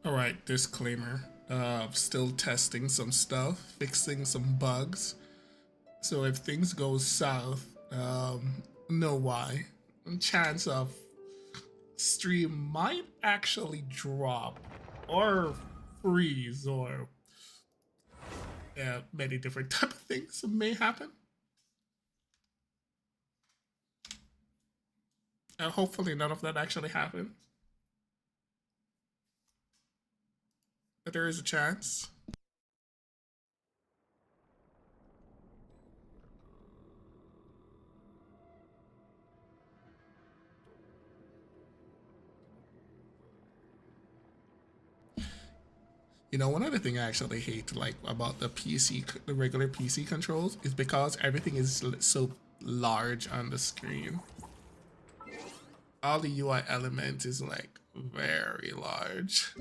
Alright, disclaimer. Still testing some stuff, fixing some bugs. So if things go south, know why. Chance of stream might actually drop or freeze or many different type of things may happen. And hopefully none of that actually happened. But there is a chance. You know, one other thing I actually hate like about the regular PC controls is because everything is so large on the screen. All the UI element is like very large.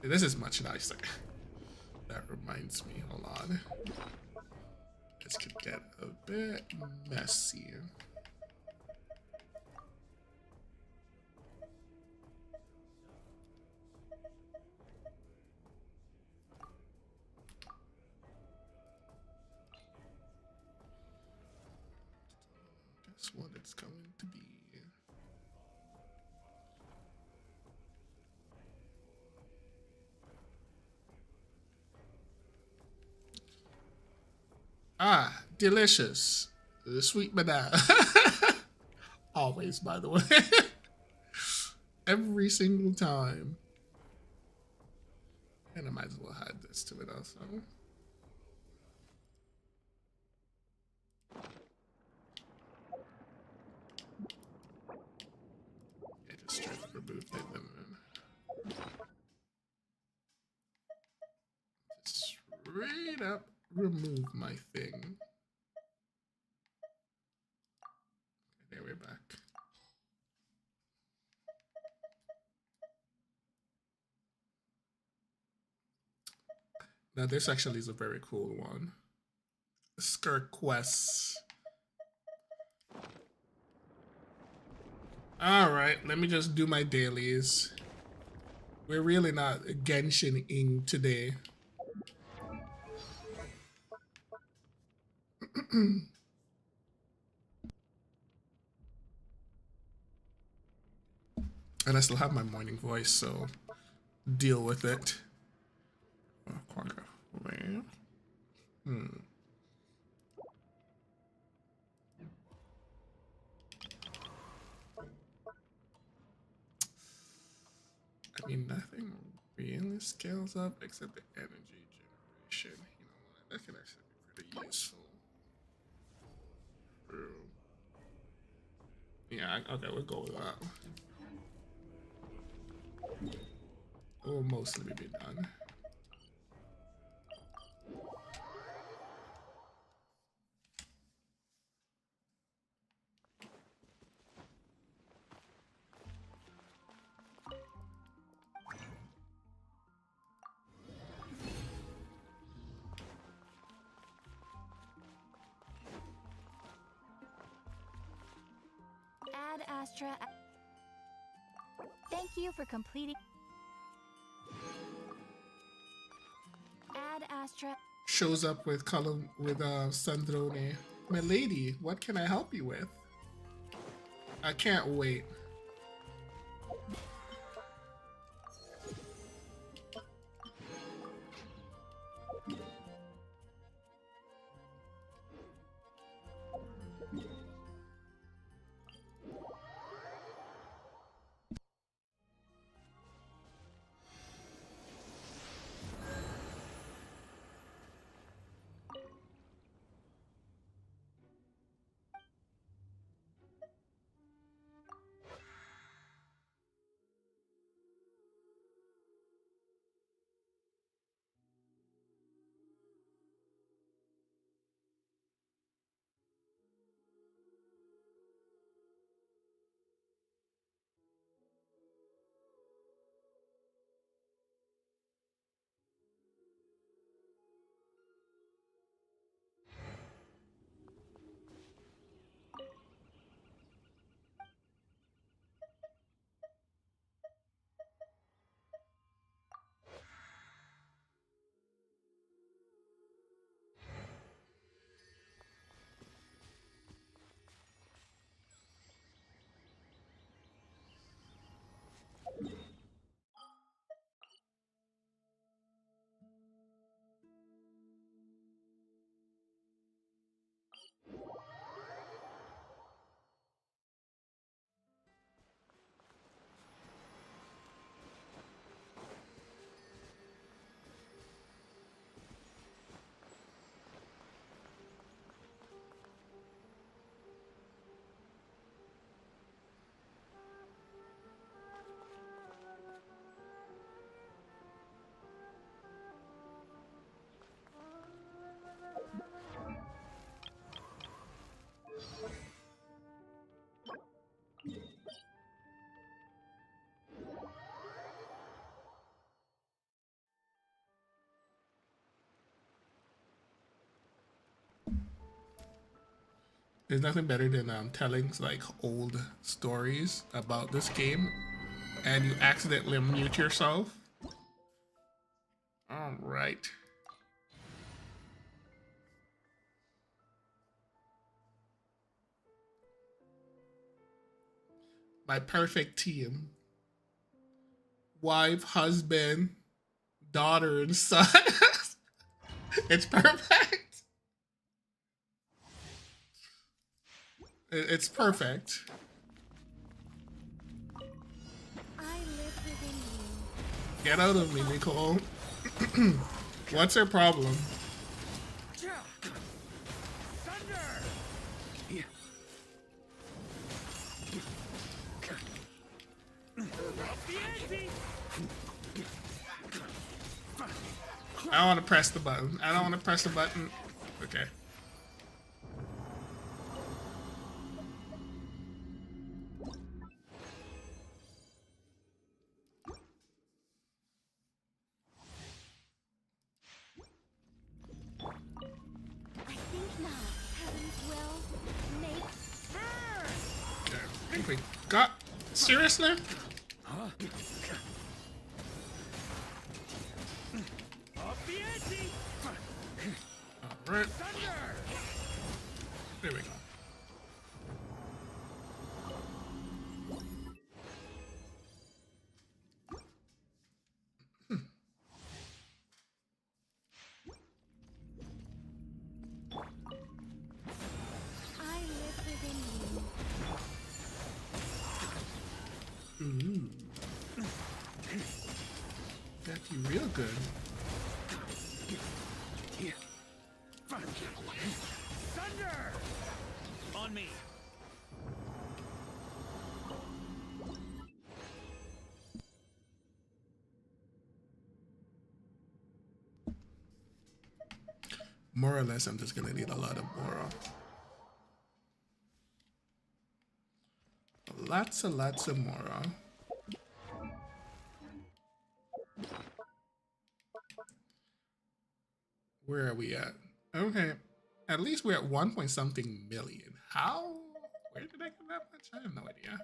See, this is much nicer. That reminds me, hold on. This could get a bit messy. Guess what it's going to be. Ah, delicious. The sweet banana. Always, by the way. Every single time. And I might as well add this to it also. Yeah, just try to remove it and then straight up remove my thing. Okay, there we're back. Now this actually is a very cool one. Skirt quests. Alright, let me just do my dailies. We're really not Genshin-ing today. And I still have my morning voice, so deal with it. I mean, nothing really scales up except the energy generation. You know what? That can actually be pretty useful. Yeah, okay, we'll go with that. It will mostly be done. Ad Astra. Thank you for completing. Ad Astra. Shows up with column with Sandrone. My lady, what can I help you with? I can't wait. There's nothing better than telling like old stories about this game and you accidentally mute yourself. All right. My perfect team. Wife, husband, daughter, and son. It's perfect. It's perfect. I live within you. Get out of me, Nicole. What's her problem? I don't want to press the button. I don't want to press the button. Okay. I think not. Heavens will make her. Okay. I think we got. Seriously? Alright. There we go. I live within you. Ooh. Got you real good. Thunder! On me. More or less, I'm just gonna need a lot of Mora. Lots of Mora. Where are we at? Okay, at least we're at 1 point something million. How? Where did I get that much? I have no idea.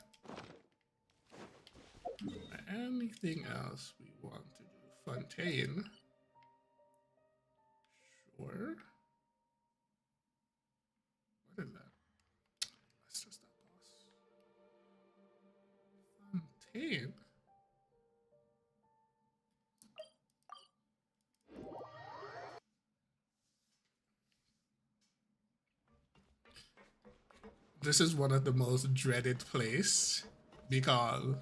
Anything else we want to do? Fontaine. Sure. What is that? Let's just stop pause. Fontaine. This is one of the most dreaded places because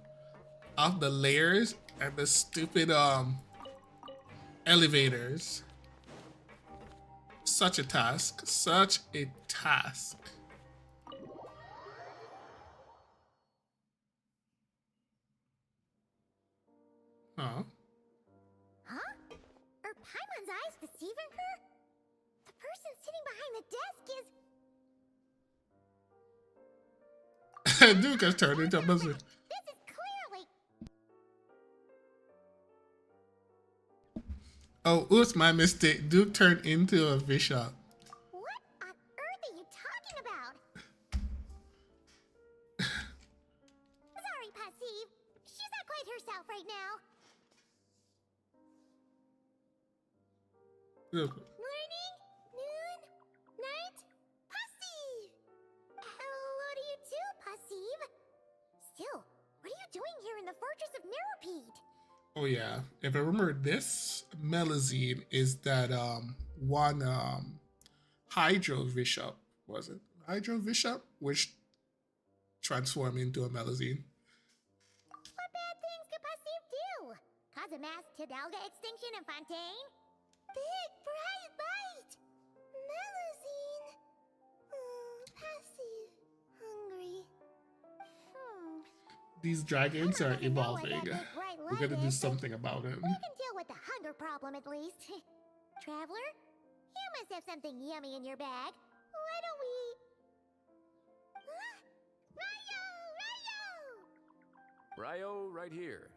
of the layers and the stupid elevators. Such a task. Such a task. Huh? Huh? Are Paimon's eyes deceiving her? The person sitting behind the desk is... Duke has turned into a buzzard. This is clearly... Oh, oops, my mistake. Duke turned into a bishop. What on earth are you talking about? Sorry, Passive. She's not quite herself right now. Look. Morning, noon, night, Passive! How do you do, Passive? Still, what are you doing here in the Fortress of Meropide? Oh yeah, if I remember, this Melazine is that one Hydro Bishop, was it? Hydro Bishop, which transformed into a Melazine. What bad things could Passive do? Cause a mass Tidalga extinction in Fontaine? Big bright light! Melazine! Passive. Hungry. These dragons are I don't even know what evolving. that big bright We're light gonna do is, but something about it. we can deal with the hunger problem at least. Traveler, you must have something yummy in your bag. Why don't we... Huh? Ryo! Ryo, right here.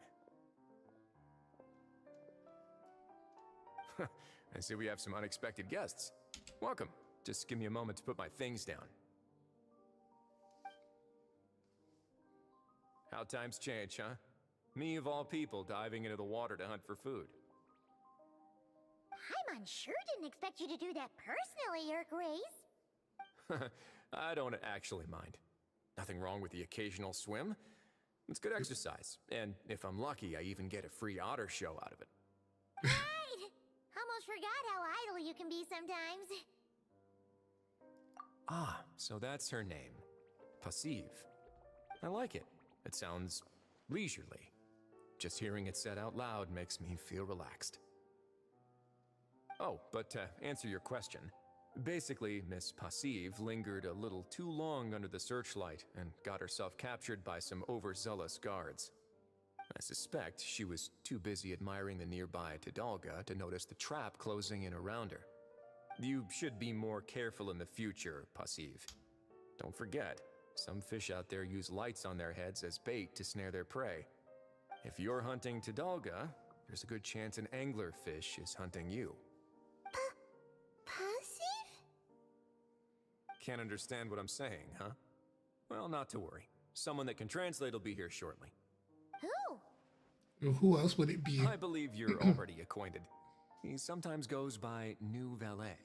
I see we have some unexpected guests. Welcome. Just give me a moment to put my things down. How times change, huh? Me of all people diving into the water to hunt for food. Paimon sure didn't expect you to do that personally, Your Grace. I don't actually mind. Nothing wrong with the occasional swim. It's good exercise, and if I'm lucky, I even get a free otter show out of it. Right! Almost forgot how idle you can be sometimes. Ah, so that's her name. Passive. I like it. It sounds leisurely. Just hearing it said out loud makes me feel relaxed. Oh, but to answer your question, basically, Miss Passive lingered a little too long under the searchlight and got herself captured by some overzealous guards. I suspect she was too busy admiring the nearby Tidalga to notice the trap closing in around her. You should be more careful in the future, Passive. Don't forget, some fish out there use lights on their heads as bait to snare their prey. If you're hunting Tidalga, there's a good chance an anglerfish is hunting you. Passive? Can't understand what I'm saying, huh? Well, not to worry. Someone that can translate will be here shortly. Who? Who else would it be? I believe you're already acquainted. He sometimes goes by New Valet.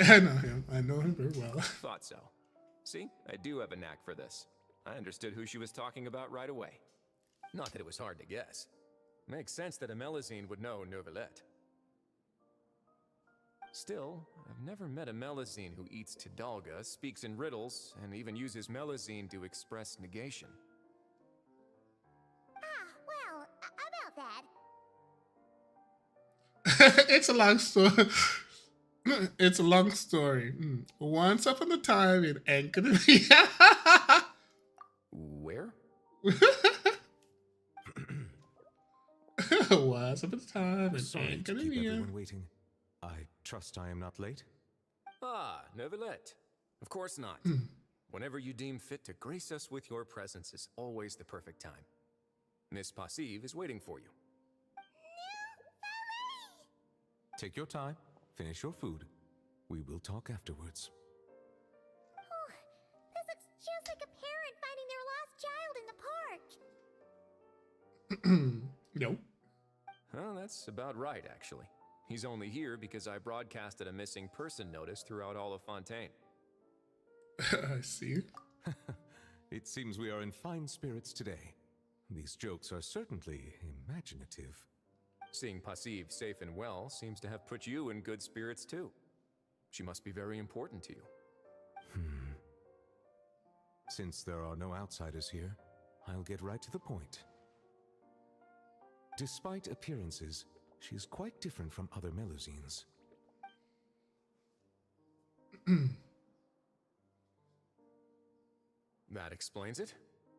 I know him. I know him very well. Thought so. See, I do have a knack for this. I understood who she was talking about right away. Not that it was hard to guess. Makes sense that a Melazine would know Neuvillet. Still, I've never met a Melazine who eats Tidalga, speaks in riddles, and even uses Melazine to express negation. Well, about that. It's a long story. It's a long story. Once upon a time in Academia. Where? Once upon a time in Sorry to keep Academia. everyone waiting. I trust I am not late? Ah, Neuvillet. Of course not. Whenever you deem fit to grace us with your presence is always the perfect time. Miss Passive is waiting for you. Take your time, finish your food. We will talk afterwards. Oh, this looks just like a parent finding their lost child in the park. Nope. Well, that's about right, actually. He's only here because I broadcasted a missing person notice throughout all of Fontaine. I see. It seems we are in fine spirits today. These jokes are certainly imaginative. Seeing Passive safe and well seems to have put you in good spirits too. She must be very important to you. Since there are no outsiders here, I'll get right to the point. Despite appearances, she is quite different from other Melazines. That explains it.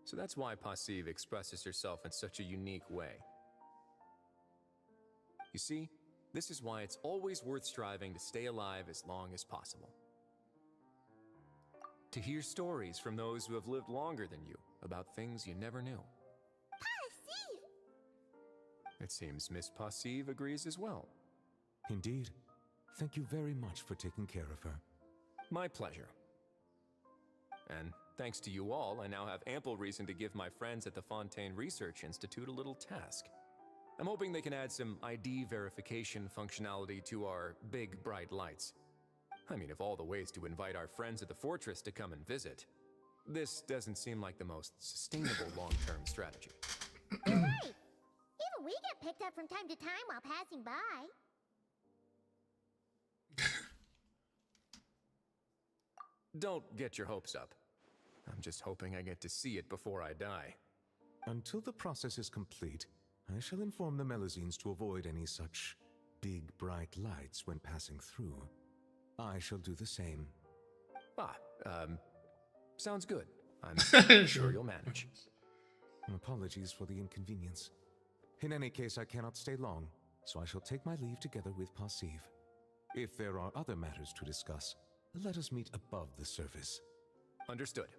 So that's why Passive expresses herself in such a unique way. You see, this is why it's always worth striving to stay alive as long as possible. To hear stories from those who have lived longer than you about things you never knew. Passive! It seems Miss Passive agrees as well. Indeed. Thank you very much for taking care of her. My pleasure. And thanks to you all, I now have ample reason to give my friends at the Fontaine Research Institute a little task. I'm hoping they can add some ID verification functionality to our big bright lights. I mean, of all the ways to invite our friends at the fortress to come and visit, this doesn't seem like the most sustainable long-term strategy. You're right. Even we get picked up from time to time while passing by. Don't get your hopes up. I'm just hoping I get to see it before I die. Until the process is complete, I shall inform the Melazines to avoid any such big bright lights when passing through. I shall do the same. Sounds good. I'm sure you'll manage. Apologies for the inconvenience. In any case, I cannot stay long, so I shall take my leave together with Passive. If there are other matters to discuss, let us meet above the surface. Understood.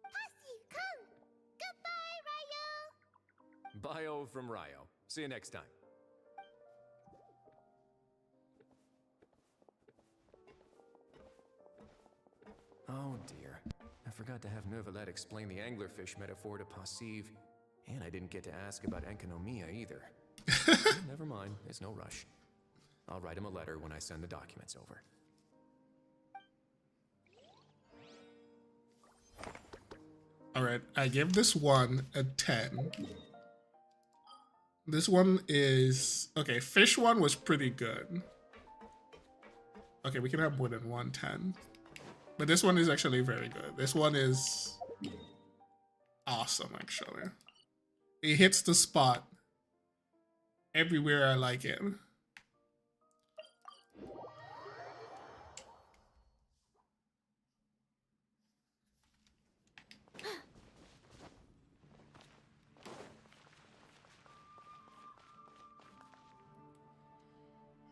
Passive, come! Goodbye, Ryo! Bio from Ryo. See you next time. Oh dear. forgot to have Neuvillette explain the anglerfish metaphor to Passive, and I didn't get to ask about enkonomia either. Never mind, there's no rush. I'll write him a letter when I send the documents over. Alright, I give this one a 10. This one is... Okay, fish one was pretty good. Okay, we can have more than 110. But this one is actually very good. This one is awesome, actually. It hits the spot everywhere I like it.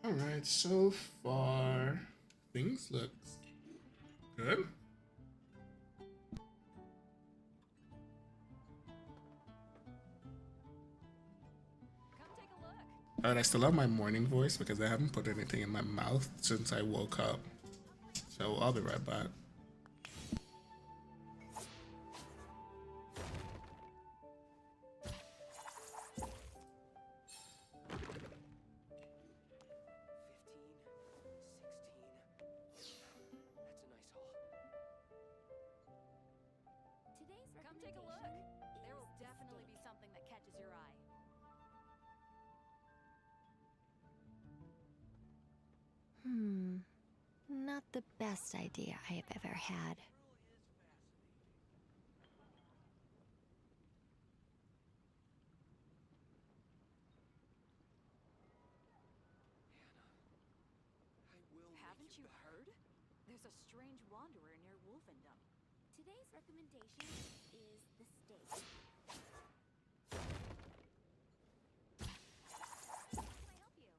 Alright, so far things look good. Alright, I still have my morning voice because I haven't put anything in my mouth since I woke up. So I'll be right back. Not the best idea I have ever had. Haven't you heard? There's a strange wanderer near Wolfendom. Today's recommendation is the steak. How can I help you?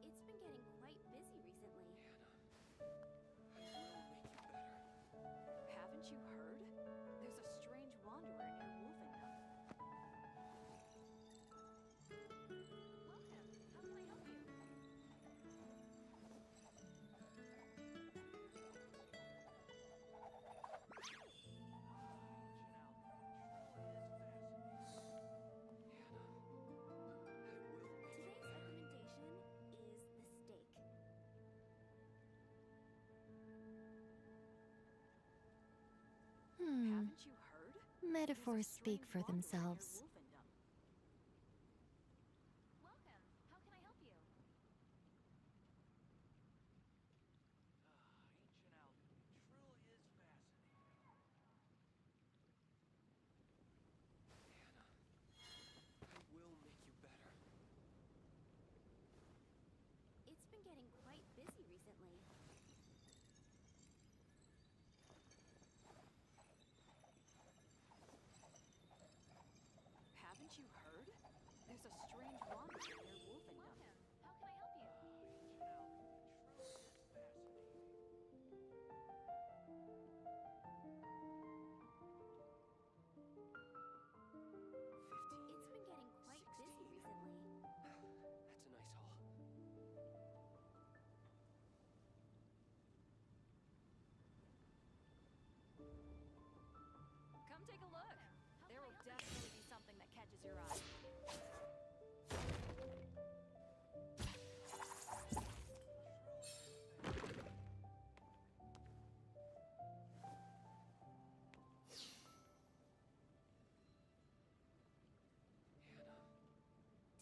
It's been getting quite busy recently. Haven't you heard? There's a strange wanderer near Wolfendom. Welcome. How can I help you? Today's recommendation is the steak. Haven't you heard? Metaphors There's a speak strange for wanderer near themselves. Wolfendom. Welcome. How can I help you? It's been getting quite busy recently. Haven't you heard? There's a strange wanderer near Wolfendom. Welcome. How can I help you? It's been getting quite busy recently. That's a nice haul. Come take a look. There will definitely be something that catches your eye.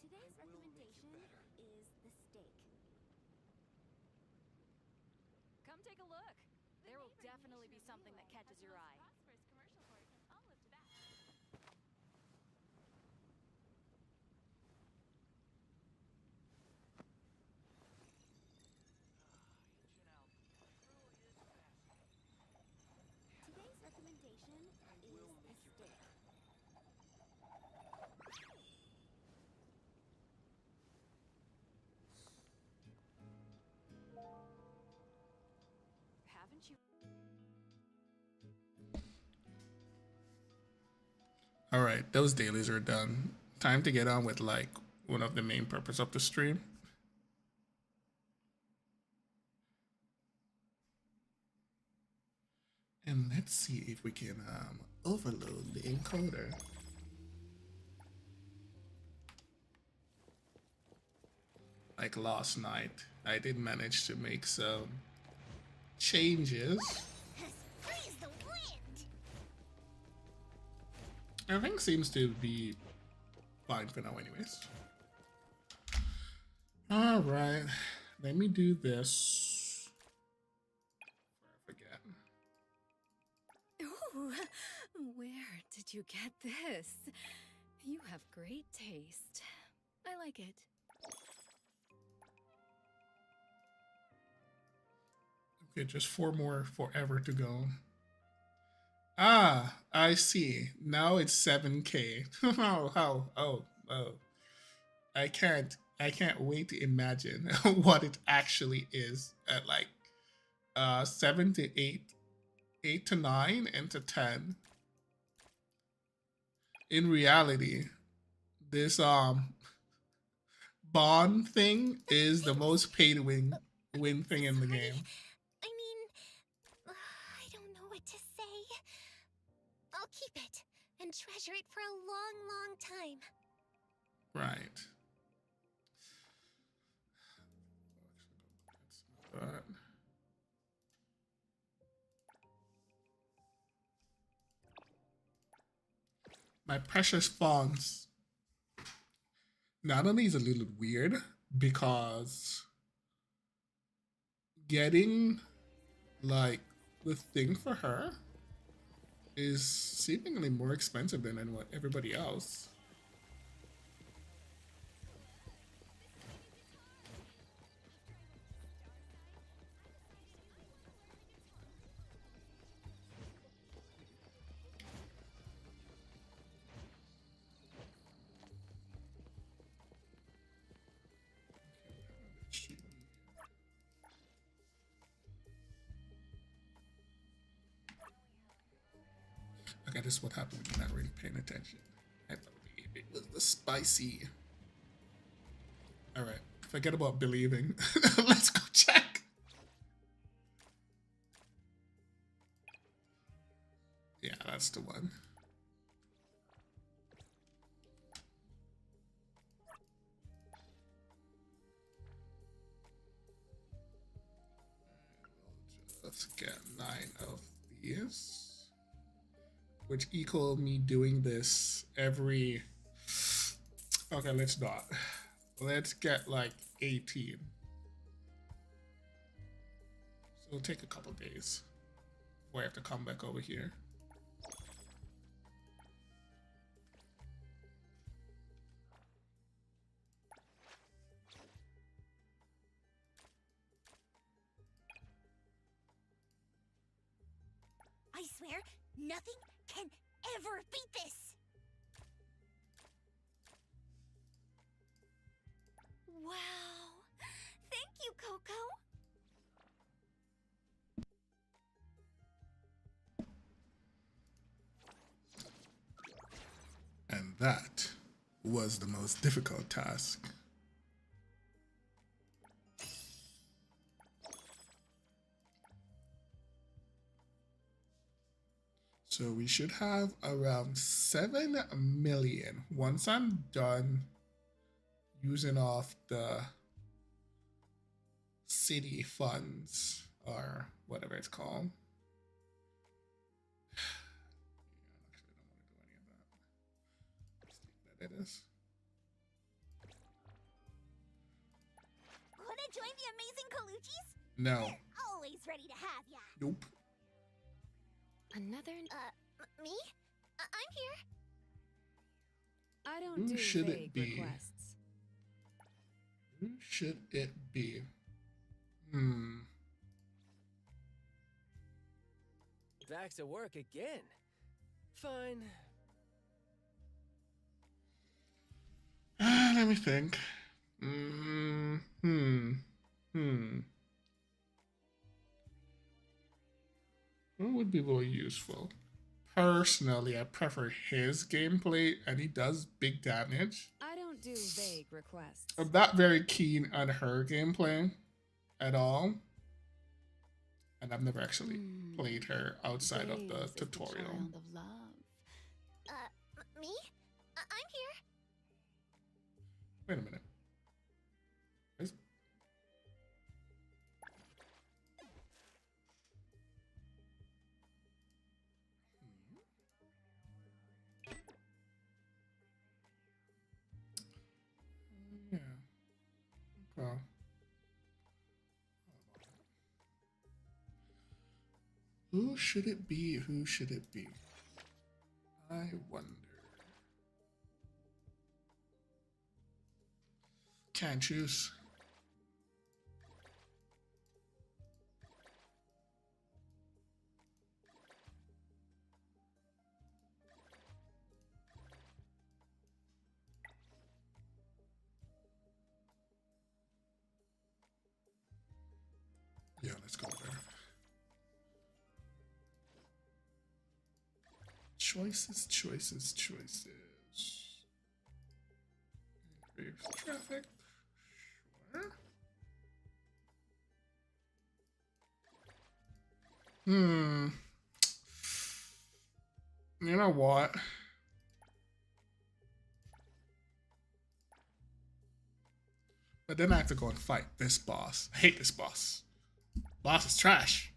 Today's recommendation is the steak. Come take a look. There will definitely be something that catches your eye. Today's recommendation is the steak. Haven't you? All right, those dailies are done. Time to get on with like one of the main purpose of the stream. And let's see if we can overload the encoder. Like last night, I did manage to make some changes. Freeze the wind! Everything seems to be fine for now anyways. All right, let me do this. Before I forget. Ooh, where did you get this? You have great taste. I like it. Okay, just 4 more forever to go. Ah, I see. Now it's 7K. Oh. I can't wait to imagine what it actually is at like 7 to 8, 8 to 9, and to 10. In reality, this bond thing is the most pay to win thing in the game. I mean, I don't know what to say. I'll keep it and treasure it for a long, long time. Right. But my precious fonts. Not only is it a little weird because getting like the thing for her is seemingly more expensive than what everybody else. Okay, this is what happened when you're not really paying attention. I believe it was the spicy. Alright, forget about believing. Let's go check. Yeah, that's the one. Let's get 9 of these. Which equal me doing this every... Okay, let's not. Let's get like 18. So it'll take a couple days before I have to come back over here. I swear, nothing can ever beat this! Wow! Thank you, Coco! And that was the most difficult task. So we should have around 7 million once I'm done using off the city funds or whatever it's called. It is. Wanna join the amazing Colucci's? No. We're always ready to have ya. Nope. Another... Me? I'm here. I don't Who do should it vague be? requests. Who should it be? Back to work again. Fine. Let me think. What would be very useful? Personally, I prefer his gameplay, and he does big damage. I don't do vague requests. I'm not very keen on her gameplay at all. And I've never actually played her outside of the tutorial. Me? I'm here. Wait a minute. Yeah. Okay. Who should it be? Who should it be? I wonder. Can't choose. Yeah, let's go there. Choices, choices, choices. Increase traffic. Sure. You know what? But then I have to go and fight this boss. I hate this boss. Boss is trash.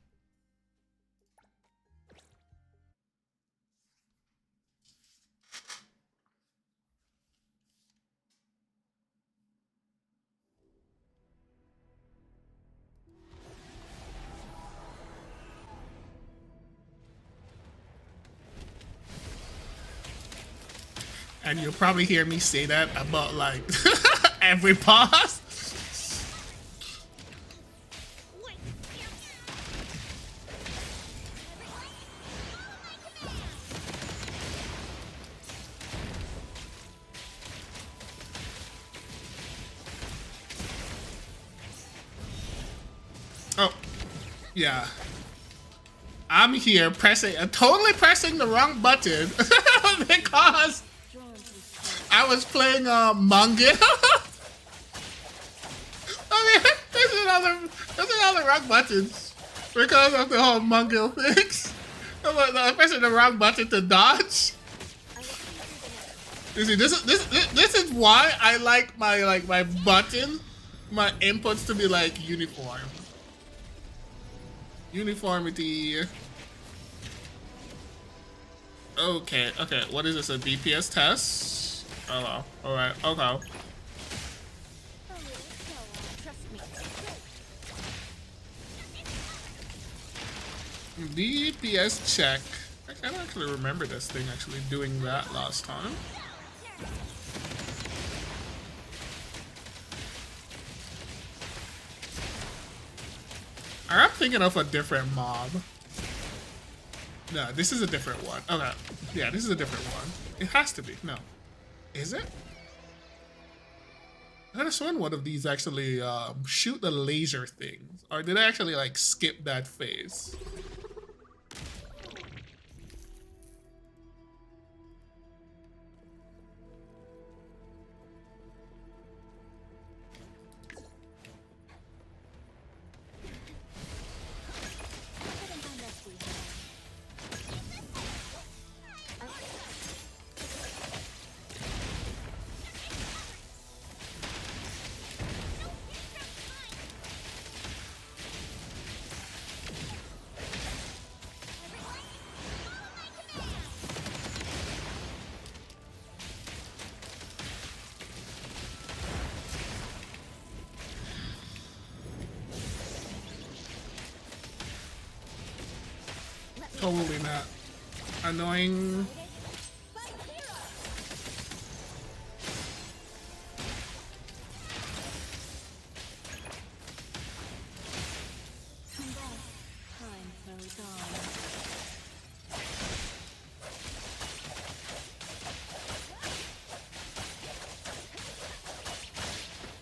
And you'll probably hear me say that about like every boss. Oh, yeah. I'm here totally pressing the wrong button because I was playing Mungil. I mean, there's another wrong buttons because of the whole Mungil thing. I'm pressing the wrong button to dodge. You see, this is why I like my button, my inputs to be like uniform. Uniformity. Okay, what is this, a DPS test? Oh well, alright, okay. DPS check. I can't actually remember this thing actually doing that last time. I'm thinking of a different mob. No, this is a different one. Okay. Yeah, this is a different one. It has to be. No. Is it? I could have sworn one of these actually shoot the laser things. Or did I actually like skip that phase? Totally not. Annoying.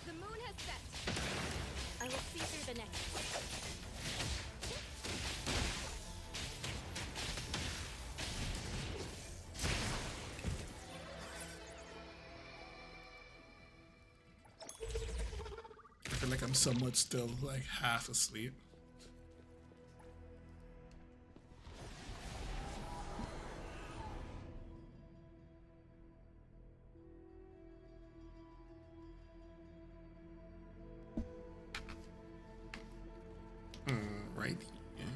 The moon has set. I will see through the next. feel like I'm somewhat still like half asleep. Right here.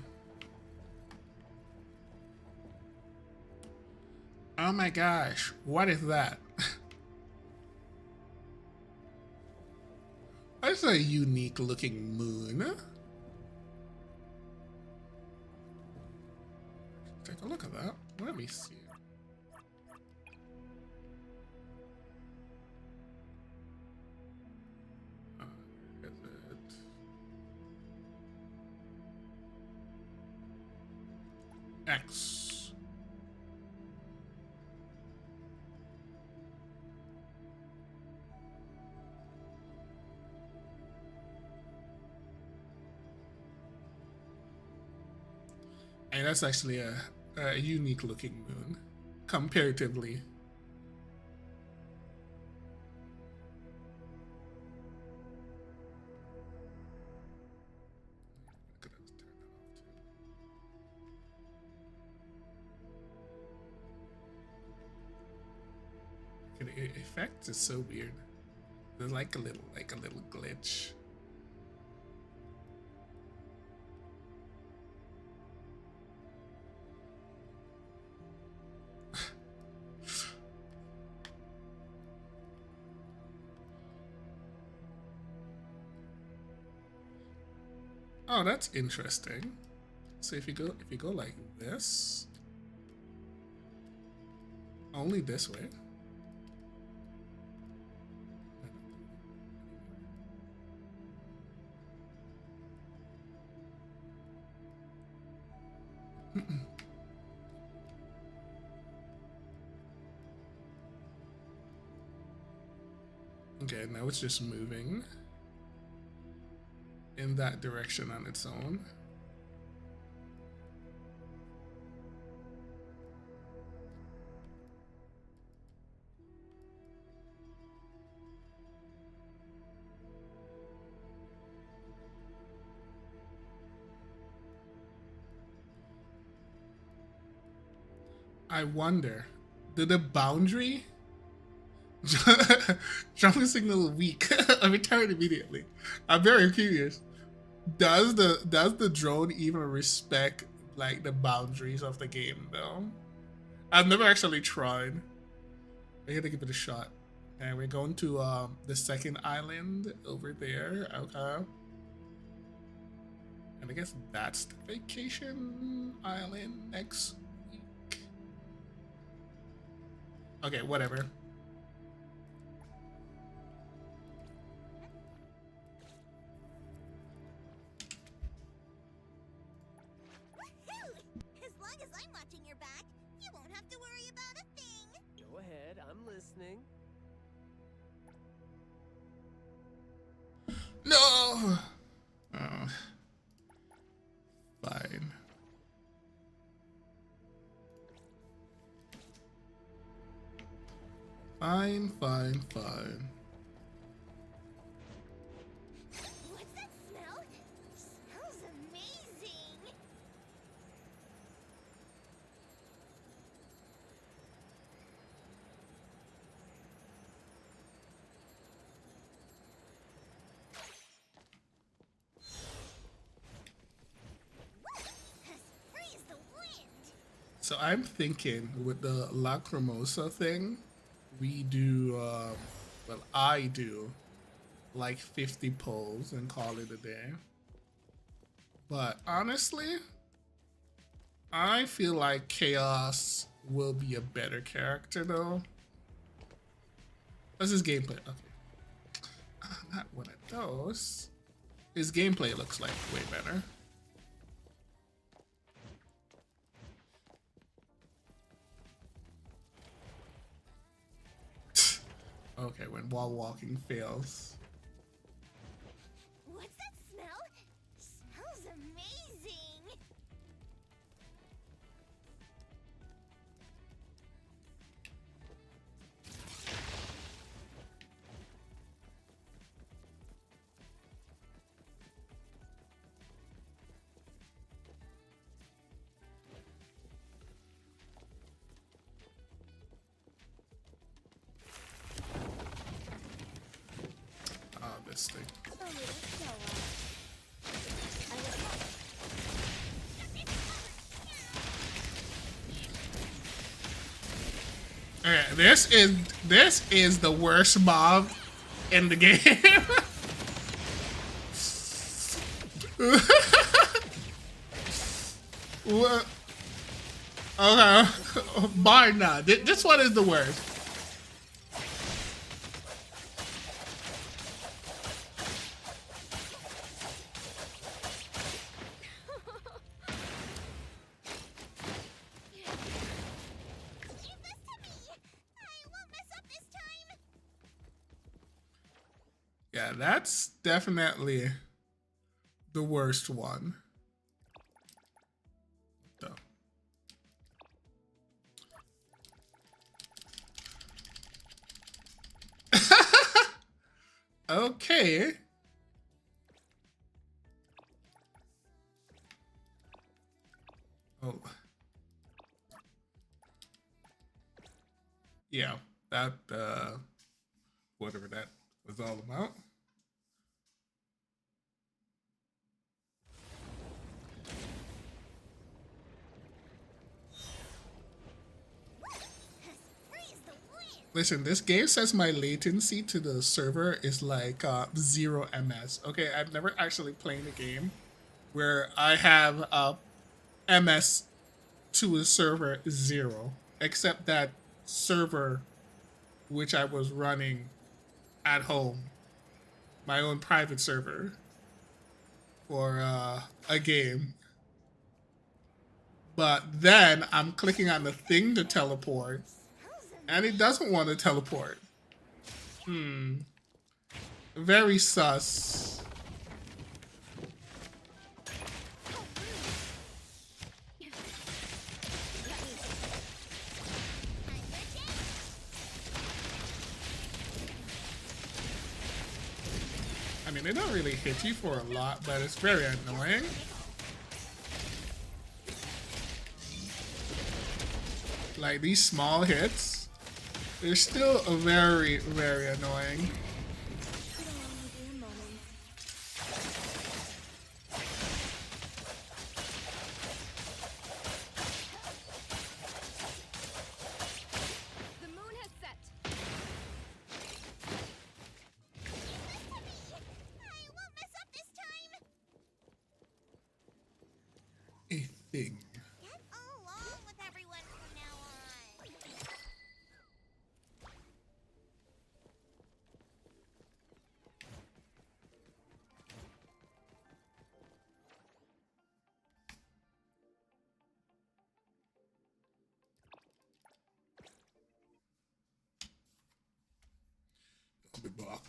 Oh my gosh, what is that? That's a unique looking moon. Take a look at that. Let me see. Is it? X. And that's actually a unique looking moon, comparatively. The effect is so weird. There's like a little glitch. Oh, that's interesting. So if you go like this, only this way. Okay, now it's just moving in that direction on its own. I wonder, did the boundary jumping signal weak? I return immediately. I'm very curious. Does the drone even respect like the boundaries of the game though? I've never actually tried. I gotta give it a shot. And we're going to the second island over there. Okay. And I guess that's the vacation island next week. Okay, whatever. As long as I'm watching your back, you won't have to worry about a thing. Go ahead, I'm listening. No! Oh. Fine. Fine. What's that smell? Smells amazing. As free as the wind. So I'm thinking with the Lacrimosa thing, we do, well, I do like 50 pulls and call it a day. But honestly, I feel like Chaos will be a better character though. That's his gameplay. Okay. Not one of those. His gameplay looks like way better. Okay, when wall walking fails. What's that smell? Smells amazing. interesting. A little slower. I will help. Okay, this is the worst mob in the game. Well, okay, bar none. This one is the worst. Leave this to me. I won't mess up this time. Yeah, that's definitely the worst one. So. Okay. Oh. Yeah, that whatever that was all about. Freeze the wind. Listen, this game says my latency to the server is like 0 ms. Okay, I've never actually played a game where I have ms to a server 0, except that server which I was running at home, my own private server for a game. But then I'm clicking on the thing to teleport, and it doesn't want to teleport. Very sus. I mean, they don't really hit you for a lot, but it's very annoying. Like, these small hits, they're still very, very annoying. It'll only be a moment. The moon has set. I won't mess up this time. A thing. Get along with everyone from now on. I'll be back.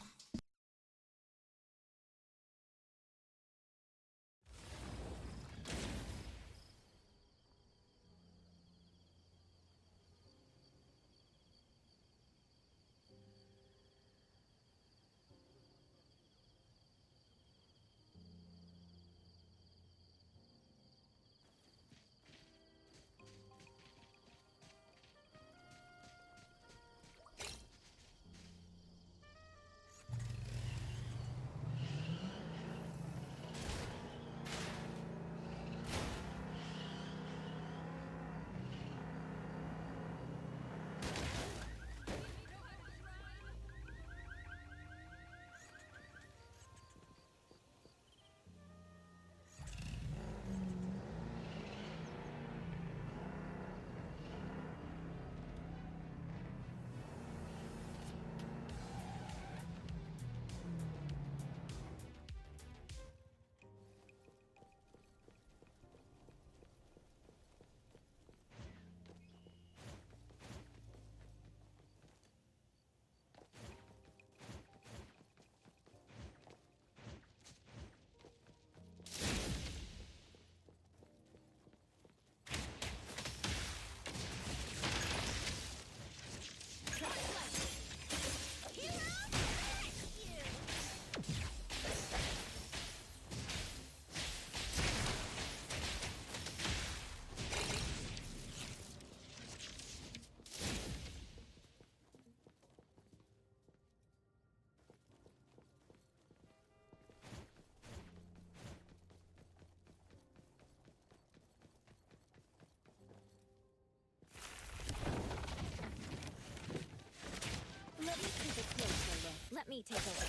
me take over.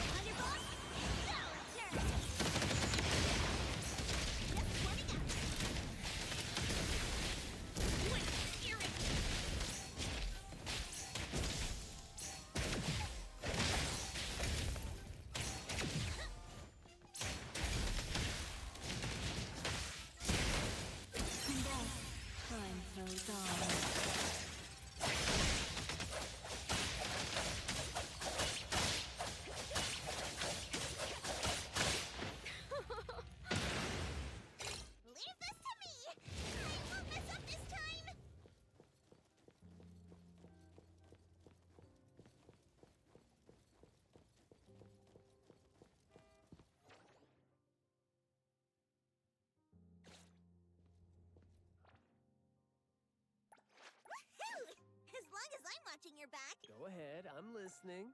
Thunderbolt, counter! Just warming up. Wait, Eric! Time flows on. Leave this to me! I won't mess up this time! Woohoo! As long as I'm watching your back. Go ahead, I'm listening.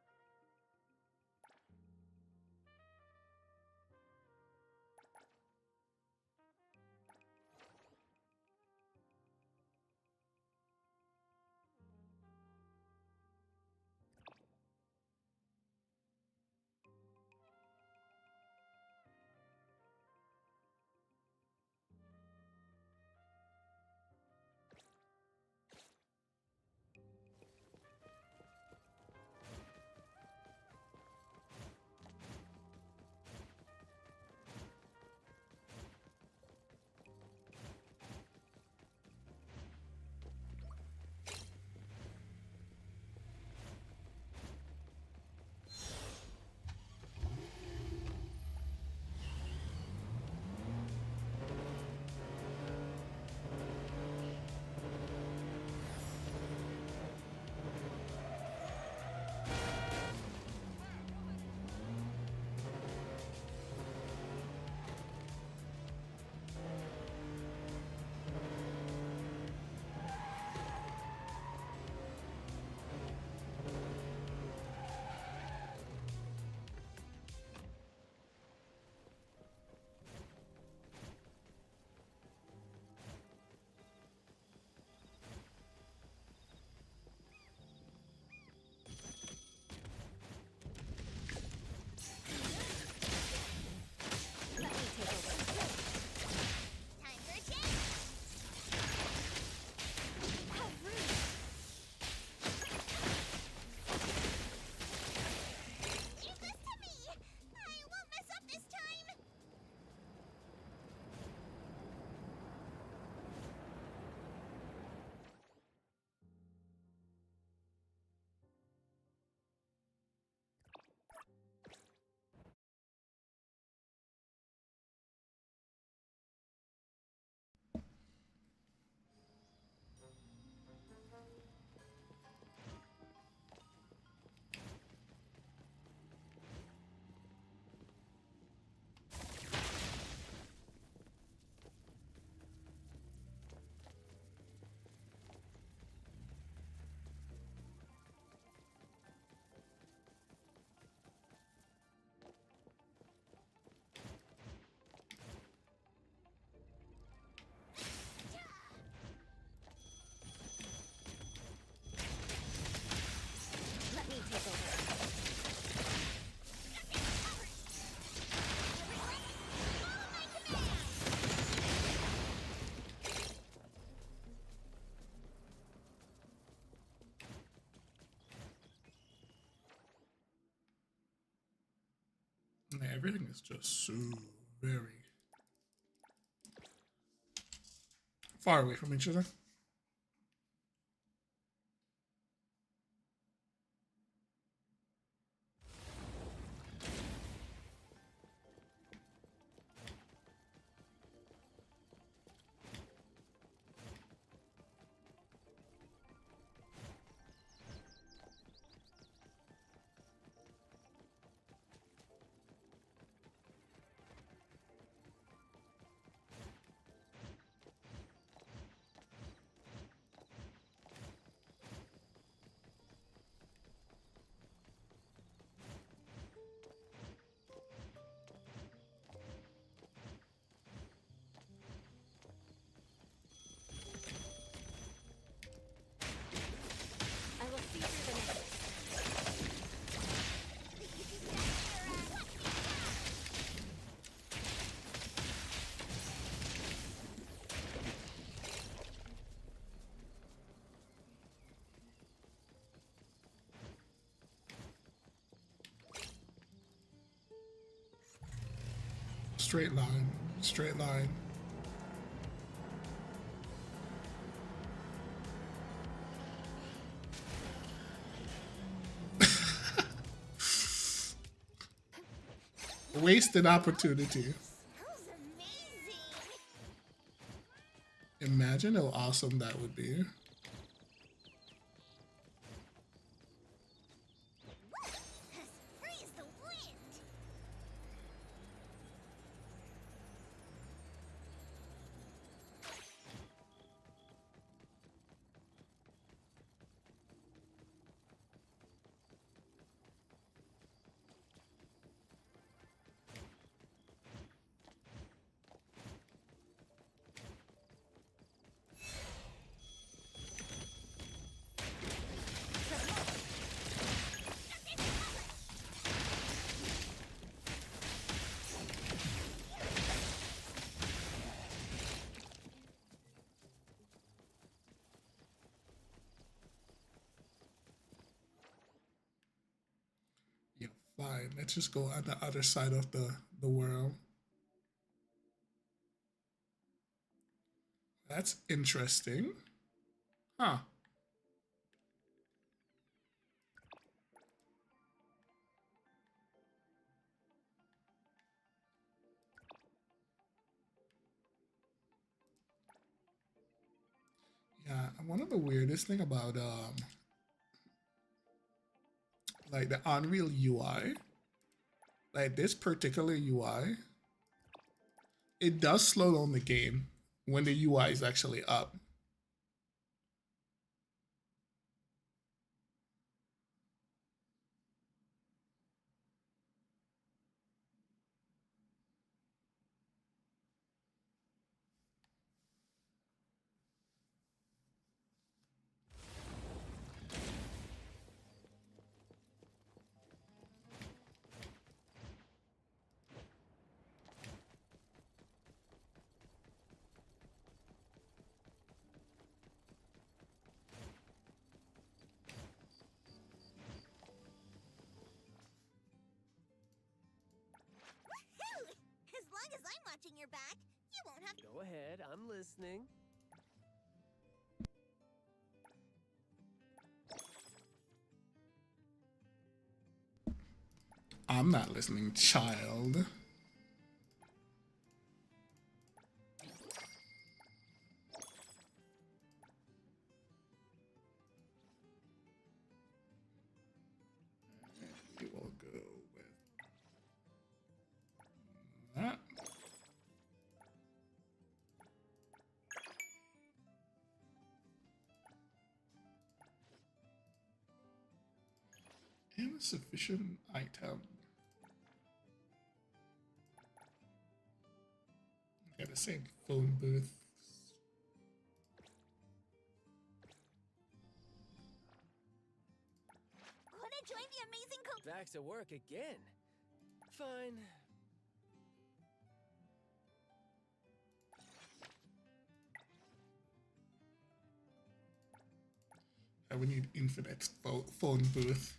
Let me take over. Time for a change! How rude! Leave this to me! I won't mess up this time! Let me take over. Everyone, follow my command! Yeah, everything is just so very far away from each other. Straight line. Straight line. Wasted opportunity. Smells amazing. Imagine how awesome that would be. As free as the wind. Yeah, fine. Let's just go on the other side of the world. That's interesting. Huh. Yeah, one of the weirdest thing about like the Unreal UI, like this particular UI, it does slow down the game when the UI is actually up. Woohoo! As long as I'm watching your back, you won't have to. Go ahead, I'm listening. I'm not listening, child. We will go with that. Insufficient item. Yeah, the same phone booth. Wanna join the amazing Back to work again. Fine. We need infinite phone booth.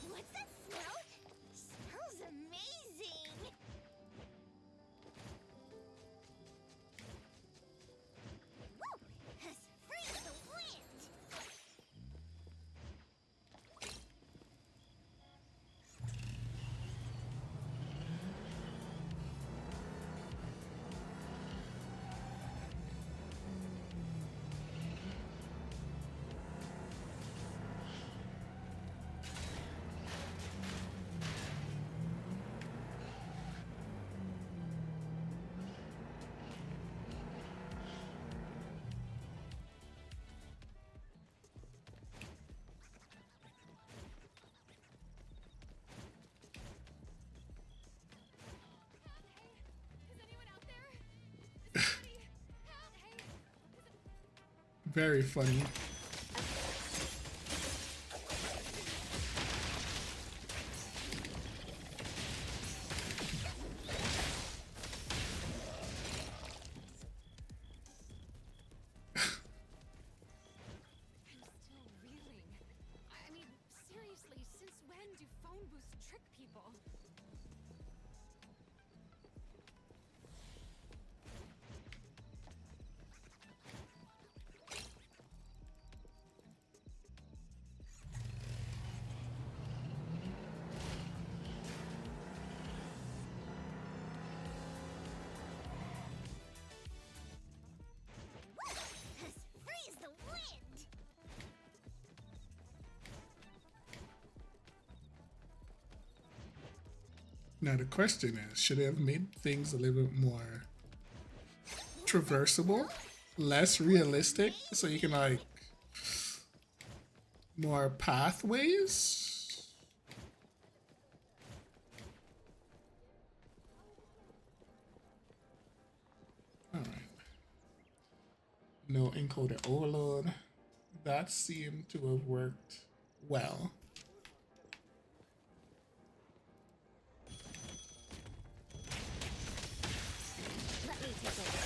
What's that smell? Smells amazing. Woo! As free as the wind. Very funny. I'm still reeling. I mean, flame boosts trick people. Freeze the wind! Now the question is, should they have made things a little bit more traversable, less realistic, so you can like more pathways? All right. No encoder overload. That seemed to have worked well. Let me take over.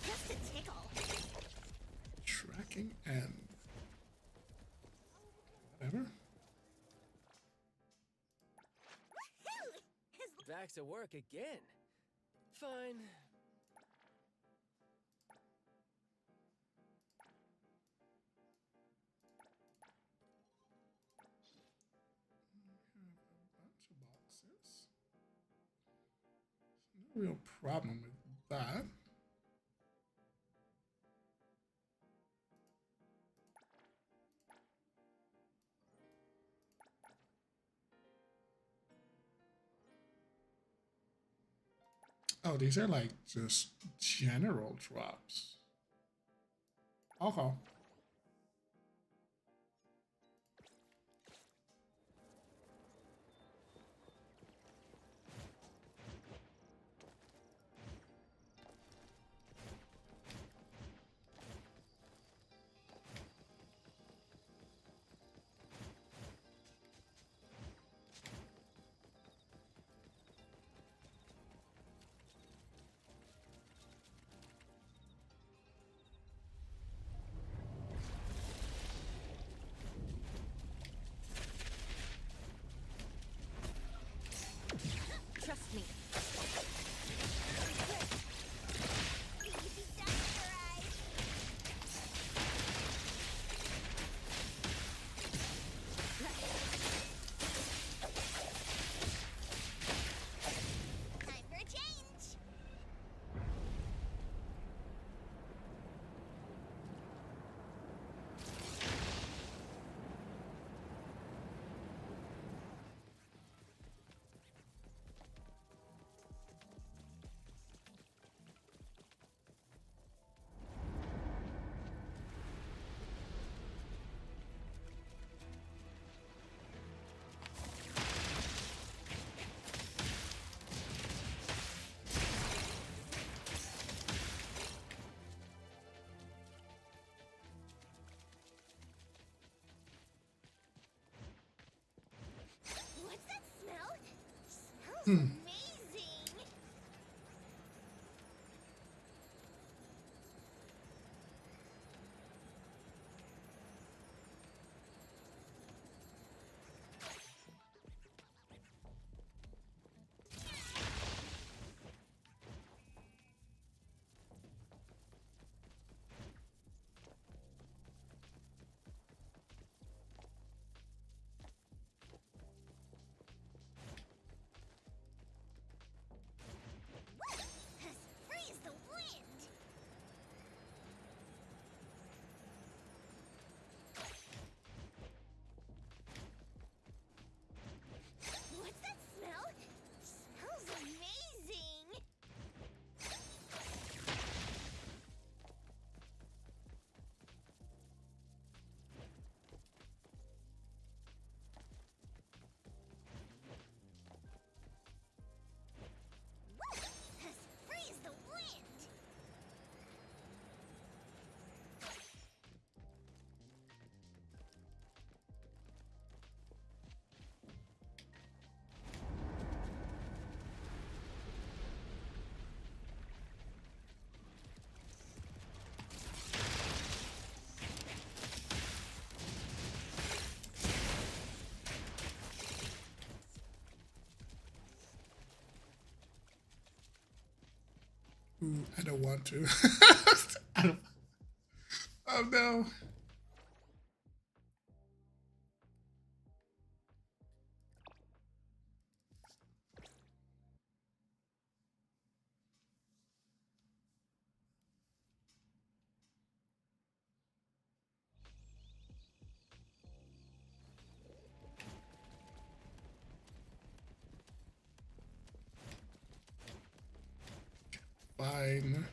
Just a tickle. Tracking and whatever. Back to work again. Fine. Bunch of boxes. No real problem with that. Oh, these are like just general drops. Okay. Trust me. Easy done, your eyes. Time for a change. What's that smell? Smells amazing. Ooh, I don't want to. I don't. Oh no. Fine.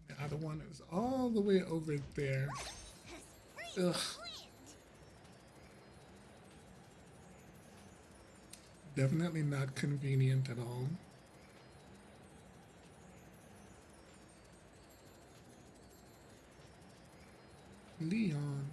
The other one is all the way over there. Ugh. Definitely not convenient at all. Leon.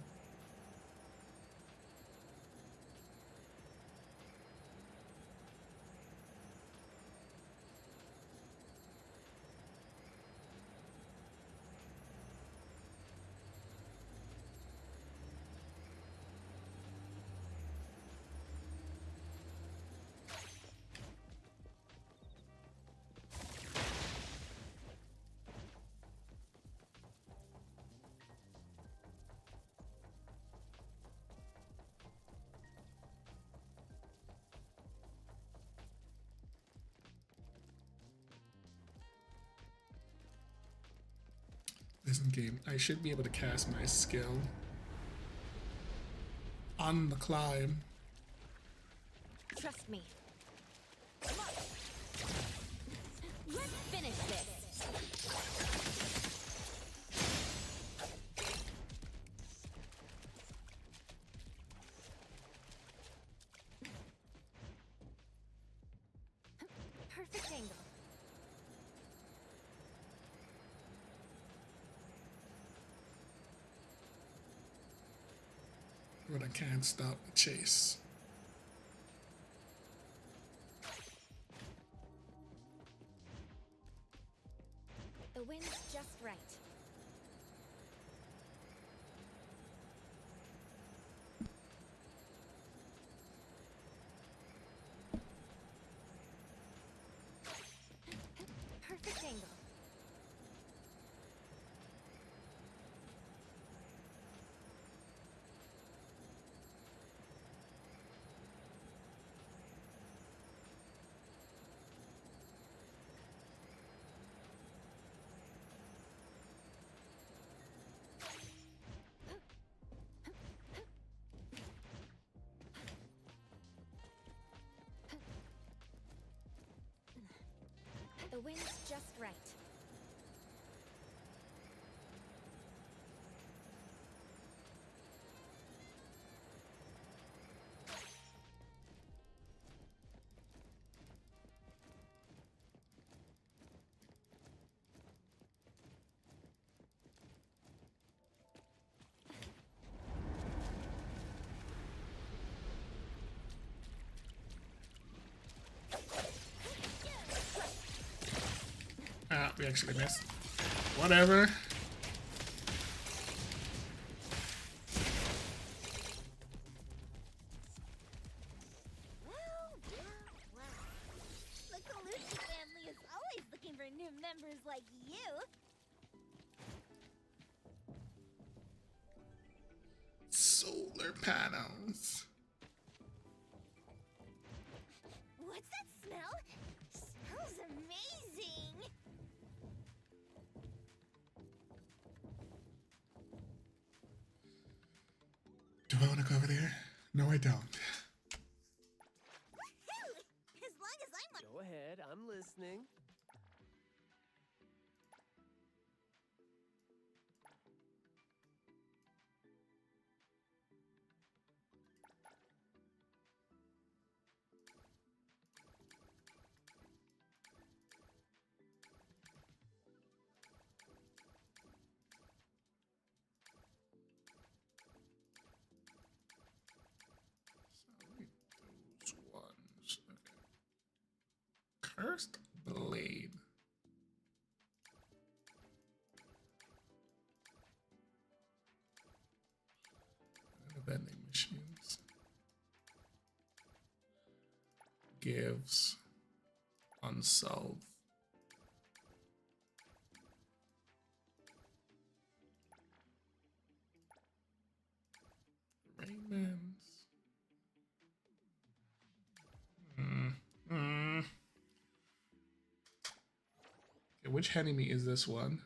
Listen, game, I should be able to cast my skill on the climb. Trust me. Come on. Let's finish this. Perfect angle. But I can't stop the chase. The wind's just right. Perfect angle. The wind's just right. Ah, we actually missed. Whatever. The Colucci family is always looking for new members like you. Solar panels. smell? Smells amazing! Do I want to go over there? No, I don't. As long as I'm Go ahead, I'm listening. Those ones. Okay. Cursed blade. And the vending machines. Gives unsolved. Raymond's. Okay, which enemy is this one?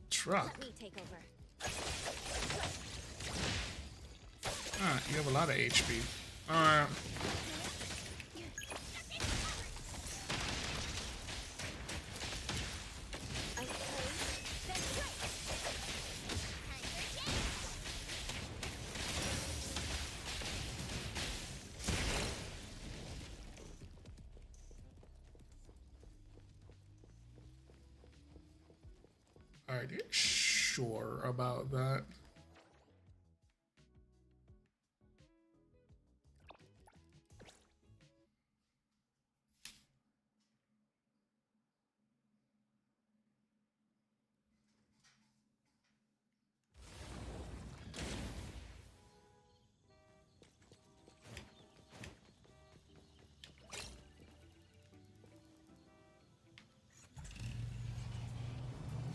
Truck. let me take over. Ah, you have a lot of HP. Alright. Are you sure about that?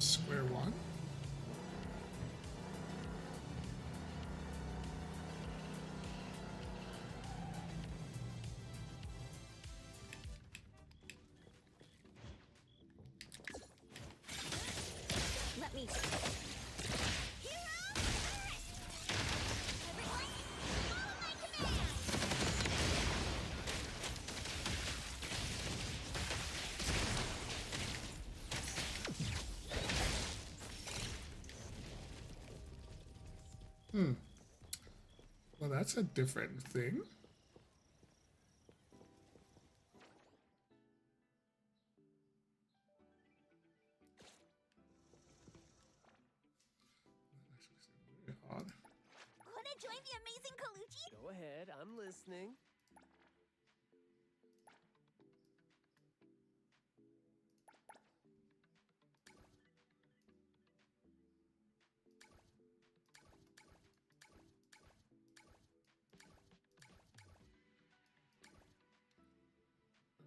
Square one. Let me. Well, that's a different thing. Very odd. Wanna join the amazing Kaluchi? Go ahead, I'm listening.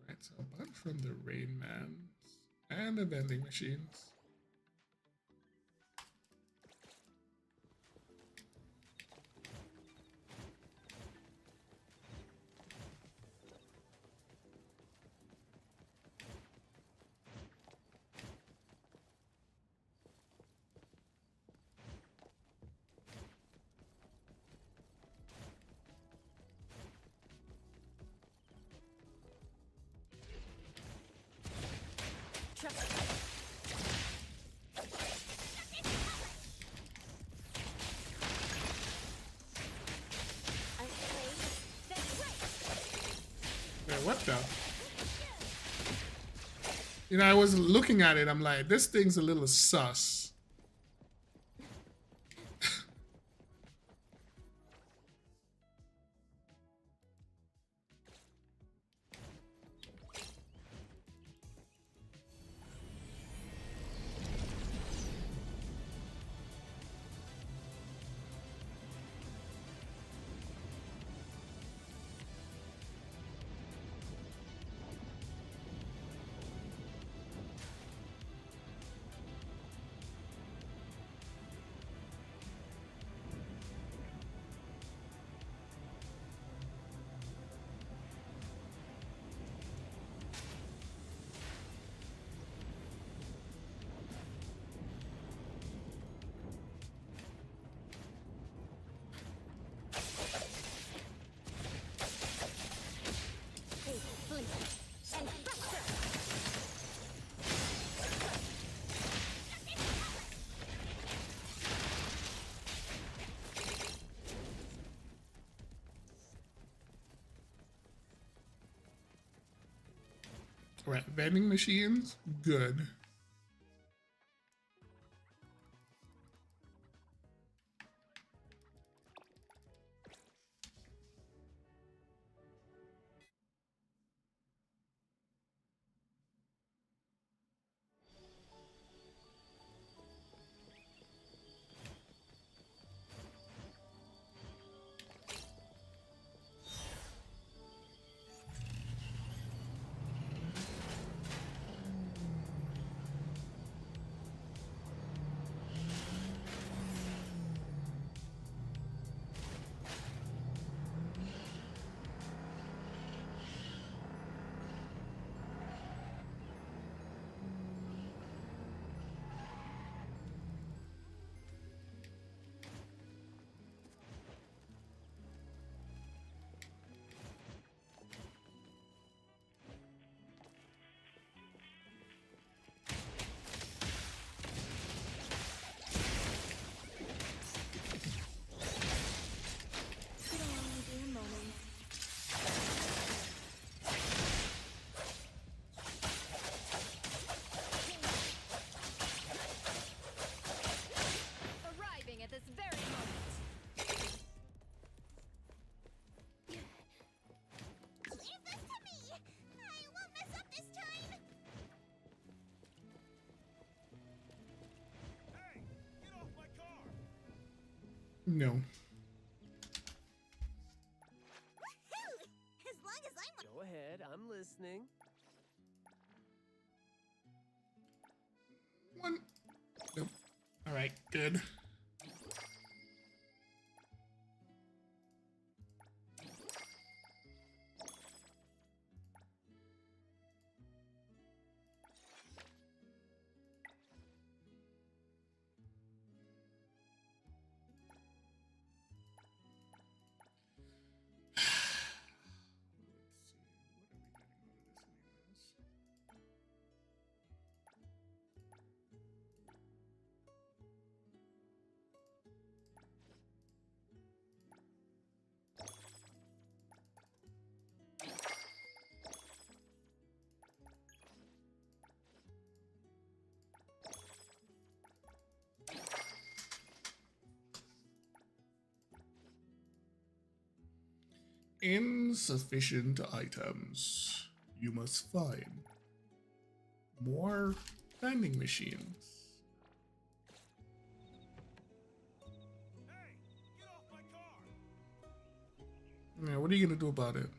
Alright, so a bunch from the Rain Mans and the vending machines. What the? You know, I was looking at it, I'm like, this thing's a little sus. Right, vending machines, good. It'll only be a moment. Arriving at this very moment. Leave this to me! I won't mess up this time! Hey, get off my car! No. Woohoo! As long as I'm Go ahead, I'm listening. One. Nope. All right, good. Insufficient items. You must find more vending machines. Hey, get off my car! Yeah, what are you gonna do about it?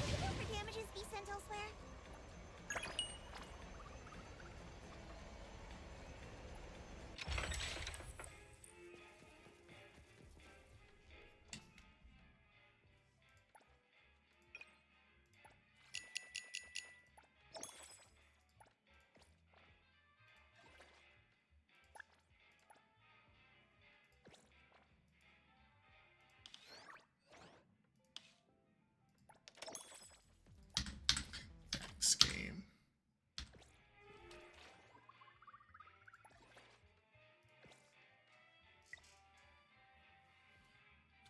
Could for damages be sent elsewhere? This game.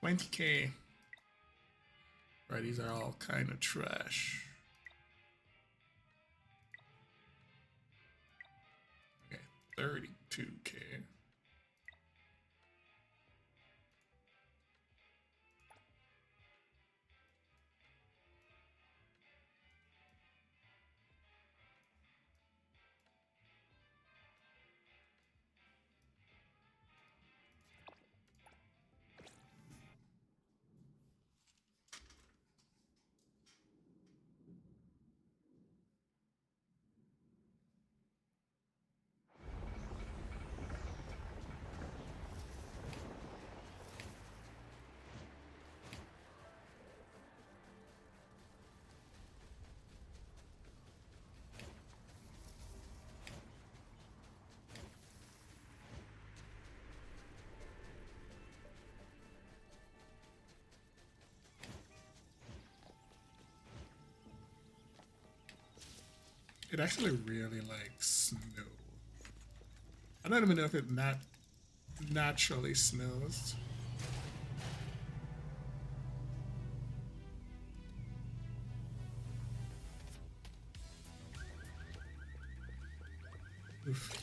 $20K. Right, these are all kind of trash. Okay, 32K. It actually really likes snow. I don't even know if it naturally snows. Oof.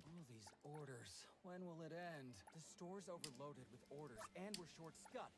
All these orders. When will it end? The store's overloaded with orders, and we're short-scuffed.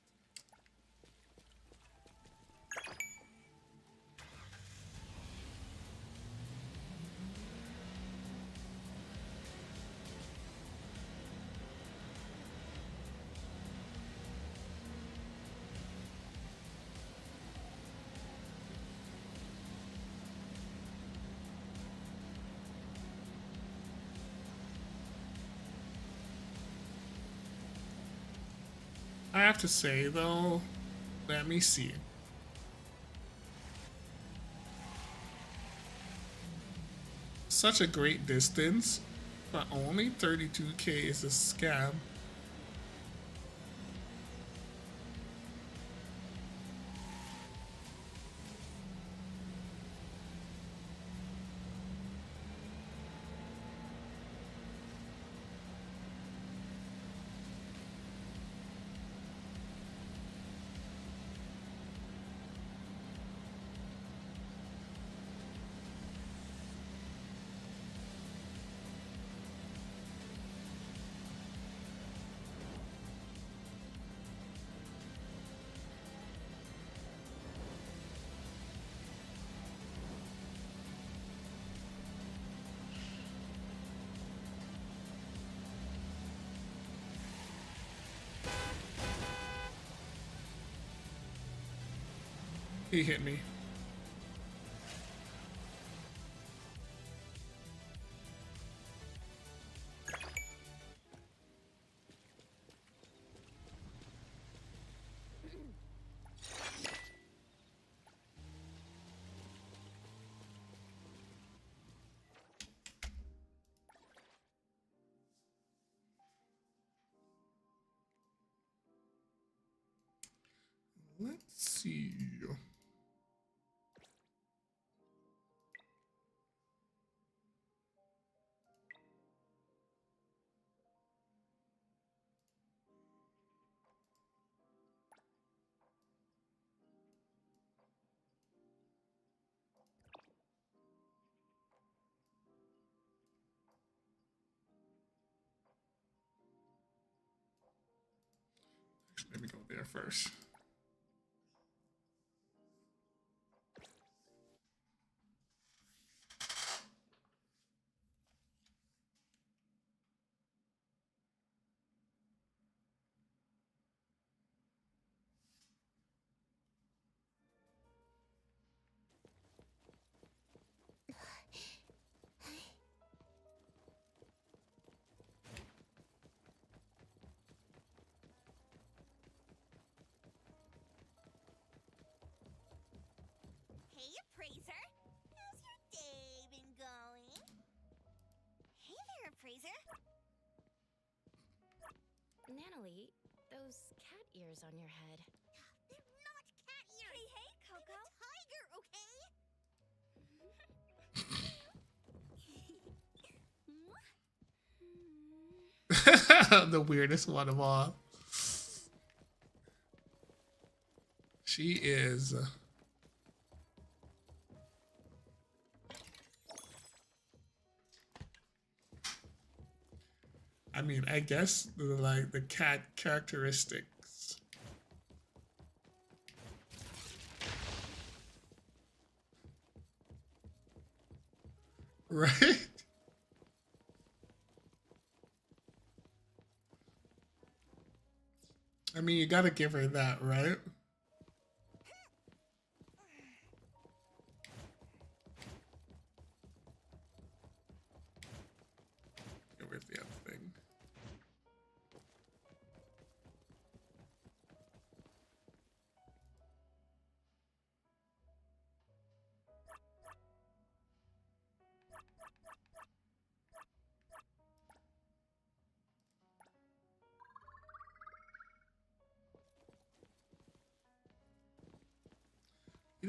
I have to say though, let me see. Such a great distance, but only 32K is a scam. He hit me. Let's see. Let me go there first. Hey, Appraiser. How's your day been going? Hey there, Appraiser. Natalie, those cat ears on your head. They're not cat ears. Hey, Coco. I'm a tiger, okay? The weirdest one of all. She is. I mean, I guess like the cat characteristics. Right? I mean, you gotta give her that, right? Okay, where's the other thing?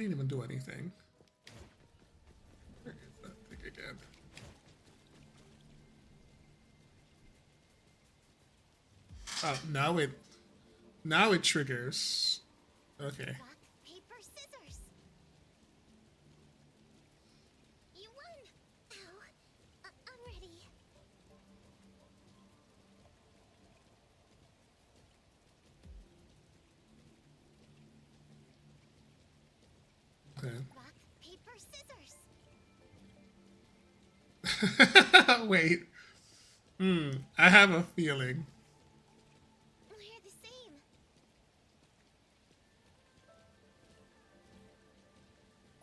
didn't even do anything. Where is that thing again? Oh, now it triggers. Okay. Rock, paper, scissors. You won. Ow. I'm ready. Okay. Rock, paper, scissors. Wait. I have a feeling. We're the same.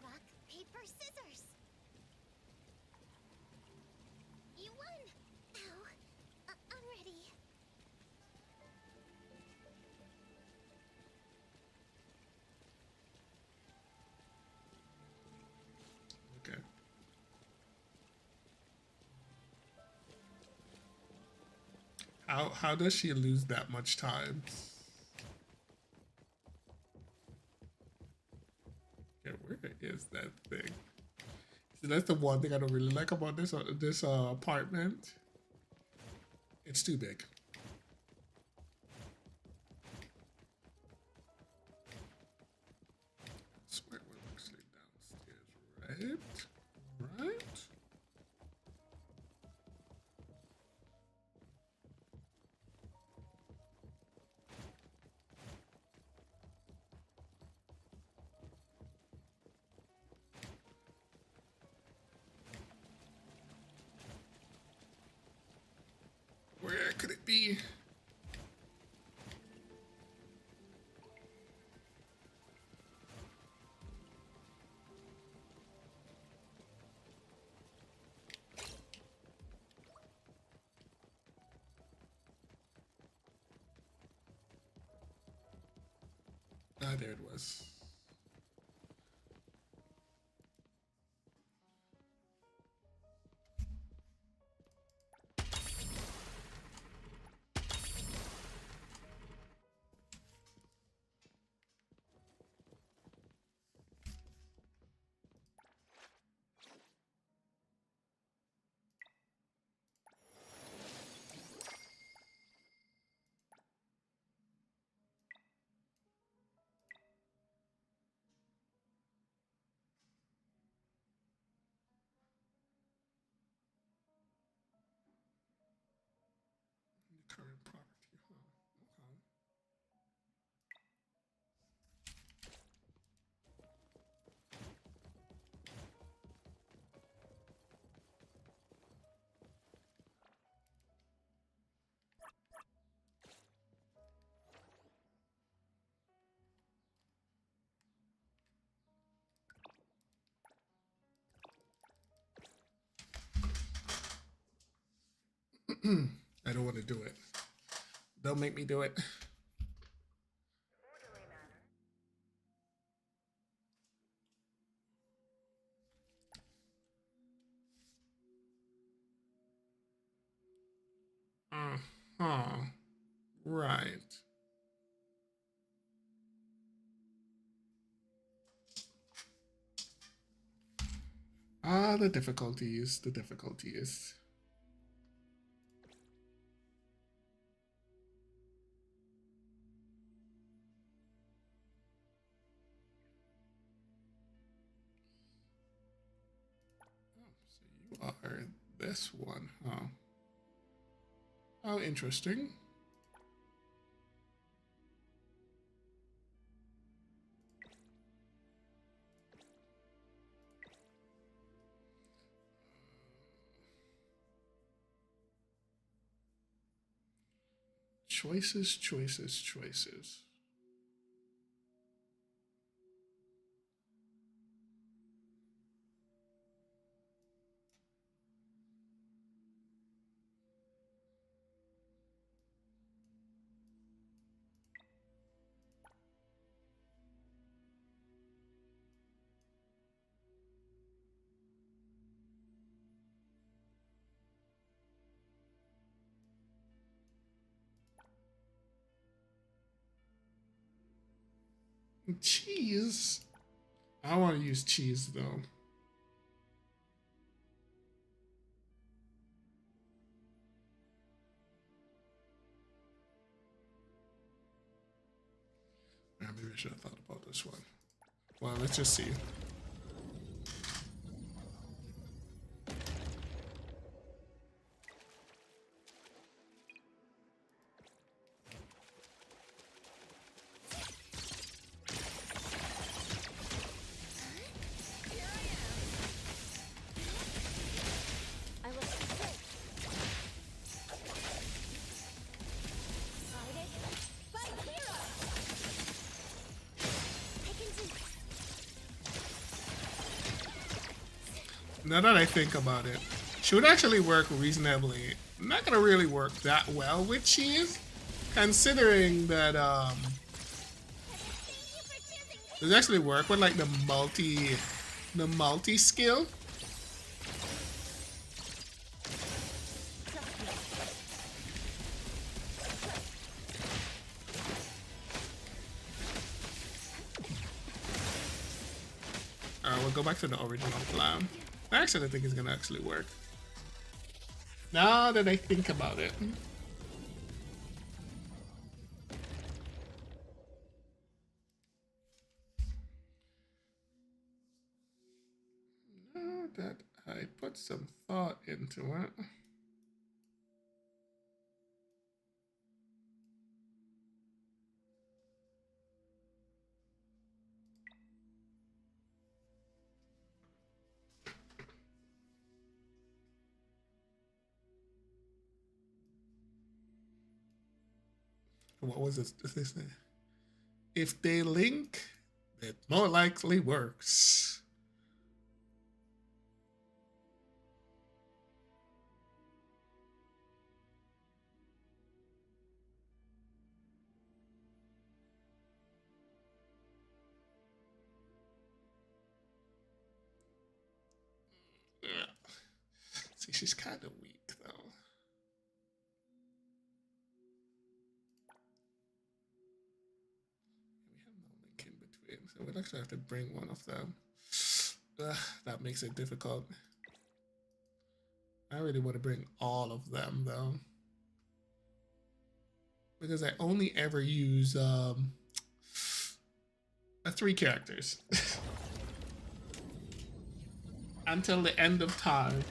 Rock, paper, scissors. You won. Ow. I'm ready. Okay. How does she lose that much time? Okay, where is that thing? See, that's the one thing I don't really like about this apartment. It's too big. Swear we're actually downstairs, right? Right? Where could it be? Ah, there it was. Current property, huh? Okay. I don't want to do it. Don't make me do it. Uh-huh. Right. Ah, the difficulties, the difficulties. So you are this one, huh? Oh, interesting. Choices, choices, choices. Cheese. I want to use cheese though. Maybe I should have thought about this one. Well, let's just see. I will strike. Fight hero. I can do this. Now that I think about it, she would actually work reasonably. Not gonna really work that well with cheese, considering that does it actually work with like the multi skill. Alright, we'll go back to the original plan. I actually think it's gonna actually work. Now that I think about it. Now that I put some thought into it. What was it? If they link, it more likely works. Yeah. See, she's kind of weak though. So we'll actually have to bring one of them. That makes it difficult. I really want to bring all of them though. Because I only ever use 3 characters. Until the end of time.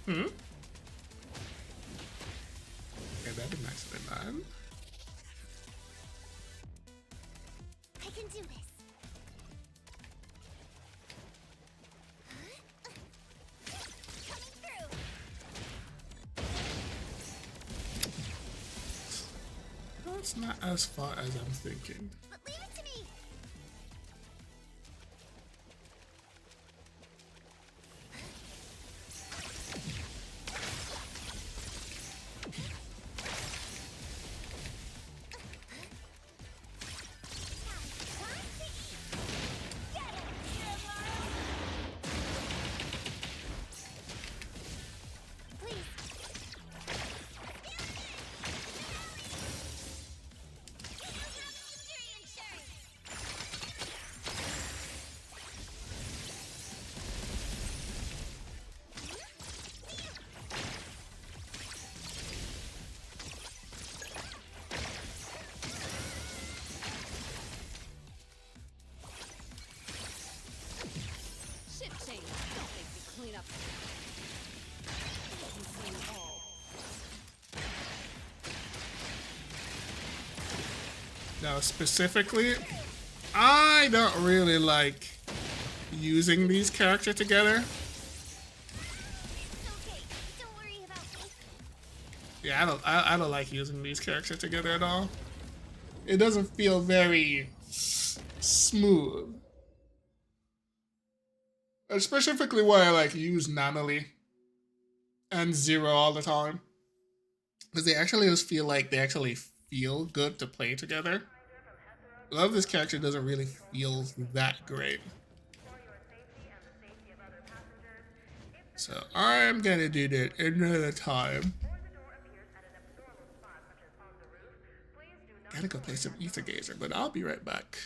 Hmm? Okay, that'd be nice of man. I can do this. Coming through. That's not as far as I'm thinking. But leave it to me. Now, specifically, I don't really like using these characters together. It's okay. Yeah, I don't like using these characters together at all. It doesn't feel very smooth. Specifically why I like use Nanali and Zero all the time. Because they actually just feel like they actually feel good to play together. Love this character doesn't really feel that great. So I'm gonna do that another time. Gotta go play some Aether Gazer, but I'll be right back.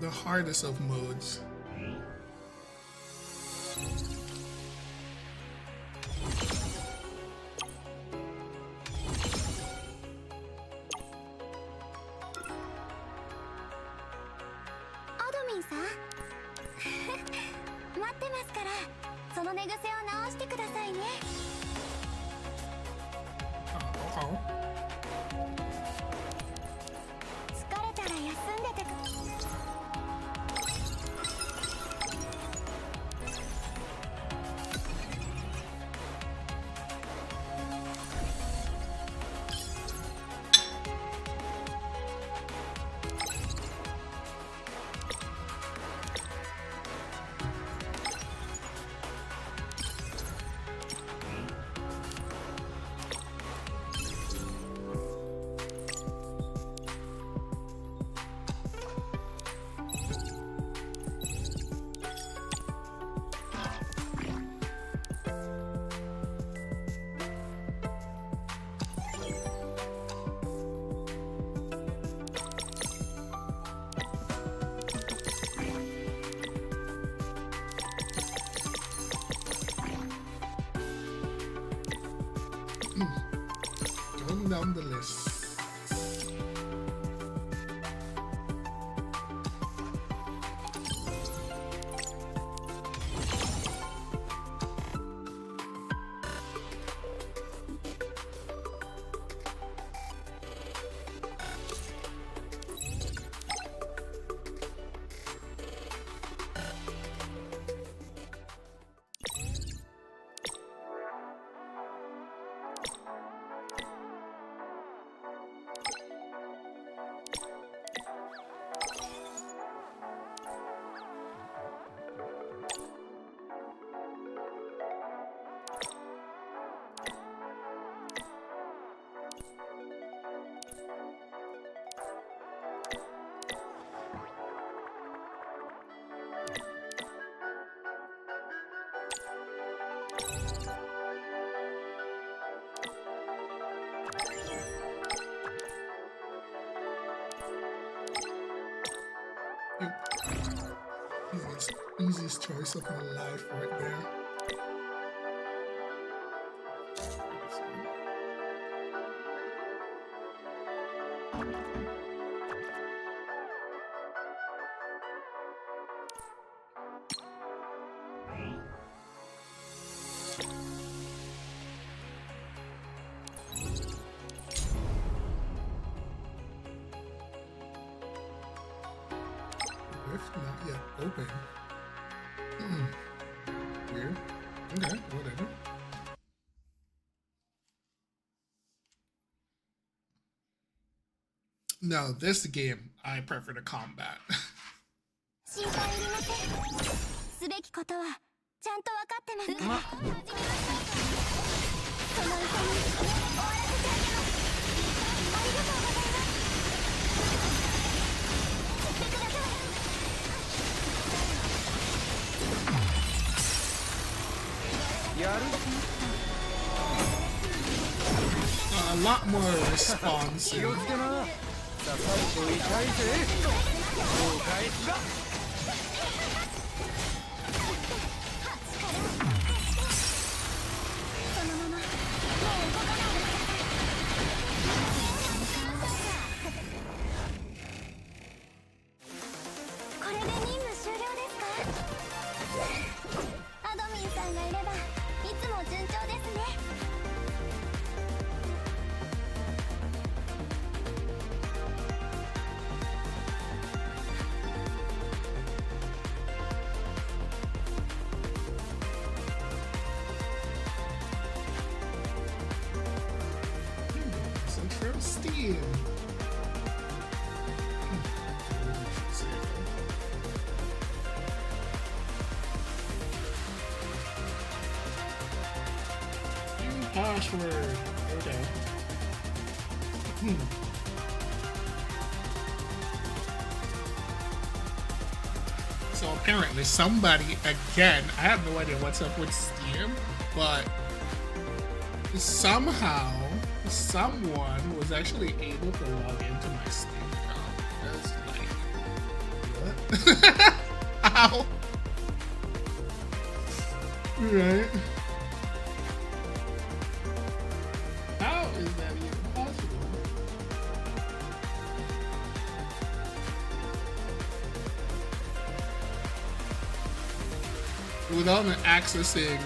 the hardest of modes. Admin さん待ってますから、その寝癖を直してくださいね。 Oh, 疲れたら休んでてく。Going down the list. Easiest choice of my life right there. Rift not yet open. Weird. Okay, whatever. Now, this game, I prefer the combat. 心配いりません。すべきことはちゃんと分かってますから。その痛み、終わらせてあげます。ありがとうございます。知ってください。A lot more responsive. Steam. Password. Okay. So apparently somebody, again, I have no idea what's up with Steam, but somehow someone was actually able to log into my Steam account. That's like, what? Ow. Right. How is that even possible? Without accessing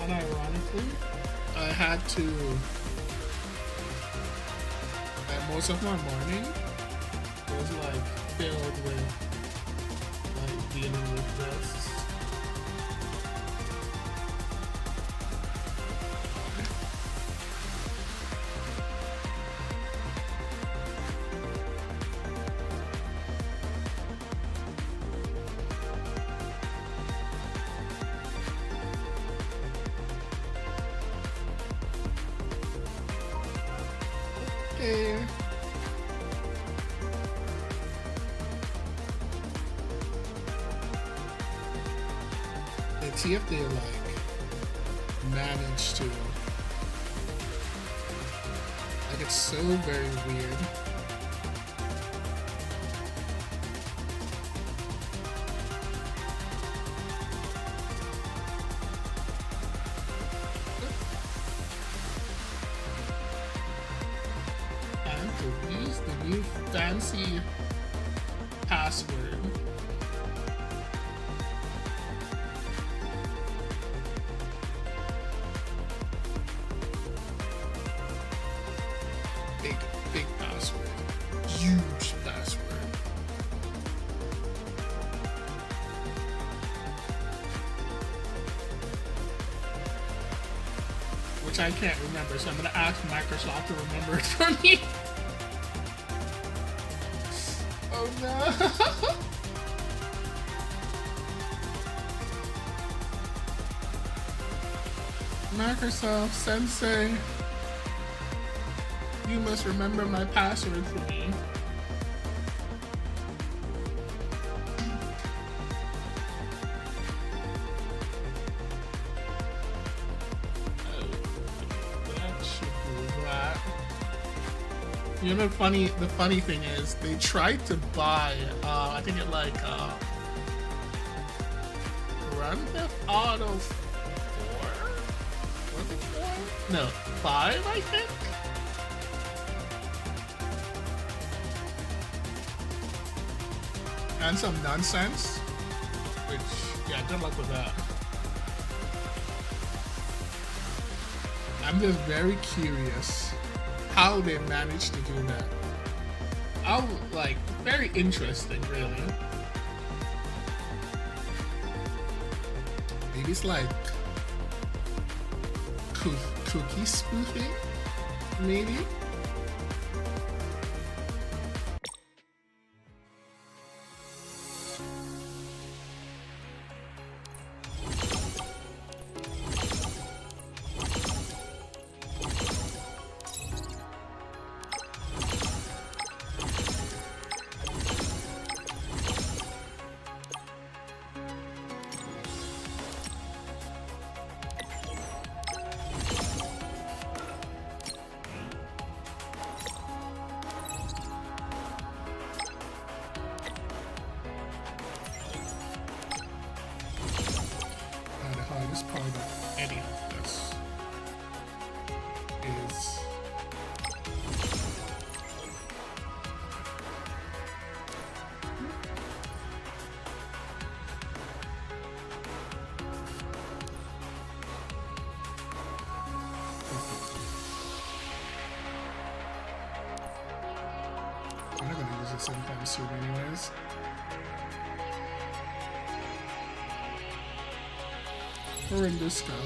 unironically, I had to, most of my morning was like filled with like dealing with this. Okay. Let's see if they like manage to, like, it's so very weird. Use the new fancy password. Big password. Huge password. Which I can't remember, so I'm gonna ask Microsoft to remember it for me. Oh no! Microsoft Sensei, you must remember my password for me. That should do that. You know, the funny thing is, they tried to buy, I think it like, Grand Theft Auto 4? Was it 4? No, 5, I think? And some nonsense, which, yeah, good luck with that. I'm just very curious how they managed to do that. Like, very interesting, really. Maybe it's like cookie spoofing, maybe? Hardest part of any of this is I'm not gonna use it sometime soon anyways. We're in discount.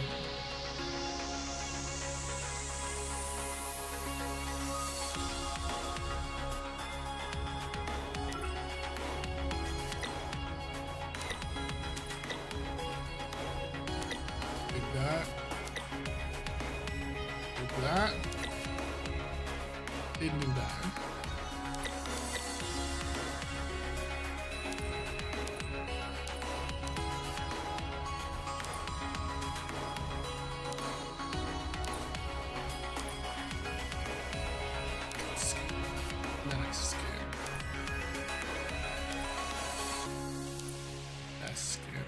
that. Did that. Didn't do that. Nice skin. That's skin.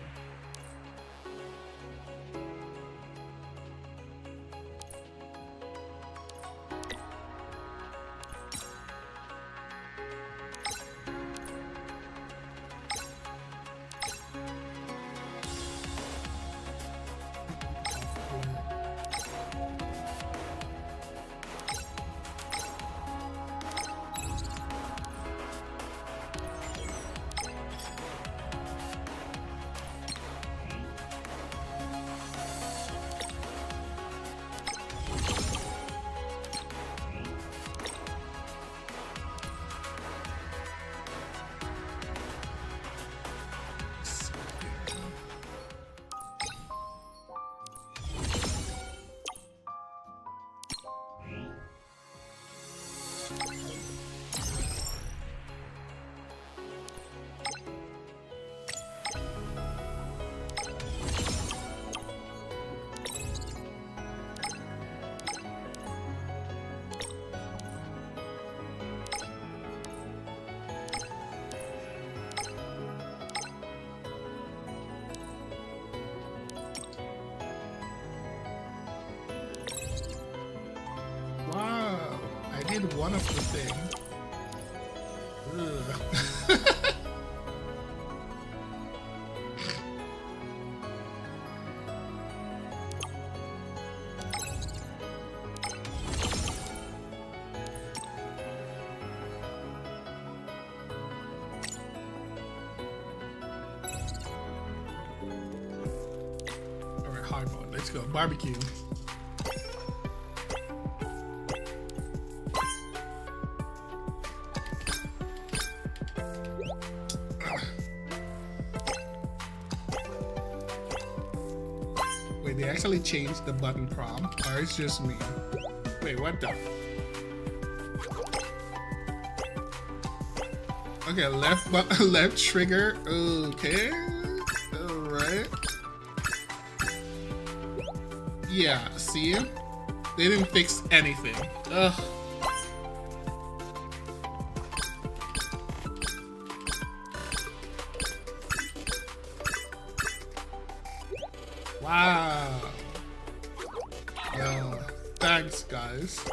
Wow, I did one of the thing. Alright, hard mode. Let's go. Barbecue. Wait, they actually changed the button prompt, or it's just me? Wait, what the? Okay, left button, left trigger. Okay, all right. Yeah, see, they didn't fix anything. Ugh. Wow. Thanks, guys.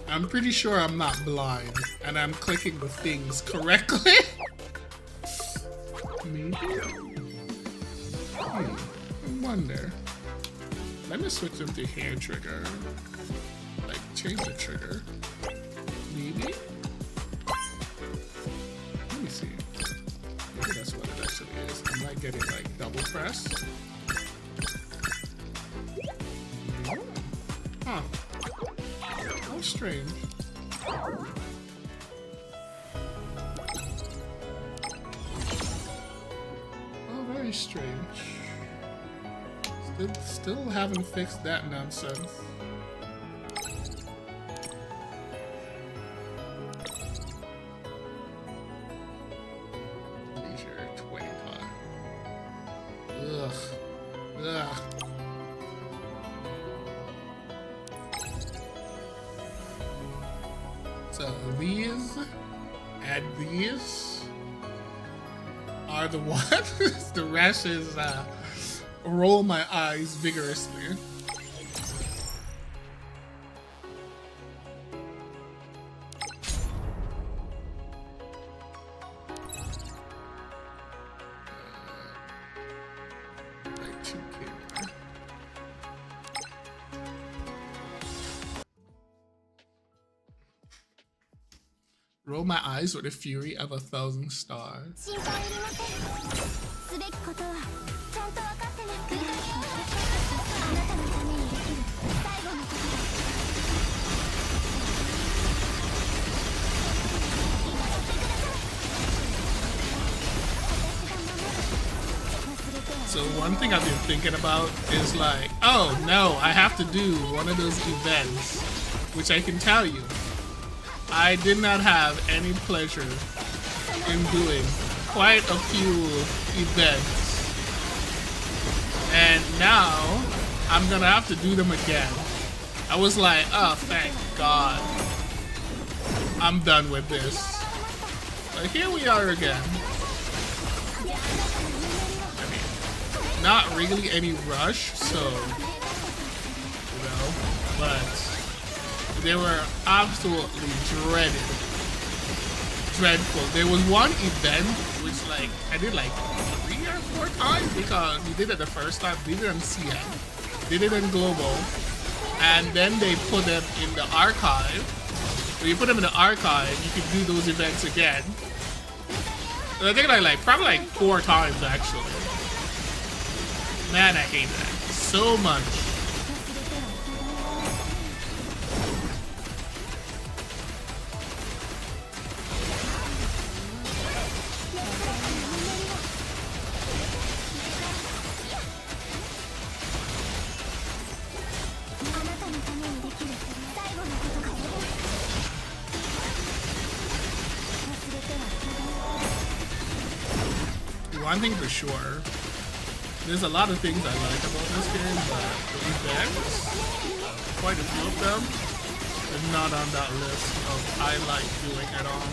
I'm pretty sure I'm not blind and I'm clicking the things correctly. Maybe? I wonder. Let me switch them to hair trigger. Like, change the trigger. Maybe? Let me see. Maybe that's what it actually is. I might get it like double press. Huh. How strange. Oh, very strange. Still haven't fixed that nonsense. Leisure 25. Ugh. Ugh. So these and these are the ones. The rest is roll my eyes vigorously. Like 2K. Roll my eyes with the fury of 1,000 stars. 心配いりません。すべきことはちゃんと分かってね。あなたのためにできる最後のことだ。行かせてください。私が守る。忘れては So one thing I've been thinking about is like, oh no, I have to do one of those events, which I can tell you, I did not have any pleasure in doing quite a few events. And now I'm gonna have to do them again. I was like, oh, thank God. I'm done with this. But here we are again. I mean, not really any rush, so, you know, but they were absolutely dreadful. There was one event which, like, I did like 3 or 4 times because we did it the first time, we did it on CN, did it in Global, and then they put them in the archive. When you put them in the archive, you can do those events again. And I think like probably like 4 times actually. Man, I hate that so much. One thing for sure, there's a lot of things I like about this game, but the events, quite a few of them, are not on that list of I like doing at all.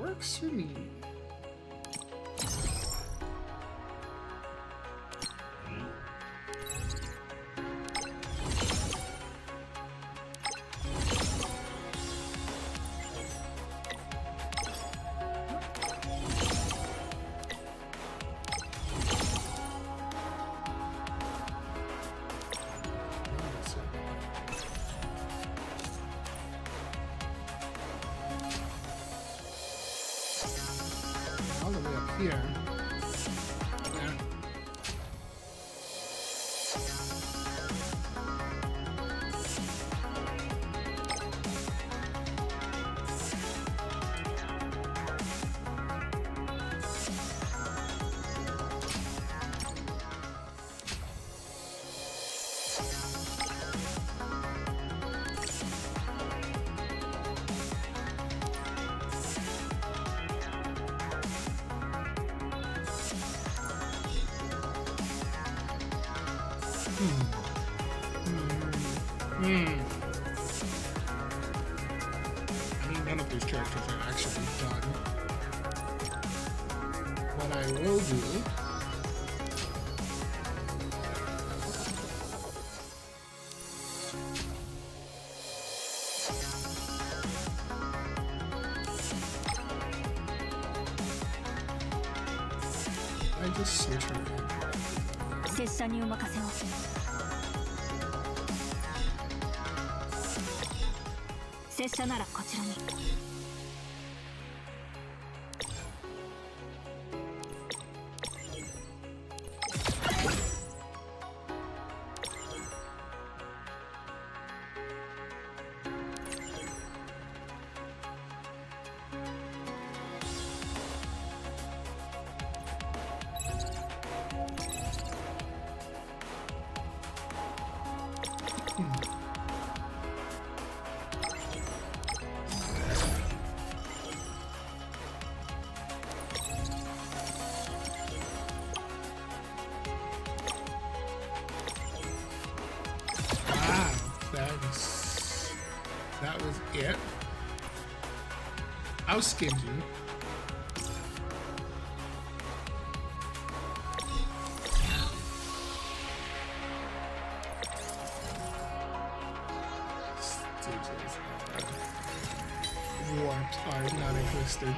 Works for me. All the way up here. Yeah. I mean, none of these characters are actually done. What I will do I just switch her. 拙者にお任せを。拙者ならこちらに。That was it. I was stingy. Warped are non-existent.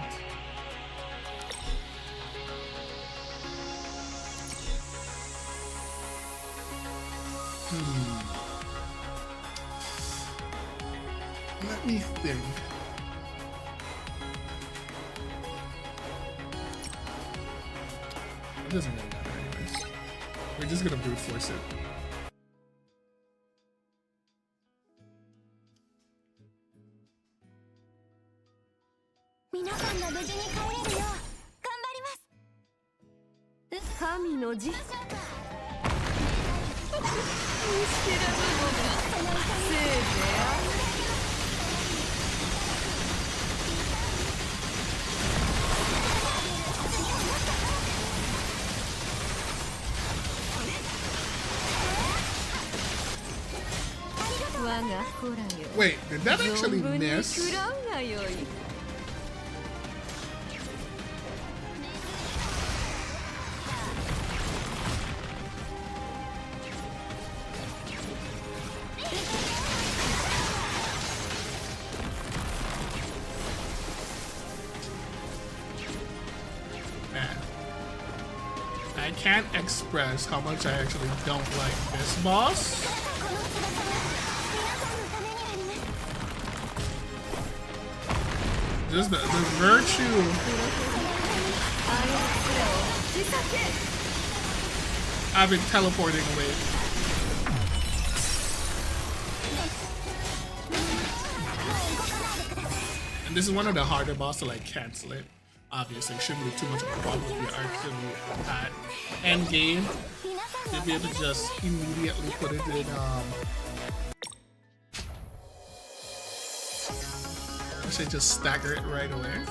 Let me think. It doesn't really matter anyways. We're just gonna brute force it. 皆さんが無事に帰れるよう頑張ります。神の慈悲。見知らぬ者がせいぜいある。我が子らよ。 Wait, did that actually 存分に miss? 食らうがよい。 Man. I can't express how much I actually don't like this boss. Just the virtue. I've been teleporting away. And this is one of the harder bosses to like cancel it. Obviously, shouldn't be too much of a problem if you're actually at end game. You'll be able to just immediately put it in I should just stagger it right away.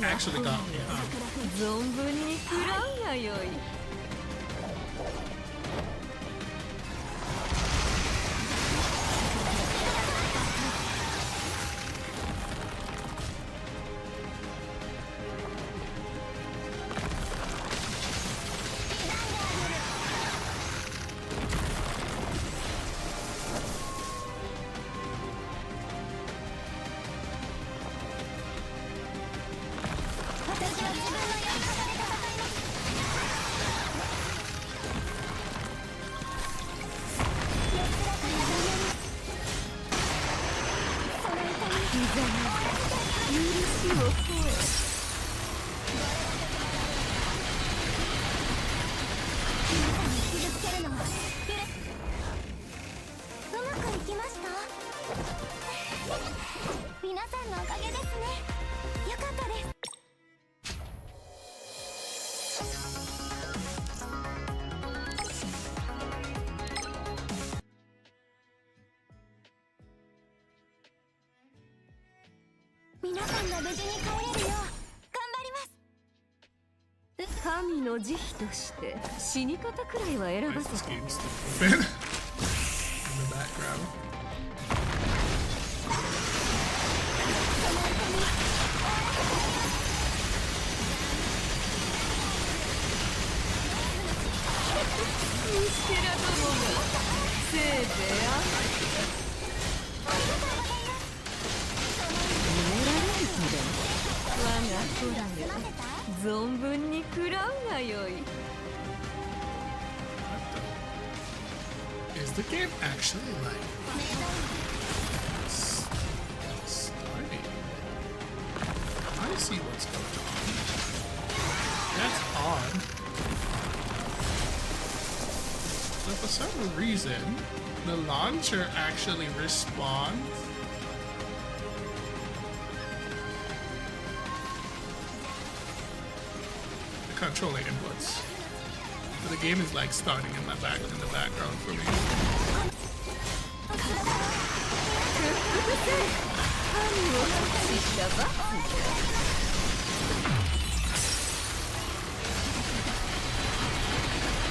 Actually got me. 存分に食らうがよい。 神の慈悲として死に方くらいは選ばせ This て。 game's still open in the background. 虫けらどもがせいぜいある。逃げられる気だ。我が子らよ。存分に食らうがよい。 Is the game actually like starting? I see what's going on. That's odd. But for some reason, the launcher actually responds. The controller inputs. So the game is like starting in the background for me. 神を発したばかりだ。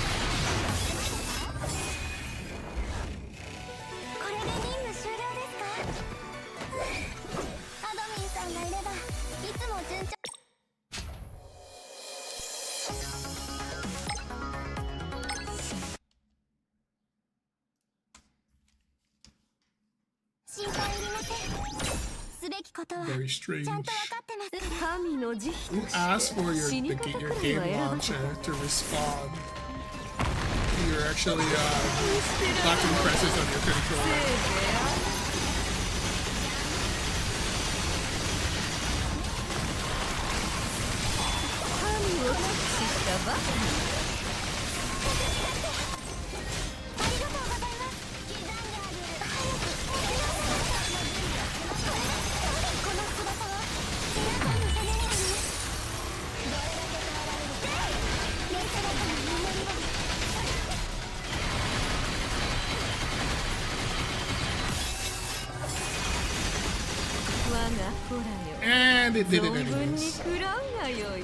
What は Very strange. ちゃんと分かってます。 神の慈悲 Who asked for your game launcher to respond? You're actually clocking presses on your controller. 神を駆使したばかり。ありがとうございます。刻んであげる。早く。この翼は皆さんのためなのに。どれだけ変わられるか。メイトラカの守りを。 我が子らよ。 And it did it 存分に anyways. 食らうがよい。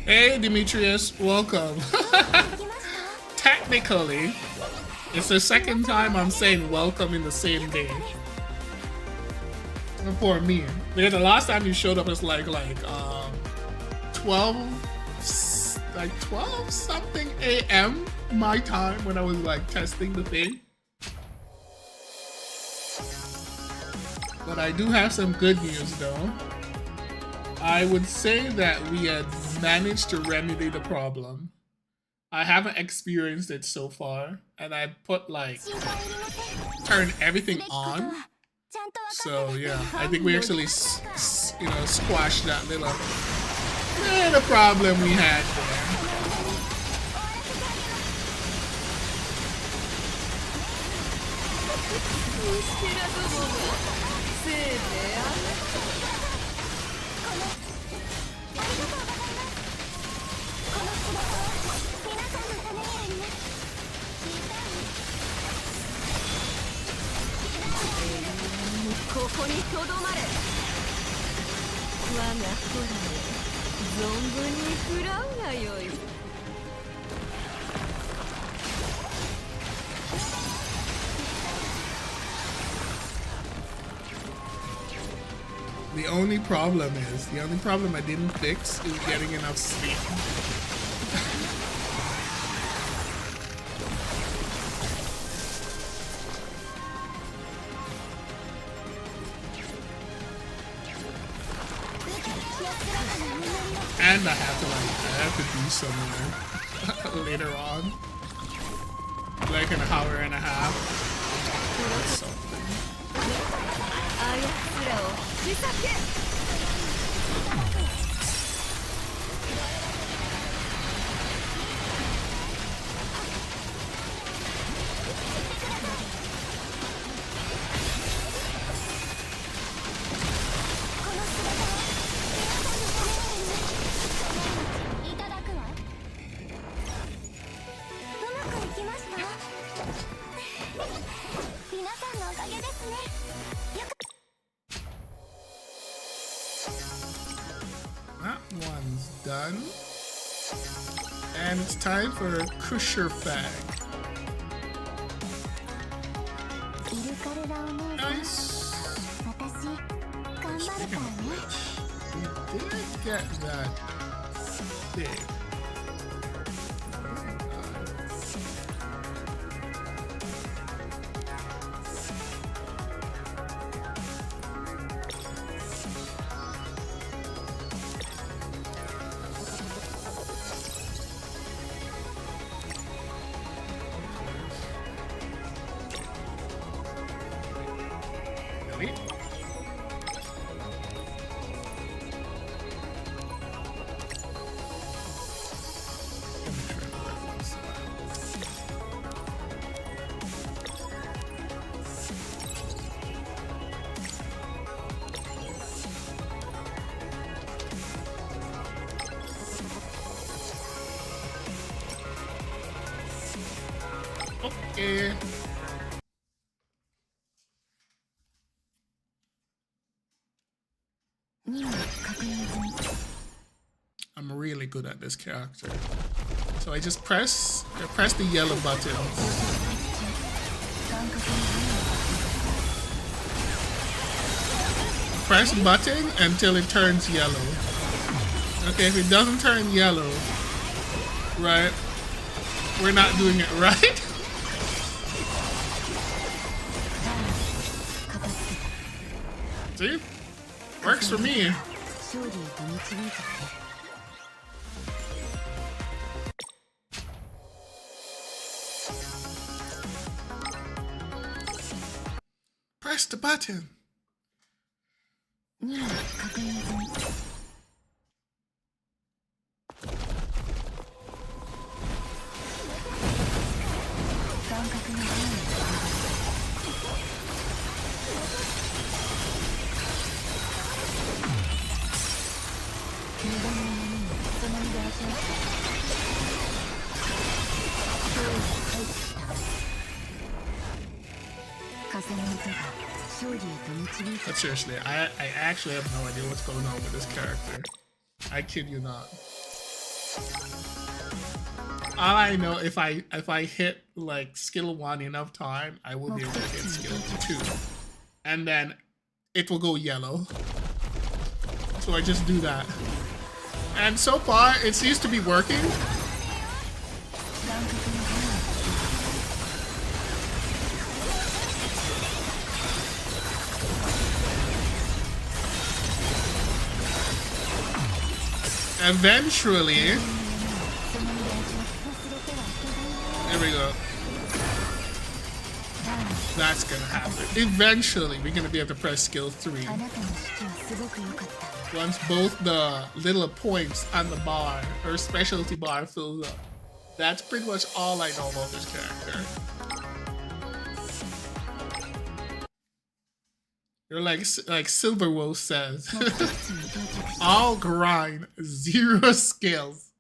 Hey Demetrius, welcome. Technically, it's the second time I'm saying welcome in the same day. For me, because the last time you showed up was like 12 something a.m. my time when I was like testing the thing. But I do have some good news though. I would say that we had managed to remedy the problem. I haven't experienced it so far, and I put like turned everything on. So yeah, I think we actually squashed that little problem we had there. The only problem I didn't fix is getting enough sleep. And I have to be somewhere later on. Like an hour and a half. That's something. That one's done. And it's time for a Kusher Fag. Nice. Speaking of which, we did get that thing. Okay. I'm really good at this character. So I just press the yellow button. Press button until it turns yellow. Okay, if it doesn't turn yellow, right, we're not doing it right. See? Works for me. Press the button. But seriously, I actually have no idea what's going on with this character. I kid you not. All I know, if I hit like skill 1 enough time, I will be able to hit skill 2. And then it will go yellow. So I just do that. And so far, it seems to be working. Eventually, there we go. That's gonna happen. Eventually, we're gonna be able to press skill 3. Once both the little points on the bar, or specialty bar, fills up. That's pretty much all I know about this character. You're like Silverwolf says. All grind, 0 skills.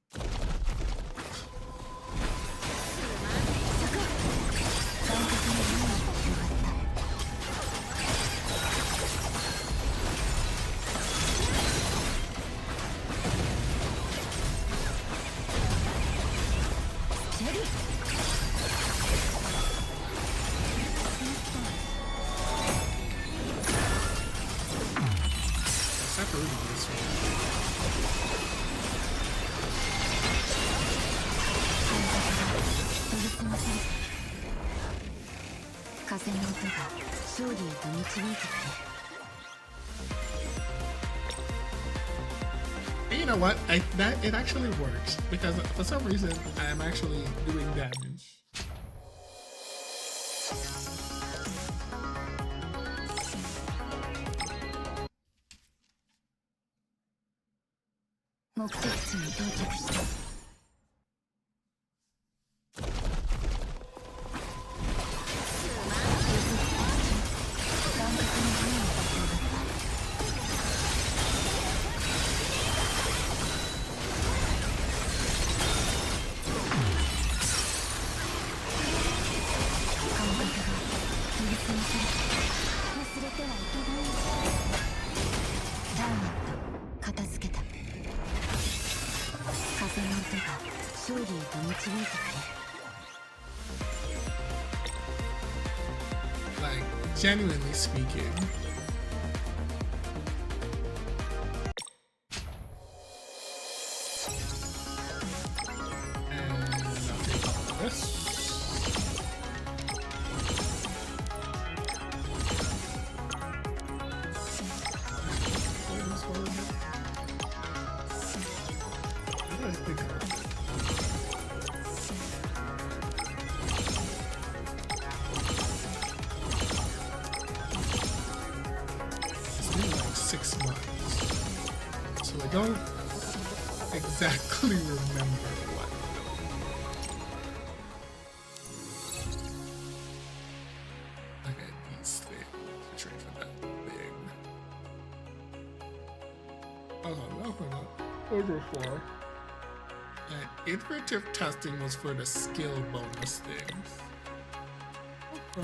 And you know what? It actually works because for some reason I am actually doing damage. Like, genuinely speaking. And I'll take all of this. Don't exactly remember what. Okay, these things. Trade for that thing. Over 4. And iterative testing was for the skill bonus things. Should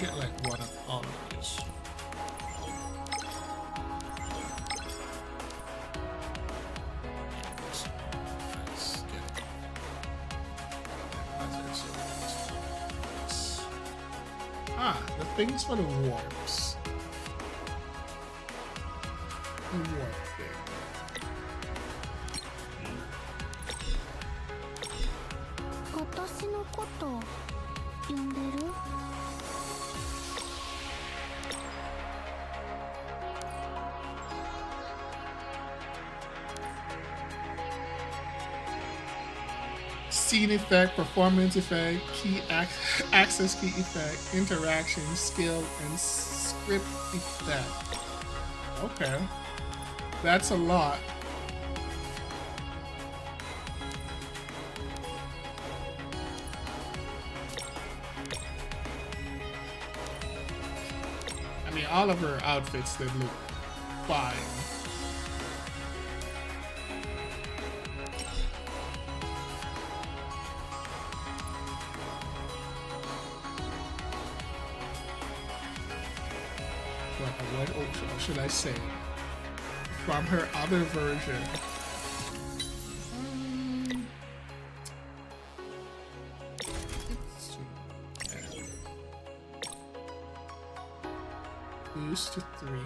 get like one of all of these. Let's get it. Ah, the things for the warps. The warp thing. 私のこと呼んでる？ Scene effect, performance effect, key access key effect, interaction, skill, and script effect. Okay. That's a lot. I mean, all of her outfits, they look fine. What should I say? From her other version. Let's see. Boost to 3.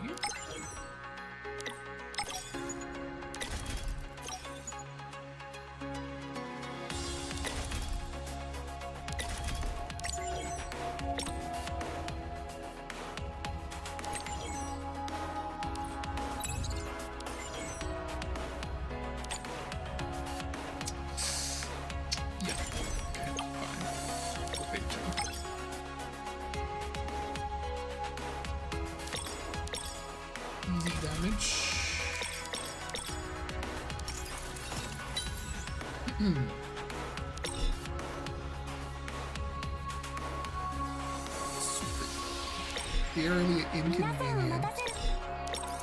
Easy damage. Fairly 皆さんお待 inconvenient. たせ。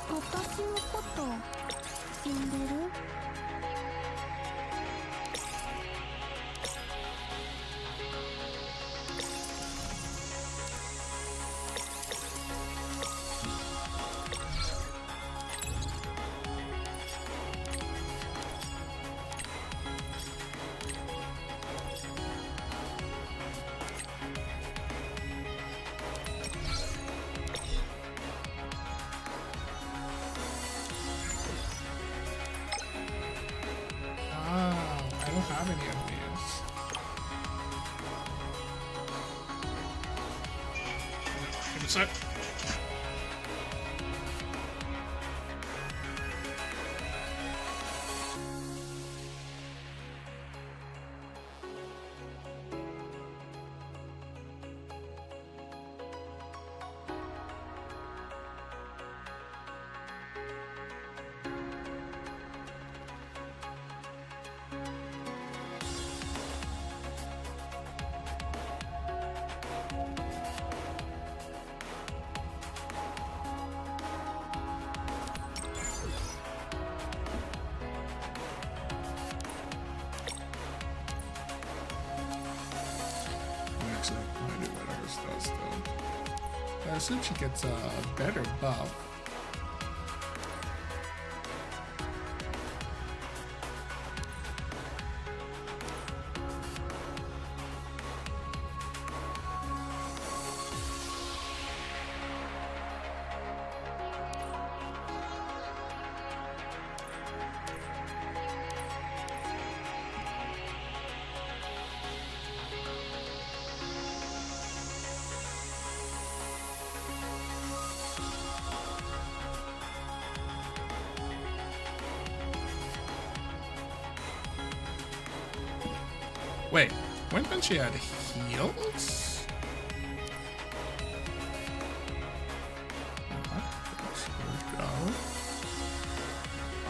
私のこと呼んでる？ I don't have any of these. Give me a sec. Actually, I do what hers does though. I assume she gets a better buff. Wait, when did she had heals?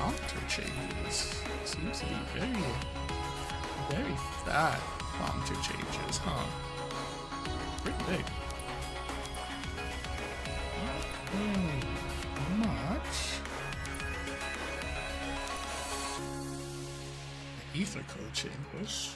Alter changes. Seems to be very fat alter changes, huh? Pretty big. Not really much. Aether code chambers.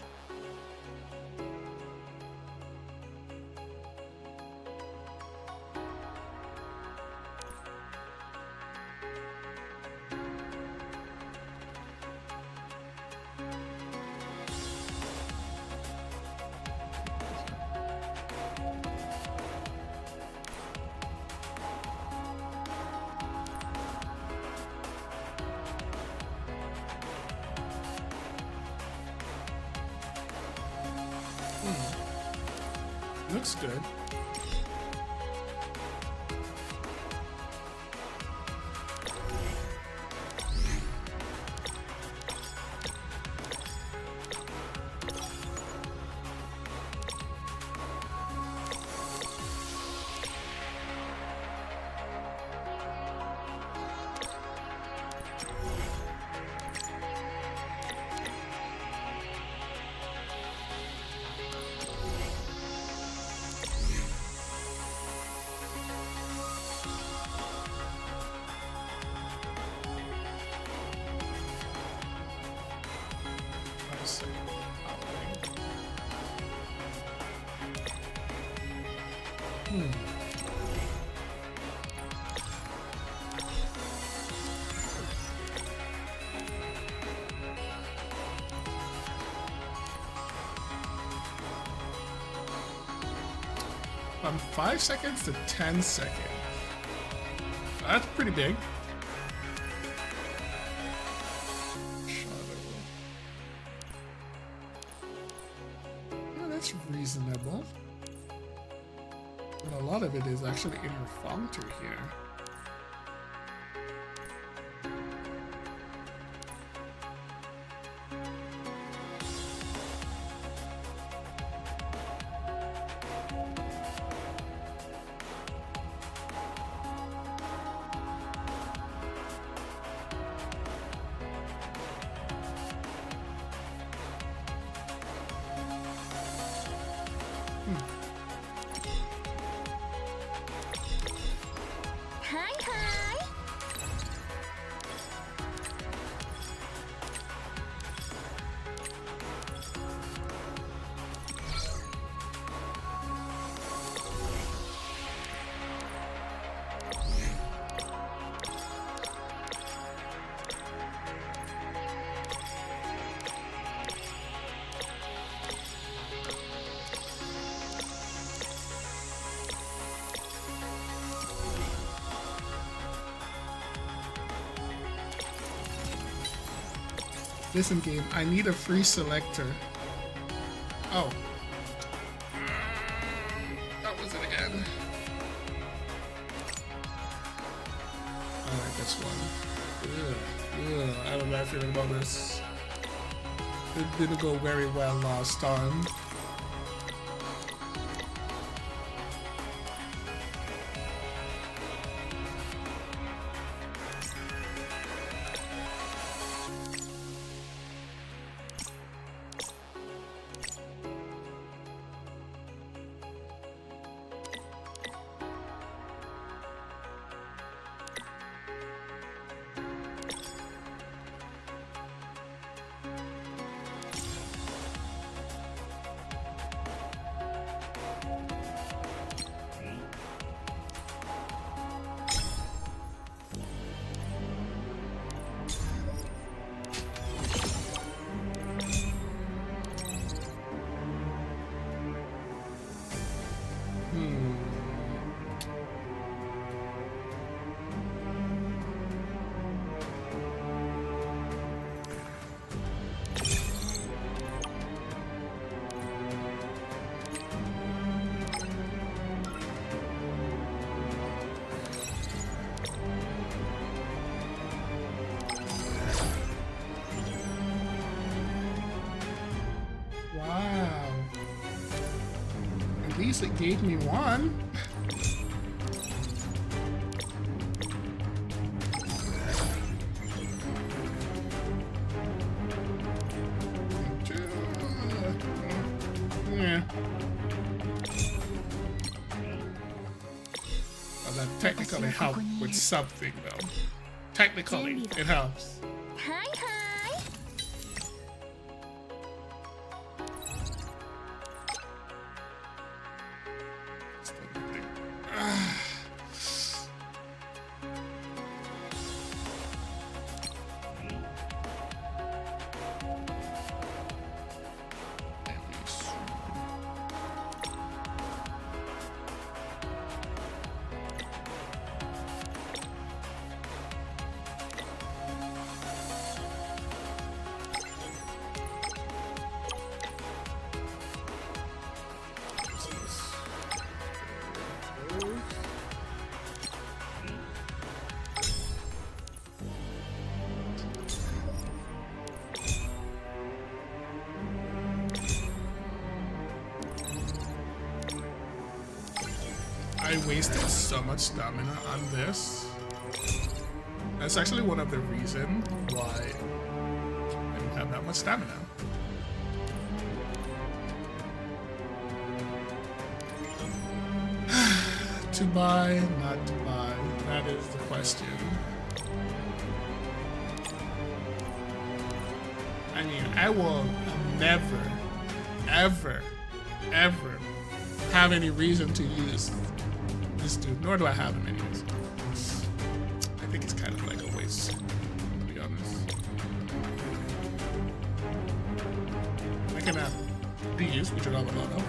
Looks good. From 5 seconds to 10 seconds. That's pretty big. Yeah, that's reasonable. But a lot of it is actually in perfunctory here. Hi, hi! Listen, game, I need a free selector. Oh. That was it again. Alright, this one. Ugh, I have a bad feeling about this. It didn't go very well last time. At least it gave me one. Yeah. Well, that technically helped with something, though. Technically, it helps. Hi, hi! I wasted so much stamina on this. That's actually one of the reasons why I don't have that much stamina. To buy, not to buy, that is the question. I mean, I will never, ever, ever have any reason to use this dude, nor do I have him anyways. I think it's kind of like a waste, to be honest. I can reuse, which I don't have a lot of.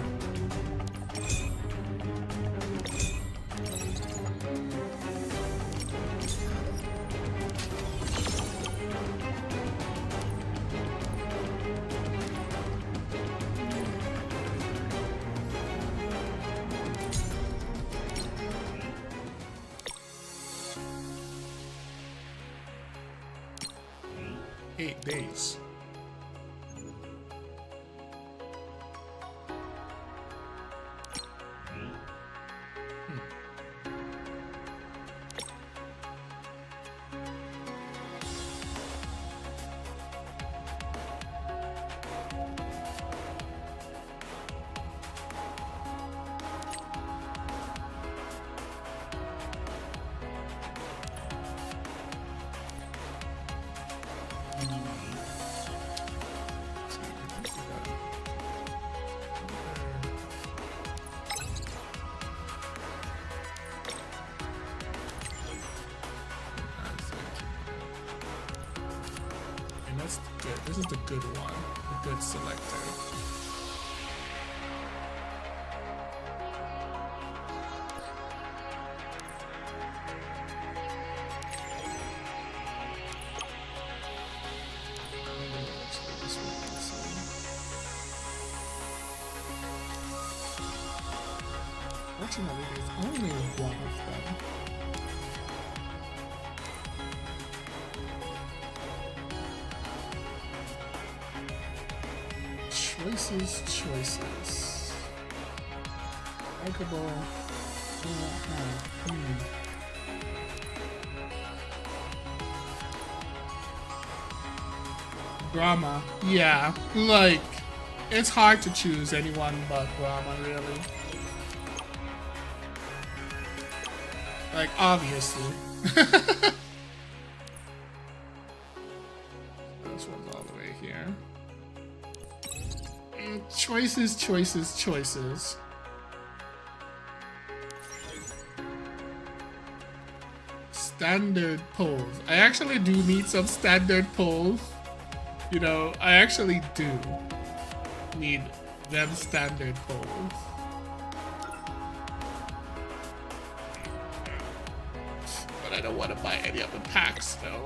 Days. That's good. This is the good one. The good selector. Fortunately, there's only one of them. Choices. Likable. Brahma. Yeah, like, it's hard to choose anyone but Brahma, really. Like, obviously. This one's all the way here. Choices. Standard polls. I actually do need some standard polls. You know, I actually do need them standard polls. But I don't want to buy any of the packs, though.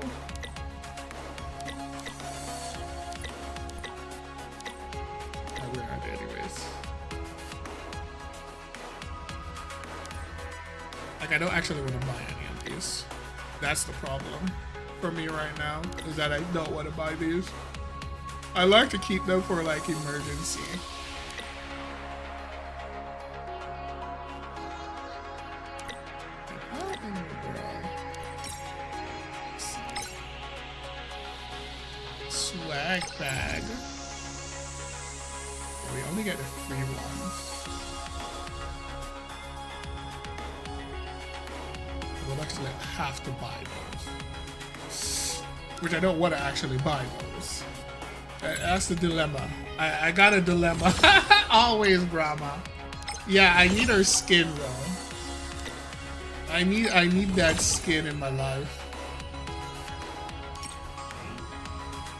Where are they anyways? Like, I don't actually want to buy any of these. That's the problem for me right now, is that I don't want to buy these. I like to keep them for, like, emergency. Swag bag. We only get the free ones. We'll actually have to buy those. Which I don't want to actually buy those. That's the dilemma. I got a dilemma. Always Brahma. Yeah, I need her skin though. I need that skin in my life.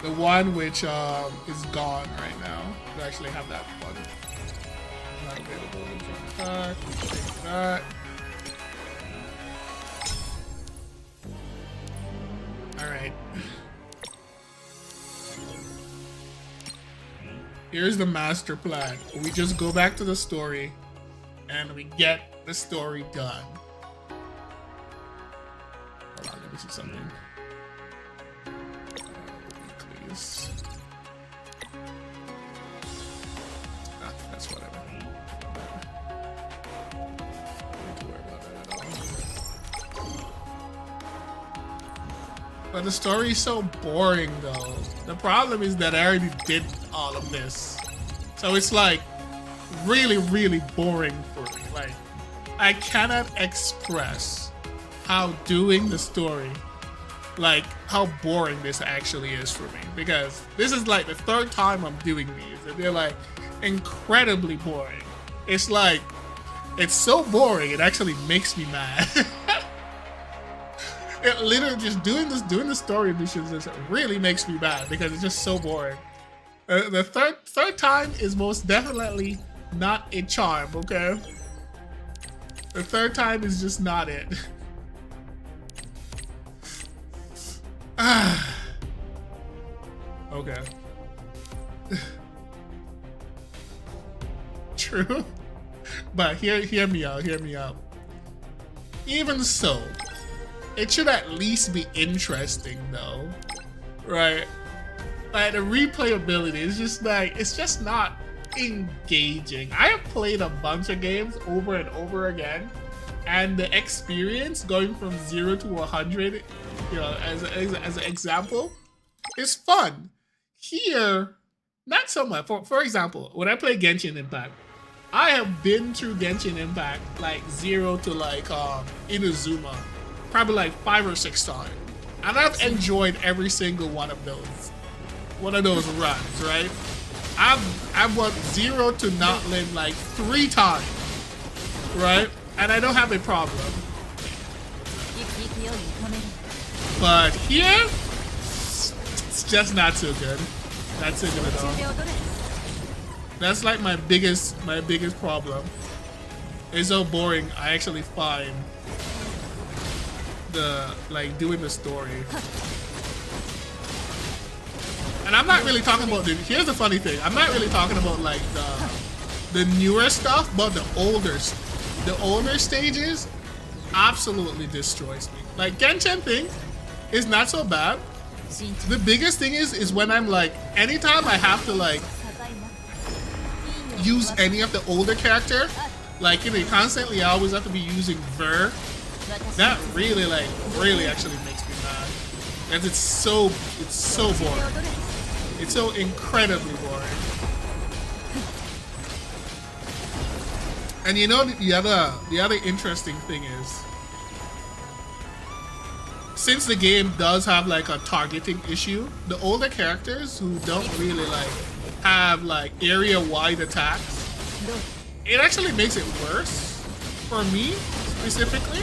The one which is gone right now. I actually have that one. Not available. Take that. Alright. Here's the master plan. We just go back to the story and we get the story done. Hold on, let me see something. Weeklies. Ah, that's whatever. I don't need to worry about But the story is so boring though. The problem is that I already did all of this. So it's like really, really boring for me. Like I cannot express how doing the story, like how boring this actually is for me. Because this is like the third time I'm doing these and they're like incredibly boring. It's like, it's so boring, it actually makes me mad. It literally just doing the story missions just really makes me mad because it's just so boring. The third time is most definitely not a charm, okay? The third time is just not it. Okay. True. But hear me out, hear me out. Even so, it should at least be interesting though, right? Like the replayability is just like, it's just not engaging. I have played a bunch of games over and over again, and the experience going from 0 to 100, you know, as an example, is fun. Here, not so much. For example, when I play Genshin Impact, I have been through Genshin Impact like 0 to like Inazuma, probably like 5 or 6 times, and I've enjoyed every single one of those runs, right? I've won 0 to Notland like 3 times, right? And I don't have a problem. But here, it's just not so good. Not so good at all. That's like my biggest problem. It's so boring. I actually find the like doing the story. And I'm not really talking about here's the funny thing. I'm not really talking about like the newer stuff, but the older stages absolutely destroys me. Like Genshin thing is not so bad. The biggest thing is when I'm like, anytime I have to like use any of the older character, like you know, constantly I always have to be using Ver. That really actually makes me mad. And it's so boring. It's so incredibly boring. And you know the other interesting thing is, since the game does have like a targeting issue, the older characters who don't really like have like area-wide attacks, it actually makes it worse for me specifically.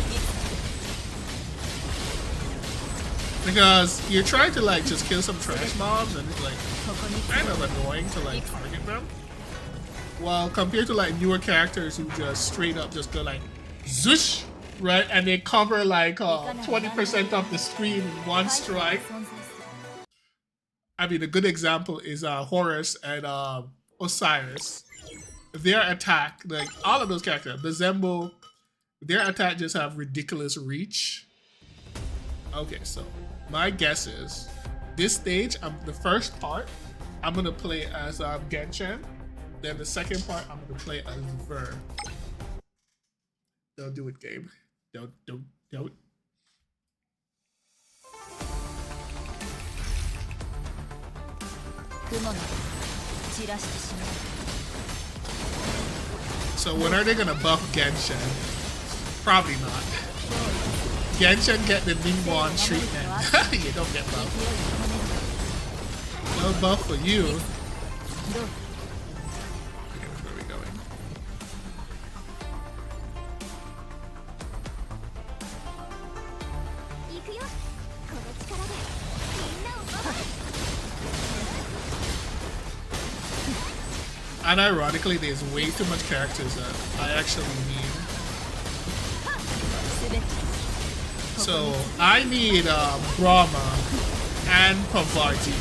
Because you're trying to like just kill some trash mobs and it's like kind of annoying to like target them. While compared to like newer characters who just straight up just go like zoosh, right? And they cover like 20% of the screen in one strike. I mean, a good example is Horus and Osiris. Their attack, like all of those characters, Bezembo, their attack just have ridiculous reach. Okay, so my guess is this stage, the first part, I'm gonna play as Genshin. Then the second part, I'm gonna play as Ver. Don't do it, game. Don't. So when are they gonna buff Genshin? Probably not. Genshin get the Ningguang treatment. You don't get buff. No buff for you. Okay, where are we going? And ironically, there's way too much characters that I actually need. So I need Brahma and Pavarti.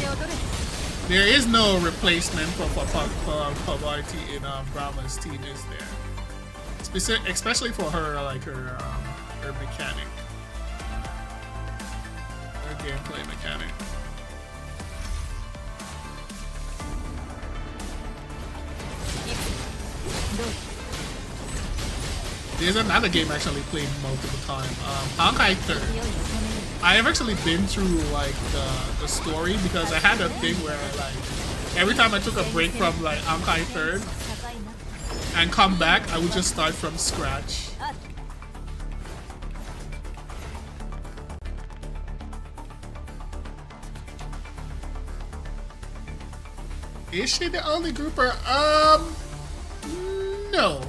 There is no replacement for Pavarti in Brahma's team, is there? Especially for her, like her mechanic, her gameplay mechanic. There's another game I actually played multiple times. Aether. I have actually been through like the story because I had a thing where like every time I took a break from like Ankai 3rd and come back, I would just start from scratch. Is she the only grouper? No.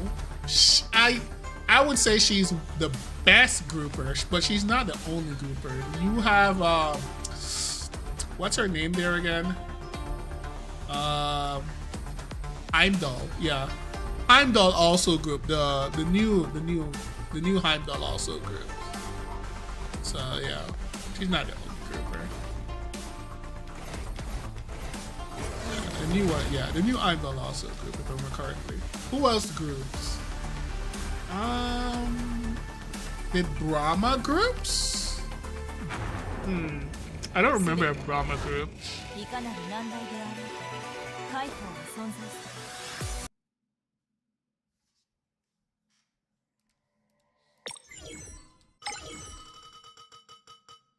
I would say she's the best grouper, but she's not the only grouper. You have what's her name there again? Heimdall. Yeah, Heimdall also grouped. The new Heimdall also grouped. So yeah, she's not the only grouper. Yeah, the new one. Yeah, the new Heimdall also grouped. If I remember correctly. Who else groups? Did Brahma groups? I don't remember if Brahma groups.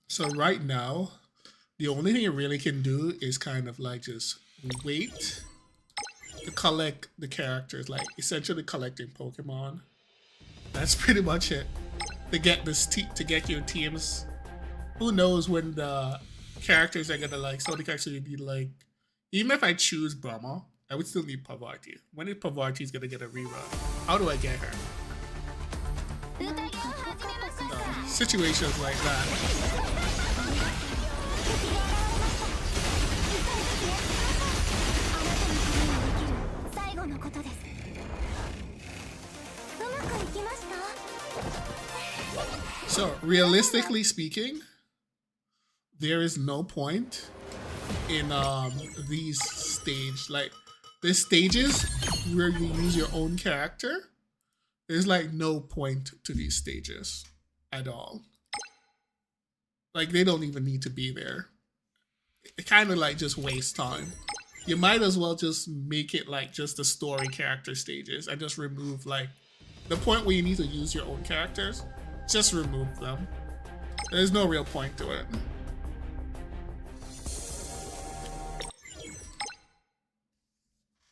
So right now, the only thing it really can do is kind of like just wait to collect the characters, like essentially collecting Pokemon. That's pretty much it. To get this to get your teams. Who knows when the characters are gonna like, so the characters you need like, even if I choose Brahma, I would still need Pavarti. When is Pavarti's gonna get a rerun? How do I get her? Situations like that. So, realistically speaking, there is no point in these the stages where you use your own character. There's like no point to these stages at all. Like they don't even need to be there. It kind of like just waste time. You might as well just make it like just the story character stages and just remove like the point where you need to use your own characters. Just remove them. There's no real point to it.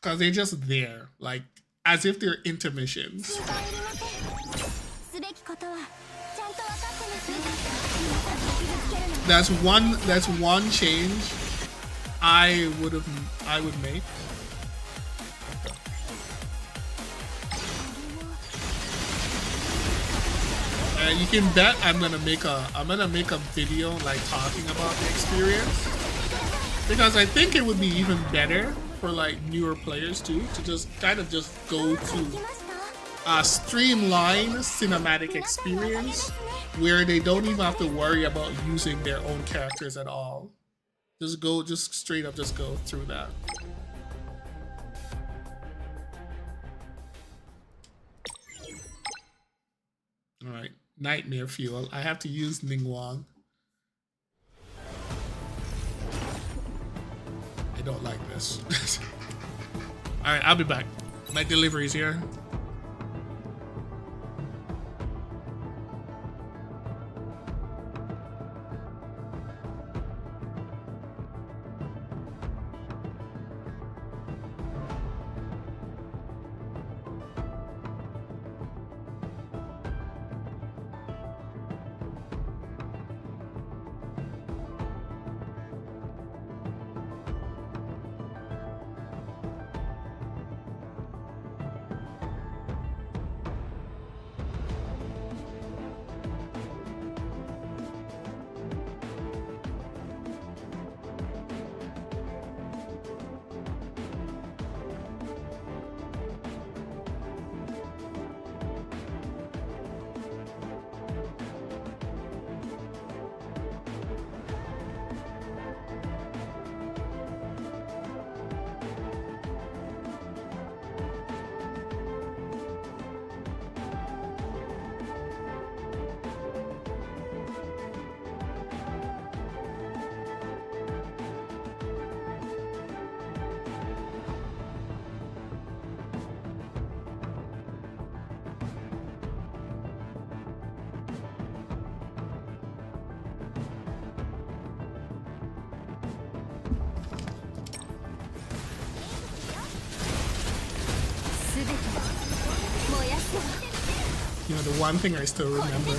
Because they're just there, like, as if they're intermissions. That's one change I would make. You can bet I'm gonna make a video like talking about the experience, because I think it would be even better for like newer players too to just kind of just go to a streamlined cinematic experience where they don't even have to worry about using their own characters at all. Just straight up just go through that. All right. Nightmare fuel. I have to use Ningguang. I don't like this. Alright, I'll be back. My delivery's here. You know, the one thing I still remember,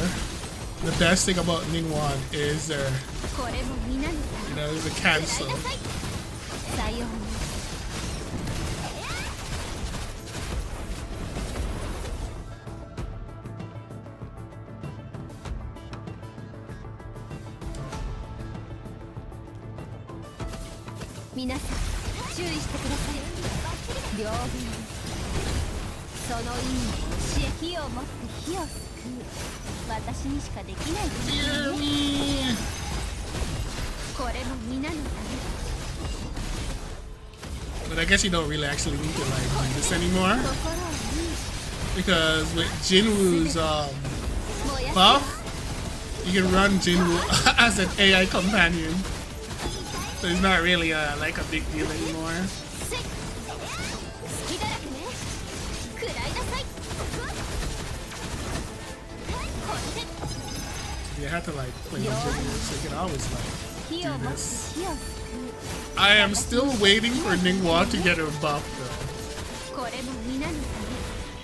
the best thing about Ningguang is their, you know, the cancel. さようなら 皆さん注意してください両軍その意味を教え火を持って火を救う私にしかできないこれも皆のため But I guess you don't really actually need to like do this anymore. Because with Jinwoo's buff, you can run Jinwoo as an AI companion. So it's not really like a big deal anymore. You have to like play with Jinwoo so you can always like do this. I am still waiting for Ningguang to get her buff though.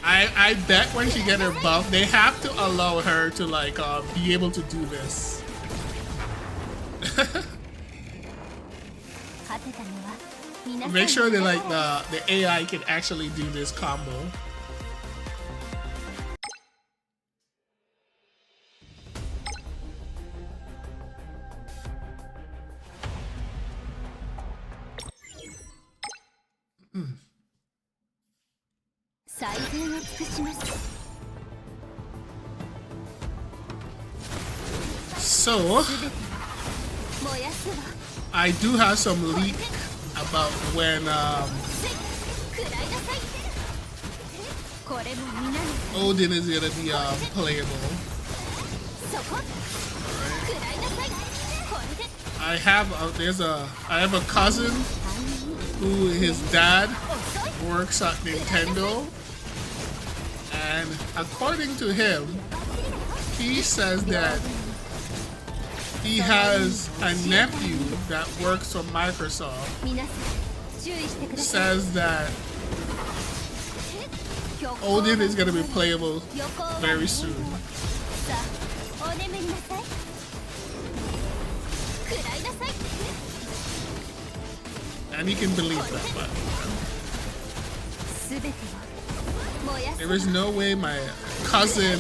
I bet when she get her buff, they have to allow her to like be able to do this. Make sure that like the AI can actually do this combo. So, I do have some leak about when Odin is gonna be playable. I have a cousin who his dad works at Nintendo, and according to him, he says that he has a nephew that works for Microsoft. Says that Odin is going to be playable very soon. And you can believe that, but there is no way my cousin,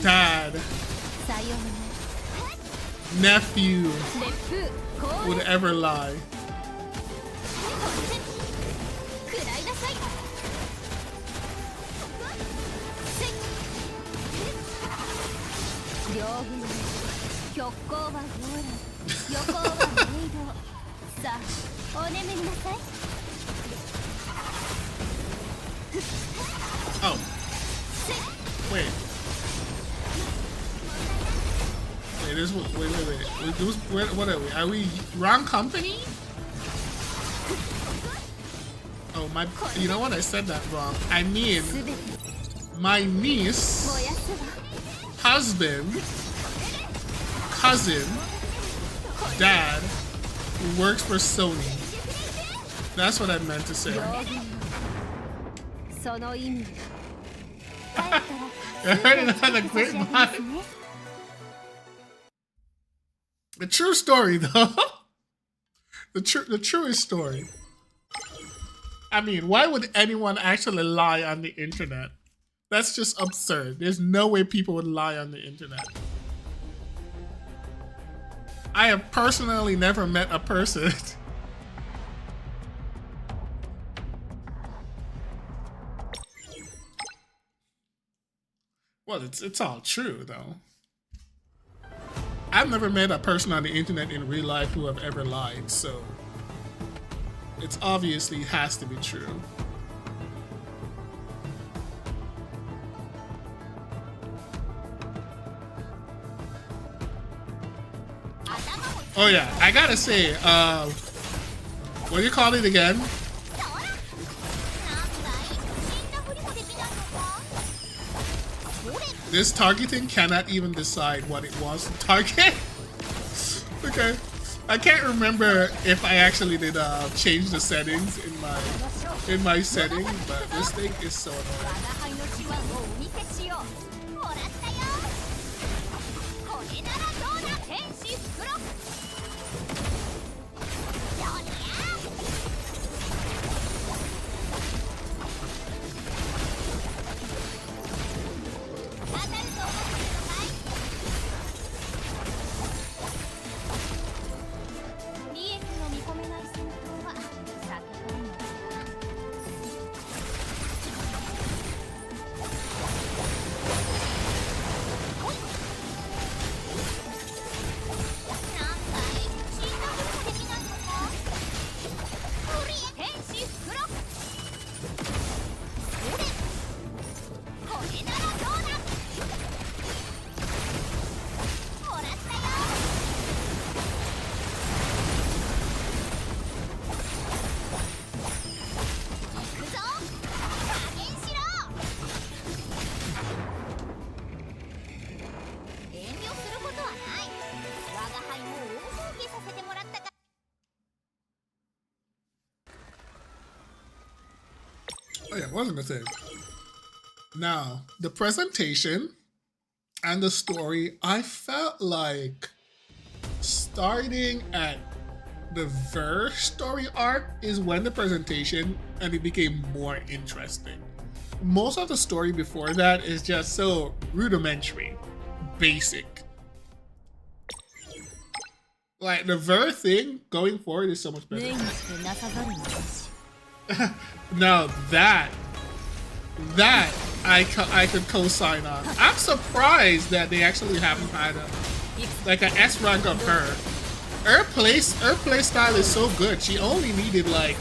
dad, nephew would ever lie. Oh. Wait. Wait, this wait. What are we? Are we wrong company? Oh my! You know what? I said that wrong. I mean, my niece, husband, cousin, dad, who works for Sony. That's what I meant to say. I heard it on the grapevine. The true story, though. The truest story. I mean, why would anyone actually lie on the internet? That's just absurd. There's no way people would lie on the internet. I have personally never met a person. Well, it's all true, though. I've never met a person on the internet in real life who have ever lied, so it's obviously has to be true. Oh yeah, I gotta say, what do you call it again? This targeting cannot even decide what it wants to target. Okay, I can't remember if I actually did change the settings in my settings, but this thing is so annoying. もらったよ。これならどうだ天使袋。どりゃ。当たると思ってるのかい？利益の見込めない戦闘は避けたいのだな。Oh yeah, wasn't a thing. Now, the presentation and the story, I felt like starting at the Ver story arc is when the presentation and it became more interesting. Most of the story before that is just so rudimentary, basic. Like the Ver thing going forward is so much better. Now that I could co-sign on. I'm surprised that they actually haven't had like an S rank of her. Her play style is so good. She only needed like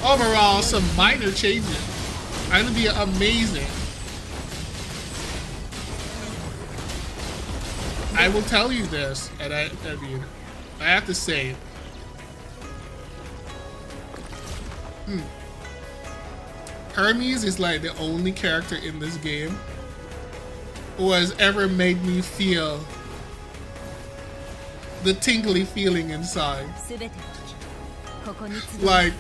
overall some minor changes. And it'd be amazing. I will tell you this, and I mean, I have to say it. Hermes is like the only character in this game who has ever made me feel the tingly feeling inside. Like,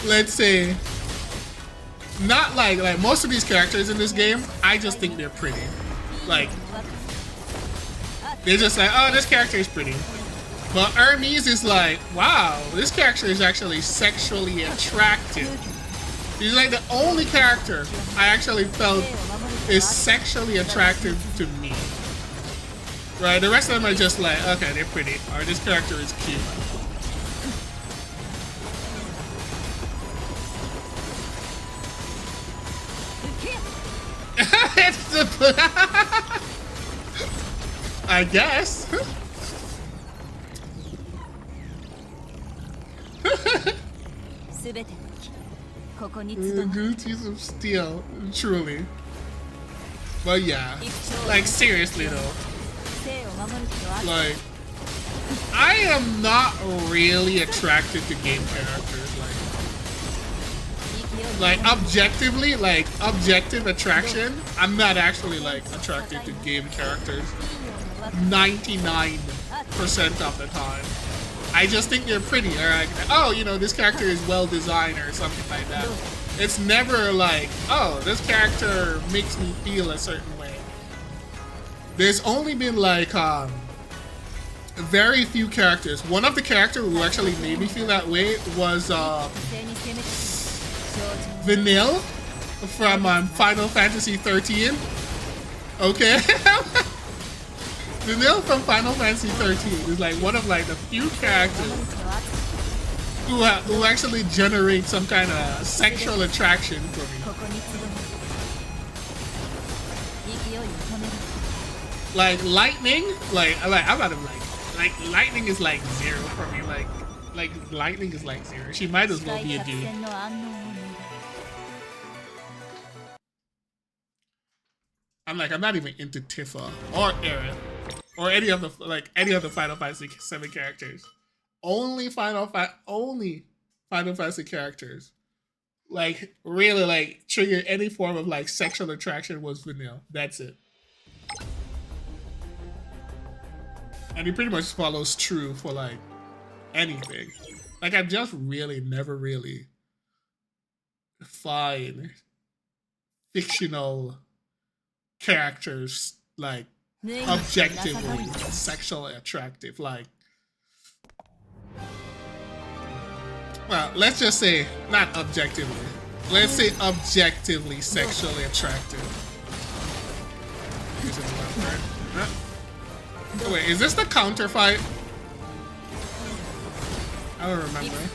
let's say, not like most of these characters in this game, I just think they're pretty. Like, they're just like, oh, this character is pretty. But Hermes is like, wow, this character is actually sexually attractive. He's like the only character I actually felt is sexually attractive to me. Right, the rest of them are just like, okay, they're pretty, or this character is cute. I guess. Guilties of steel, truly. But yeah, like seriously though, like I am not really attracted to game characters. Like objectively, like objective attraction, I'm not actually like attracted to game characters 99% of the time. I just think they're pretty, or like, oh, you know, this character is well designed or something like that. It's never like, oh, this character makes me feel a certain way. There's only been like very few characters. One of the characters who actually made me feel that way was Vanille from Final Fantasy 13. Okay. Vanille from Final Fantasy 13 is like one of like the few characters who actually generate some kind of sexual attraction for me. Like Lightning, like I'm not like Lightning is like 0 for me. Like Lightning is like 0. She might as well be a dude. I'm not even into Tifa or Aerith or any of the Final Fantasy 7 characters. Only Final Fantasy characters like really like trigger any form of like sexual attraction was Vanille. That's it. And he pretty much follows true for like anything. Like I've just really never really find fictional characters like objectively sexually attractive. Like, well, let's just say not objectively. Let's say objectively sexually attractive. Is it the left, right? Huh? Oh, wait, is this the counter fight? I don't remember.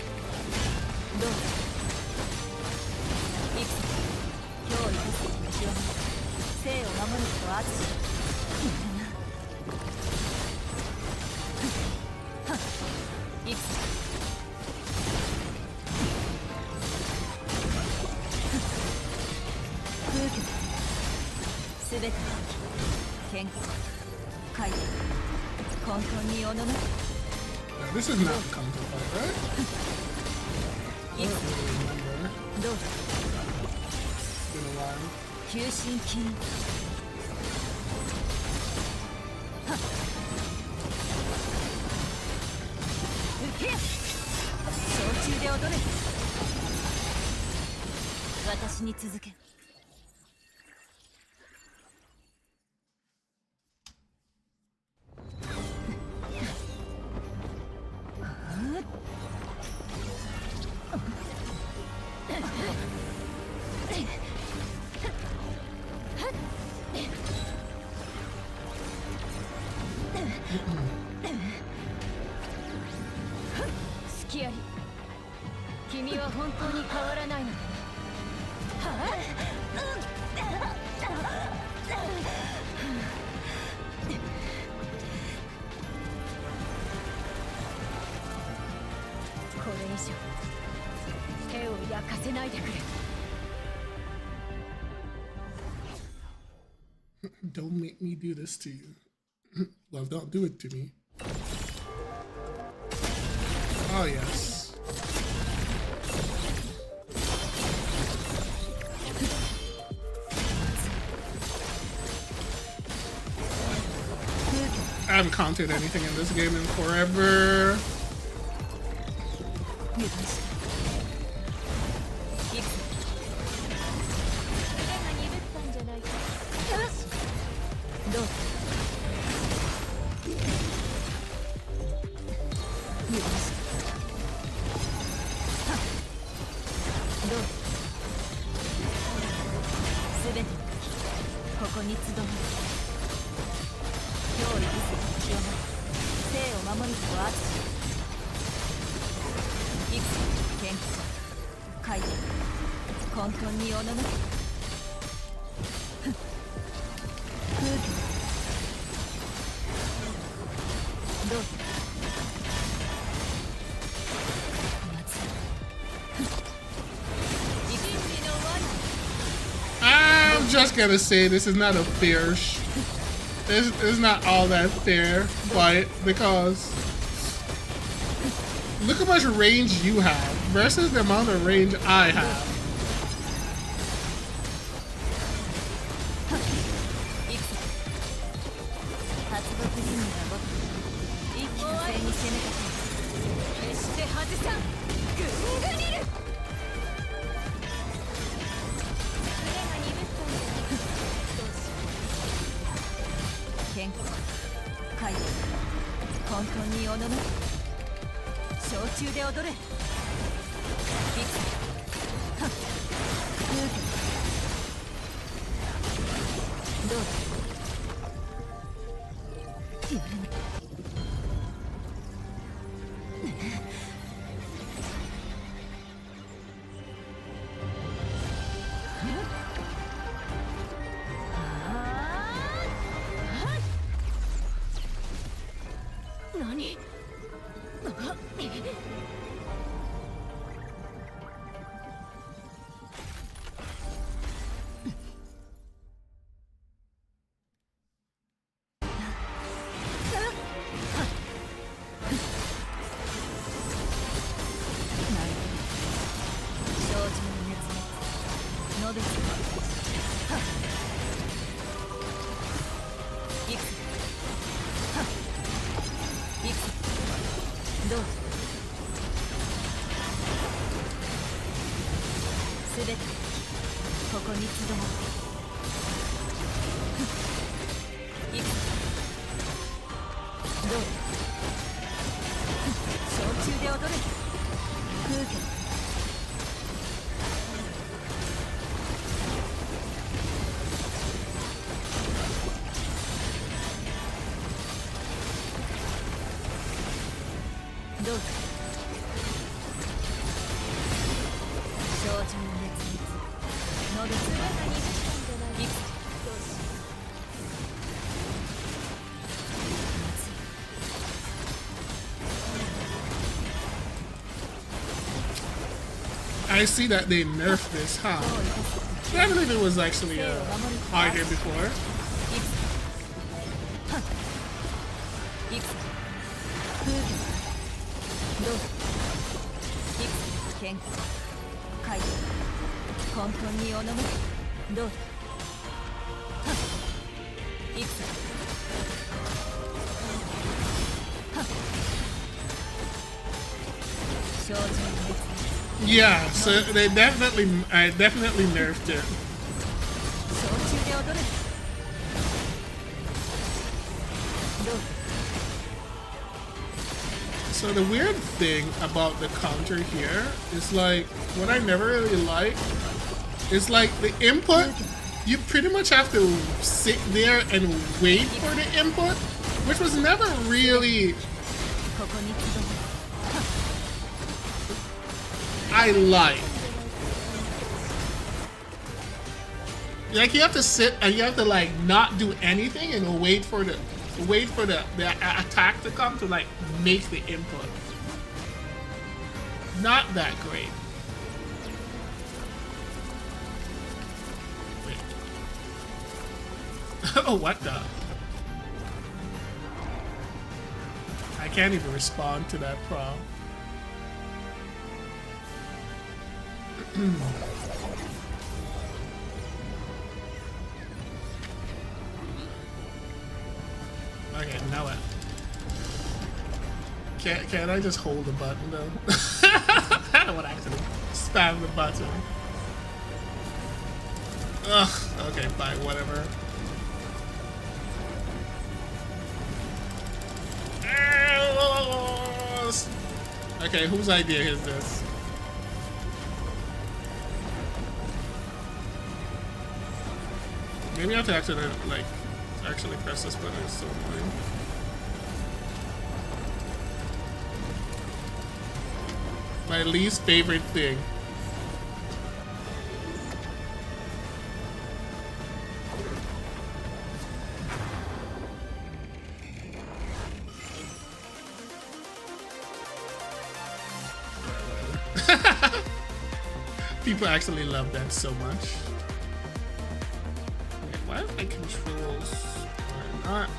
This is not the counter fight, right? I don't really remember. It's been a while. Don't make me do this to you. Well, don't do it to me. Oh, yes. I haven't counted anything in this game in forever. I'm just gonna say this is not a fair this is not all that fair fight because look how much range you have versus the amount of range I have. 全てここにとどまる。行く。どうだ。小中で踊れ。空気。どうだ。少女の熱烈のる姿に行く。どうしよう。 I see that they nerfed this, huh? I believe it was actually harder before. どうだ。いくつ喧嘩解放混沌におのむ。どうだ。いくつ。少女の熱。 Yeah, so they definitely, I definitely nerfed it. 小中で踊れ。どうだ。 So the weird thing about the counter here is like, what I never really like is like the input, you pretty much have to sit there and wait for the input, which was never really, I like. Like you have to sit and you have to like not do anything and wait for the attack to come to like make the input. Not that great. Wait. Oh, what the? I can't even respond to that prompt. Okay, now what? Can't I just hold the button though? I don't want to actually spam the button. Ugh, okay, fine, whatever. Okay, whose idea is this? Maybe I have to actually, like, actually press this button. It's so annoying. My least favorite thing. People actually love that so much. Wait, why are my controls not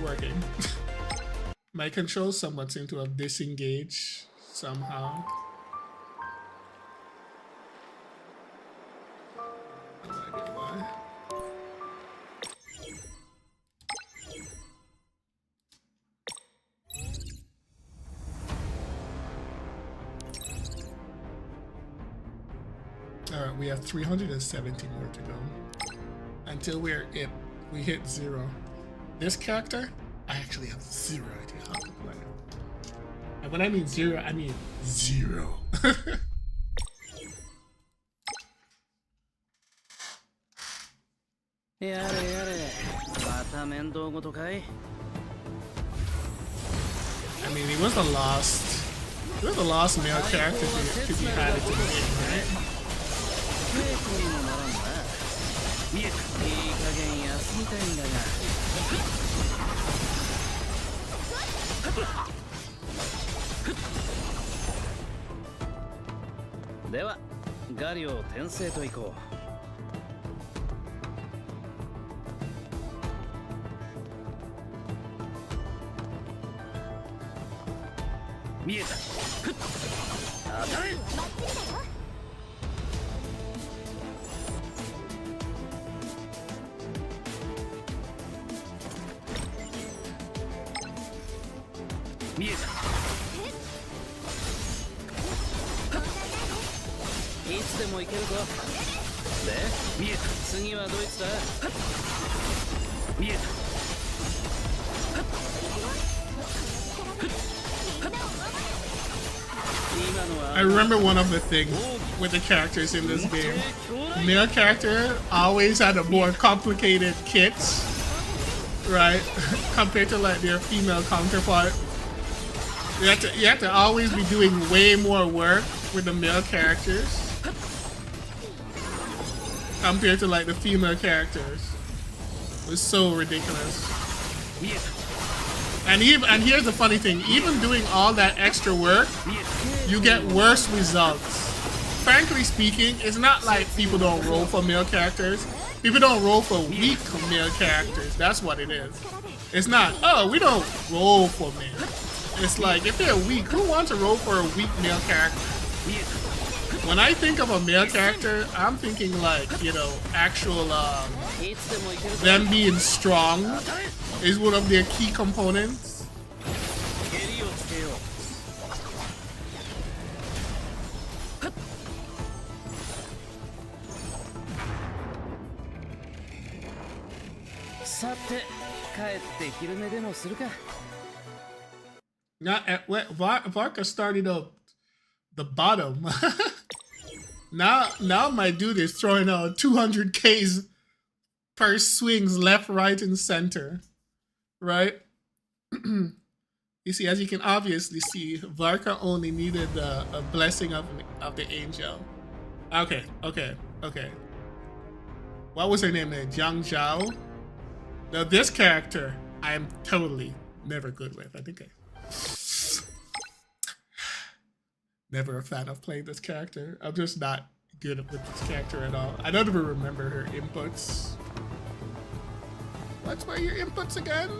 working? My controls somewhat seem to have disengaged somehow. No idea why. Alright, we have 370 more to go. Until we hit 0. This character, I actually have 0 idea how to play. And when I mean 0, I mean 0. やれやれ、また面倒ごとかい? I mean, he was the last male character to be added to the game, right? 稽古にもならんな。見えた。いい加減休みたいんだが。では、ガリを転生といこう。見えた。当たれ。見えた。つでもいけるぞ。で、見えた。次はどいつだ。見えた。 I remember one of the things with the characters in this game. Male character always had a more complicated kits, right? Compared to like their female counterpart. You have to always be doing way more work with the male characters compared to like the female characters. It was so ridiculous. And here's the funny thing, even doing all that extra work, you get worse results. Frankly speaking, it's not like people don't roll for male characters. People don't roll for weak male characters. That's what it is. It's not, oh, we don't roll for male. It's like, if they're weak, who wants to roll for a weak male character? When I think of a male character, I'm thinking like, you know, actual, them being strong is one of their key components. Now, Varka started up the bottom. now my dude is throwing out 200Ks per swings left, right, and center, right? You see, as you can obviously see, Varka only needed a blessing of the angel. Okay. What was her name there? Jiang Zhao? Now this character, I am totally never good with. I think never a fan of playing this character. I'm just not good with this character at all. I don't even remember her inputs. What were your inputs again?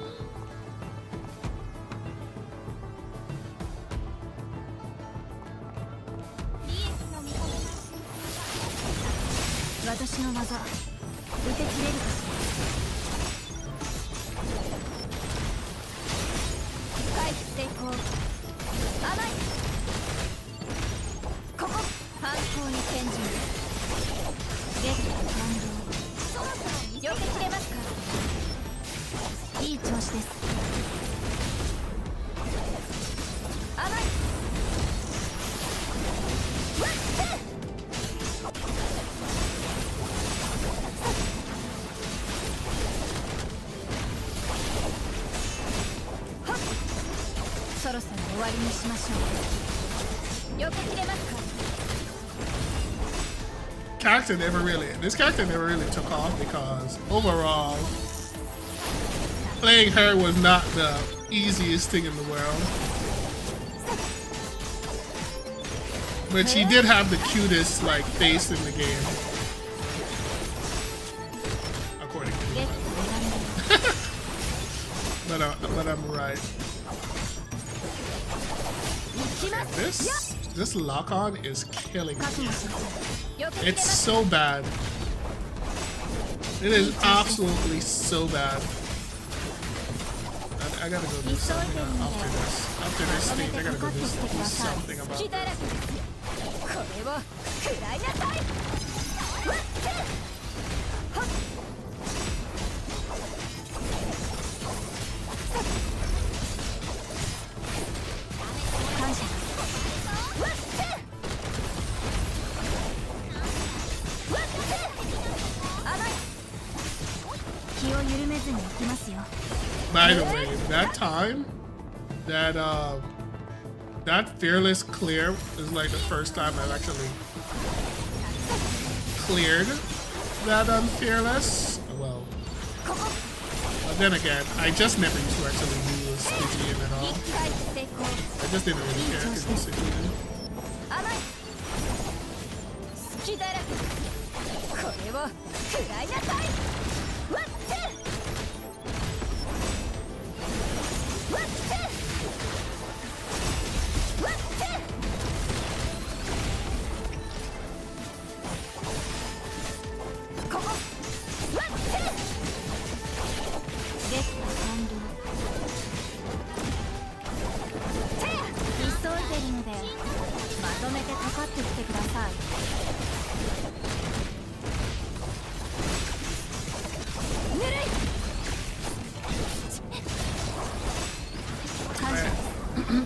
This character never really took off because overall playing her was not the easiest thing in the world. But she did have the cutest like face in the game. According to me. but I'm right. This lock-on is killing me. It's so bad. It is absolutely so bad. I gotta go do something after this. After this stage, I gotta go do something about this. By the way, that time, that fearless clear is like the first time I've actually cleared that fearless. Well, but then again, I just never used to actually use Stygian at all. I just didn't really care to use Stygian.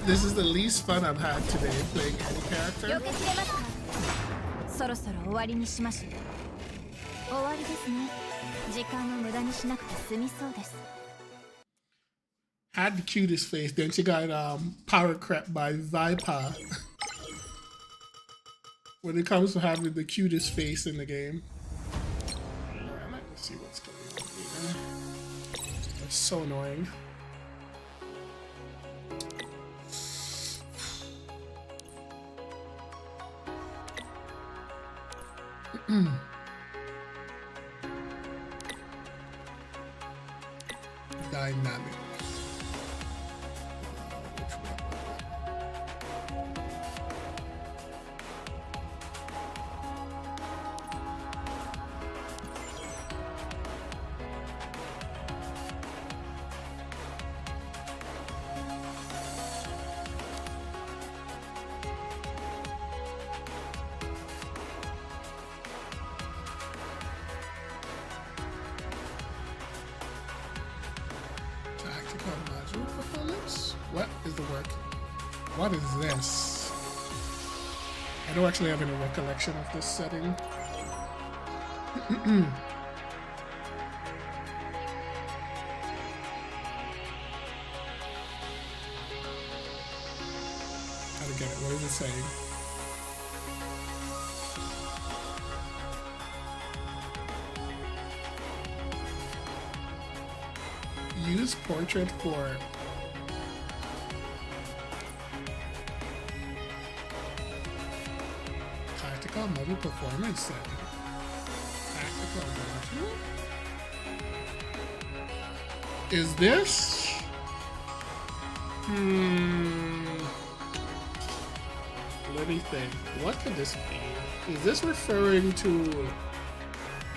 This is the least fun I've had today playing any character. よけきれますか。そろそろ終わりにしましょう。終わりですね。時間を無駄にしなくて済みそうです。 Had the cutest face, then she got power crept by Viper. When it comes to having the cutest face in the game. Alright, let's see what's going on here. That's so annoying. Dynamic. Tactical module performance? What is the work? What is this? I don't actually have any recollection of this setting. How to get it? What is it saying? Use portrait for tactical module performance setting. Tactical module? Is this? Let me think. What could this be? Is this referring to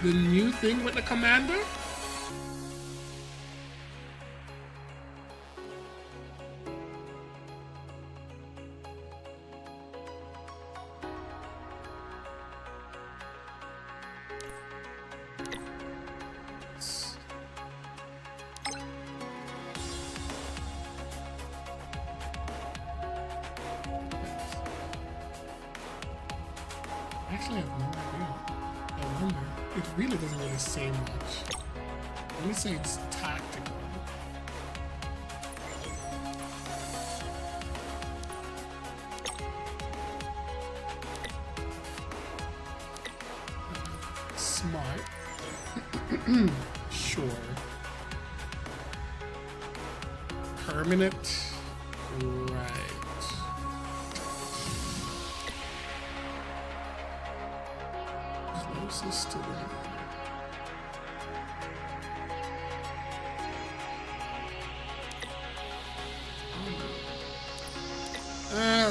the new thing with the commander? Actually, I have no idea. I wonder. It really doesn't really say much. Let me say it's tactical. Smart. Sure. Permanent. Right. Closest to the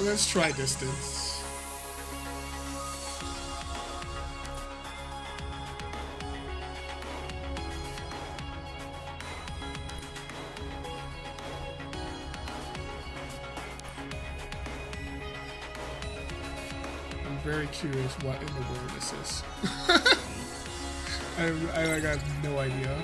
let's try distance. I'm very curious what in the world this is. I got no idea.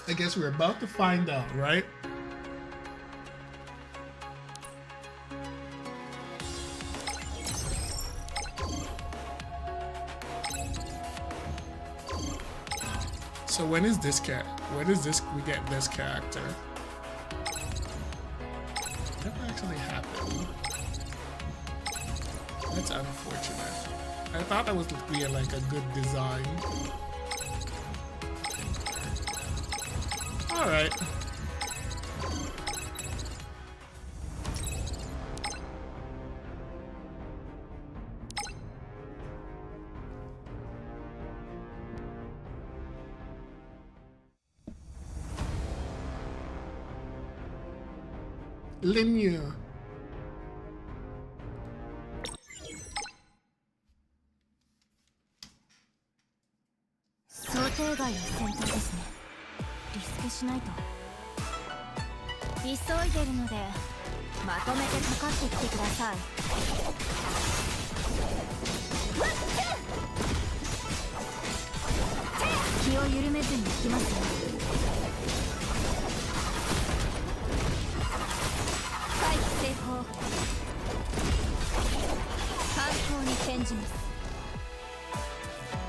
I guess we're about to find out, right? So when is this we get this character? That actually happened. That's unfortunate. I thought that was be like a good design. All right. Linear.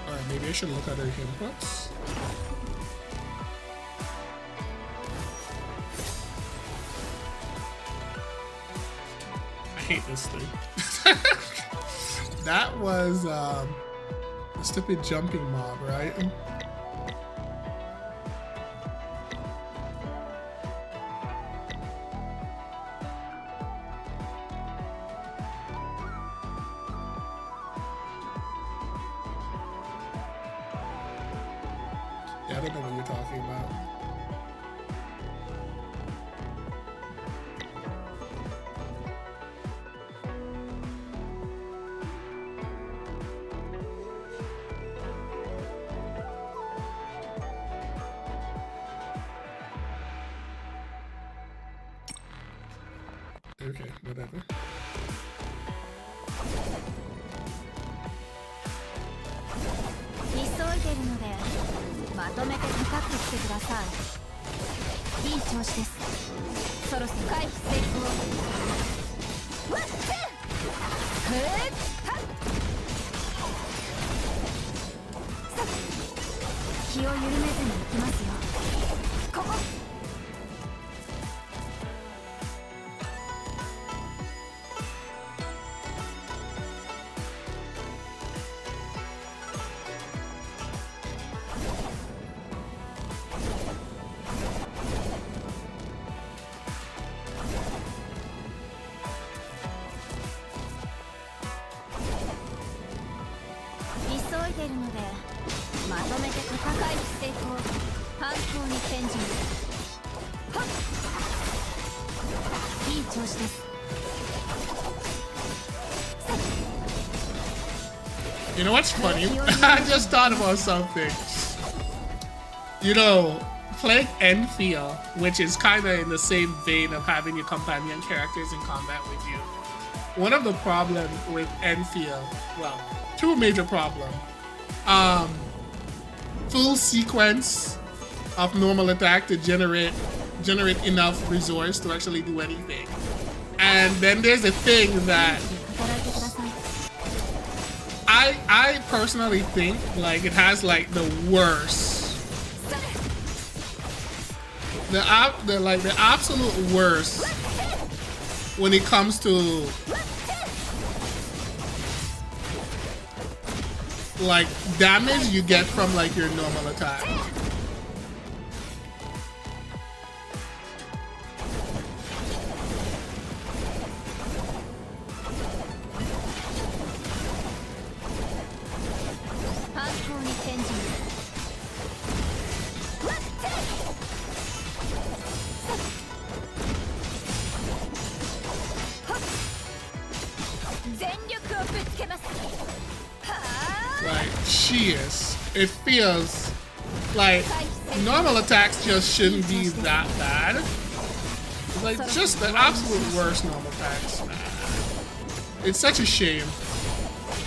Alright, maybe I should look at her inputs. I hate this thing. That was a stupid jumping mob, right? Yeah, I don't know what you're talking about. Okay, whatever. You know what's funny? I just thought about something. You know, playing Enfia, which is kind of in the same vein of having your companion characters in combat with you. One of the problems with Enfia, well, two major problems. Full sequence of normal attack to generate enough resource to actually do anything. And then there's a thing that I personally think like it has like the worst, the absolute worst when it comes to like damage you get from like your normal attack. Like, it feels like normal attacks just shouldn't be that bad. It's like just the absolute worst normal attacks, man. It's such a shame.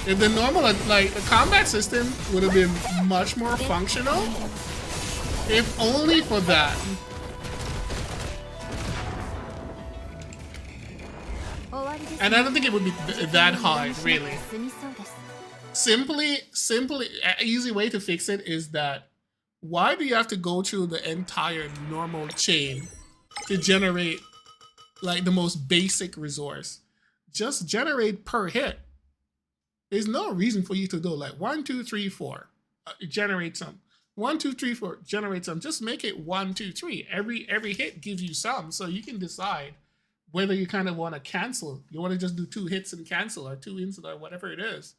If the normal, like the combat system would have been much more functional, if only for that. And I don't think it would be that hard, really. Simply, an easy way to fix it is that why do you have to go through the entire normal chain to generate like the most basic resource? Just generate per hit. There's no reason for you to go like 1, 2, 3, 4, generate some. 1, 2, 3, 4, generate some. Just make it 1, 2, 3. Every hit gives you some, so you can decide whether you kind of want to cancel. You want to just do 2 hits and cancel, or 2 hits or whatever it is,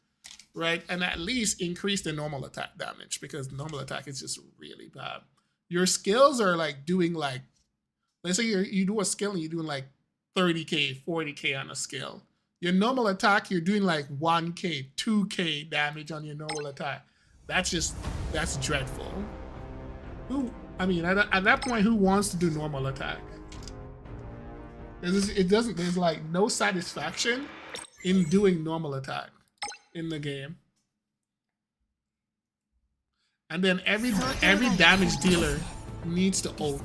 right? And at least increase the normal attack damage, because normal attack is just really bad. Your skills are like doing like, let's say you do a skill and you're doing like 30k, 40k on a skill. Your normal attack, you're doing like 1k, 2k damage on your normal attack. That's dreadful. At that point, who wants to do normal attack? There's like no satisfaction in doing normal attack in the game. And then every damage dealer needs to ult.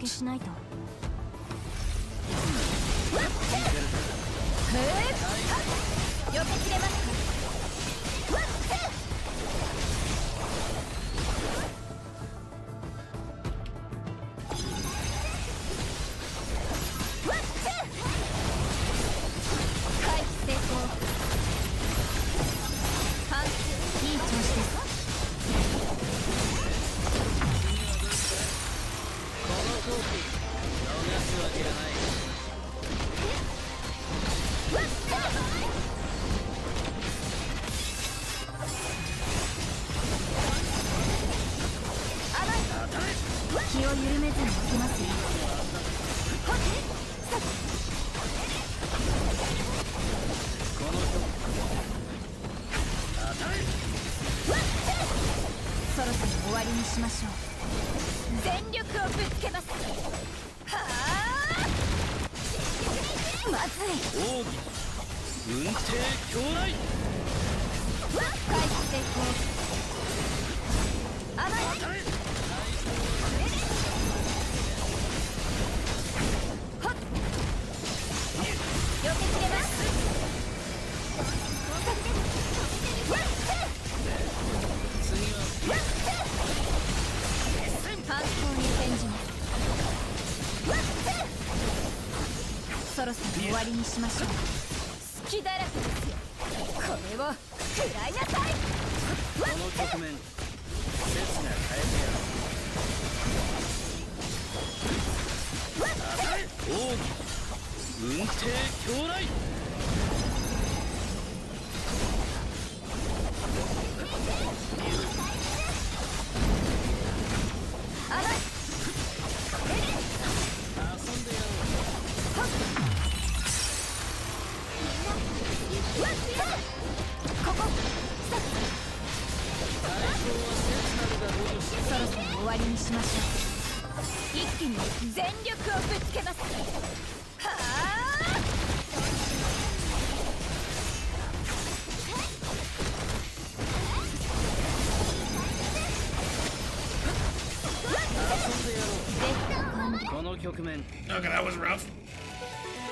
Okay, that was rough.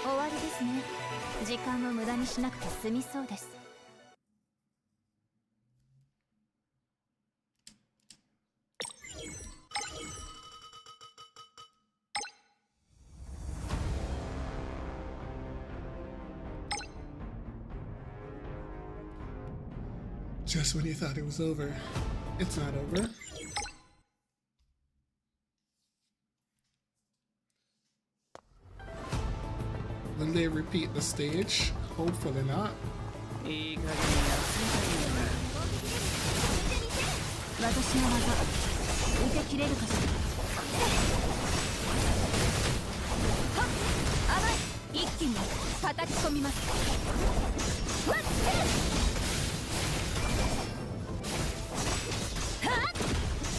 終わりですね。時間を無駄にしなくて済みそうです。Just when you thought it was over, it's not over. Will they repeat the stage? Hopefully not. 私の技受け切れるかしら。甘い。一気に叩き込みます。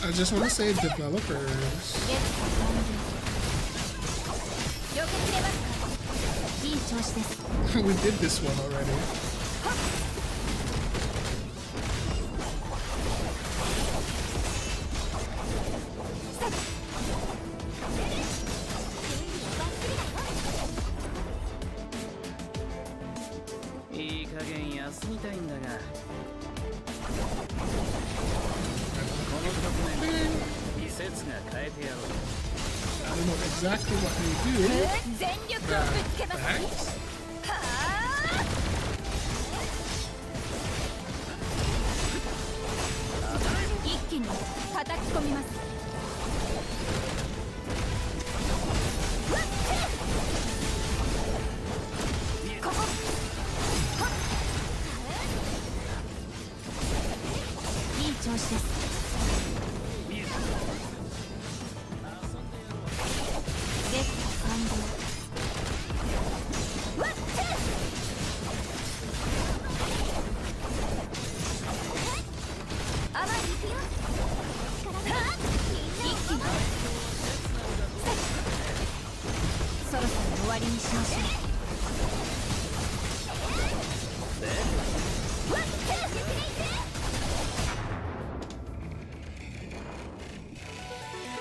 I just want to say developers. We did this one already. I don't know exactly what they do. Thanks. わりにしましょう。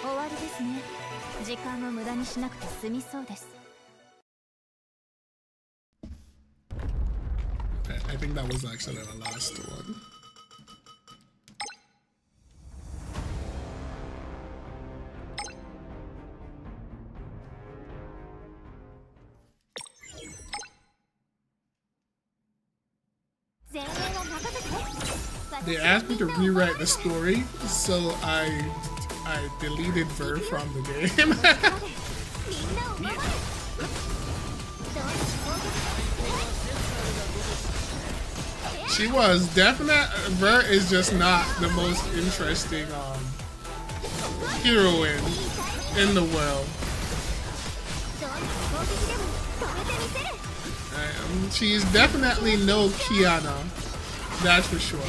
終わりですね。時間を無駄にしなくて済みそうです。I think that was actually the last one. They asked me to rewrite the story, so I deleted Ver from the game. She was definite. Ver is just not the most interesting heroine in the world. She's definitely no Kiana, that's for sure.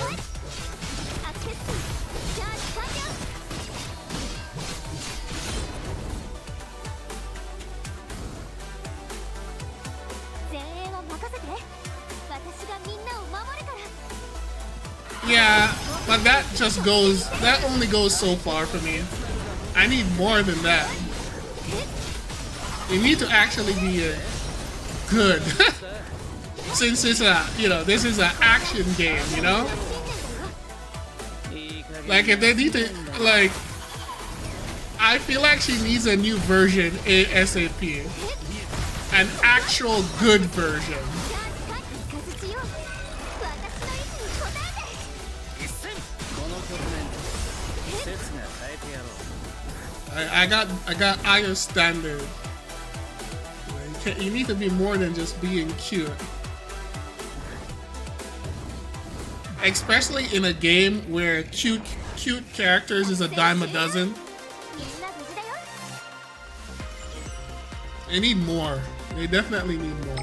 Yeah, but that only goes so far for me. I need more than that. You need to actually be good. Since it's this is an action game, you know? Like, if they need to, like, I feel like she needs a new version ASAP. An actual good version. I got higher standard. You need to be more than just being cute. Especially in a game where cute characters is a dime a dozen. They need more. They definitely need more.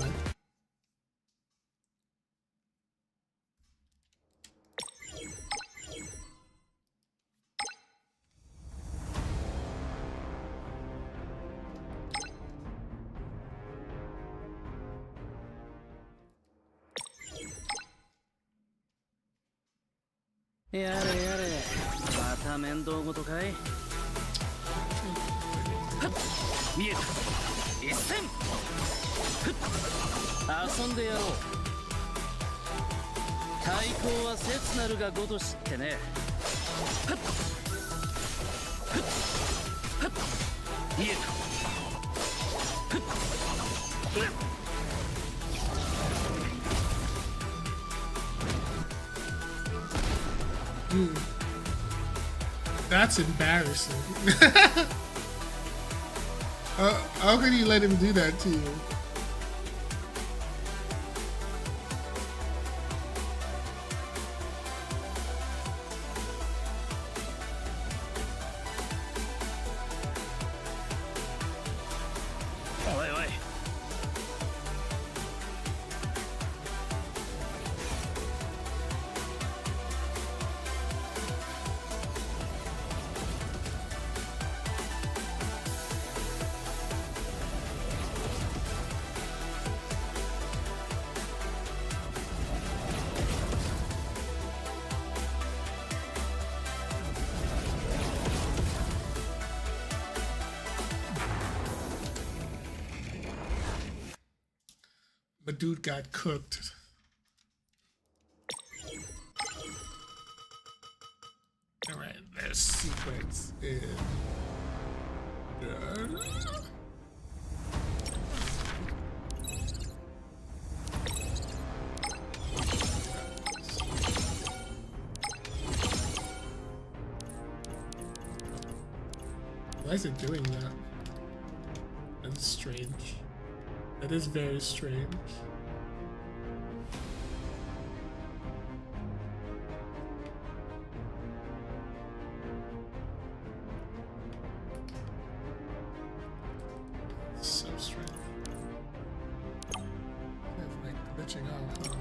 That's embarrassing. How could you let him do that to you? But dude got cooked. All right, this sequence is done. Why is it doing that? That's strange. That is very strange. So strange. It's like glitching out, huh?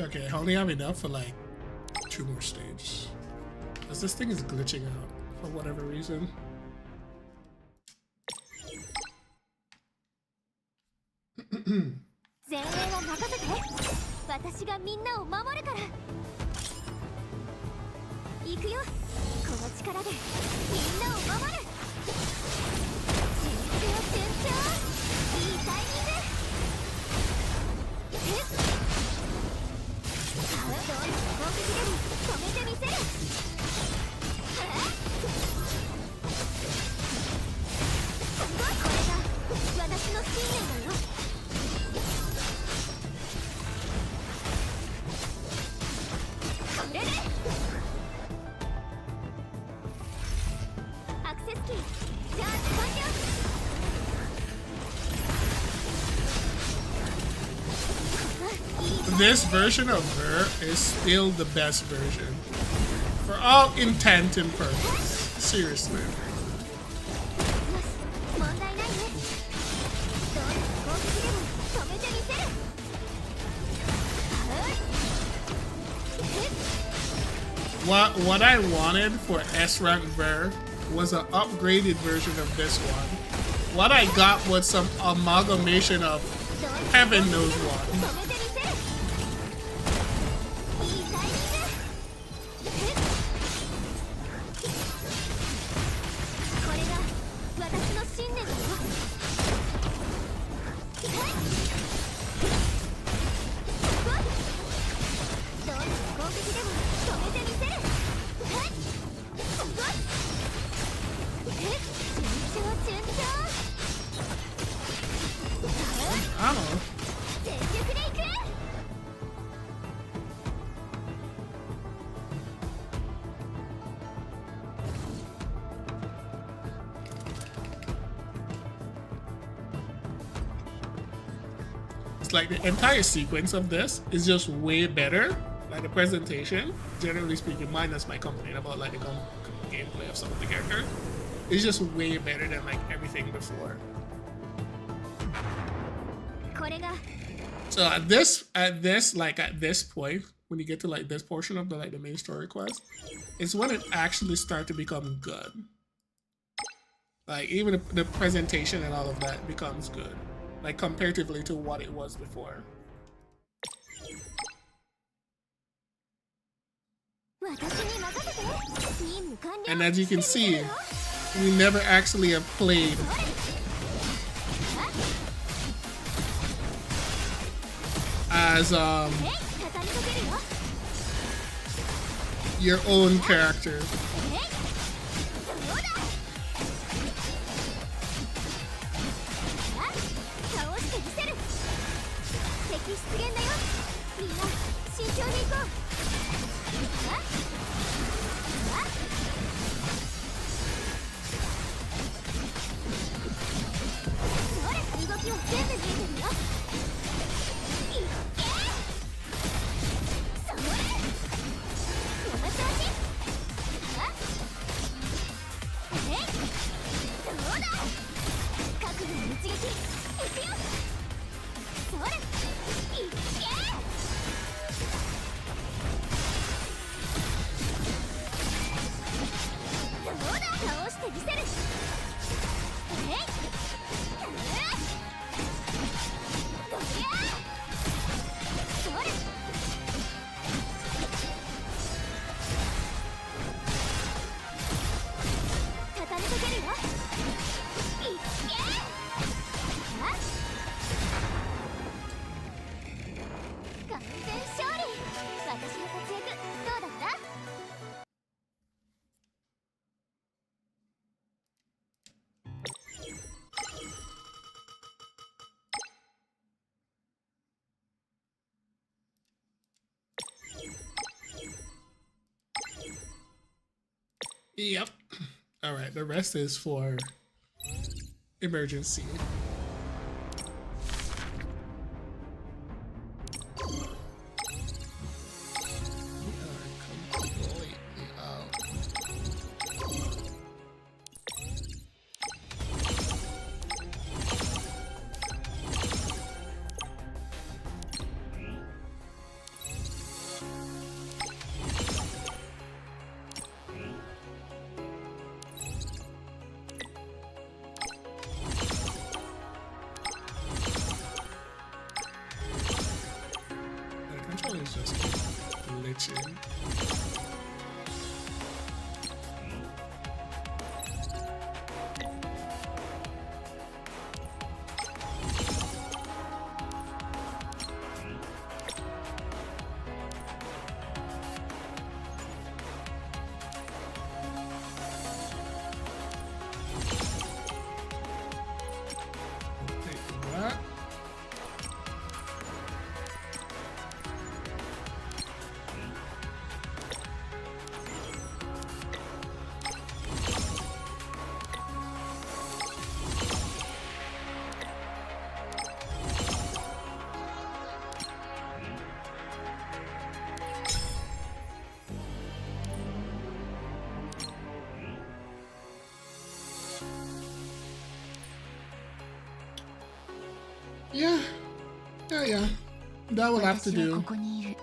Okay, I only have enough for like 2 more stages. Because this thing is glitching out for whatever reason. 前衛は任せて。私がみんなを守るから。行くよ。この力でみんなを守る。順調順調。いいタイミング。さあ、どんな攻撃でも止めてみせる。これが私の信念だよ。アクセスキーチャージ完了。 This version of her is still the best version. For all intent and purpose. Seriously. 問題ないね。どんな攻撃でも止めてみせる。What I wanted for S rank Ver was an upgraded version of this one. What I got was some amalgamation of heaven knows what. 止めてみせる。いいタイミング。これが私の信念だよ。どんな攻撃でも止めてみせる。順調順調。 I don't know. 全力でいく。 It's like the entire sequence of this is just way better. Like the presentation, generally speaking, minus my complaint about like the gameplay of some of the characters, is just way better than like everything before. これが So at this point, when you get to like this portion of the main story quest, it's when it actually starts to become good. Like even the presentation and all of that becomes good, like comparatively to what it was before. 私に任せて。任務完了。 And as you can see, we never actually have played as 畳みかけるよ。 your own character. そうだ。倒してみせる。敵出現だよ。みんな慎重に行こう。それ、動きは全部見えてるよ。いっけー。それ。この調子。そうだ。覚悟の一撃。いくよ。それ。いっけー。そうだ。倒してみせる。どりゃー。それ。畳みかけるよ。いっけー。完全勝利。私の活躍どうだった？ Yep. All right. The rest is for emergency. Yeah. Yeah. That will have to 私は do. ここにいる。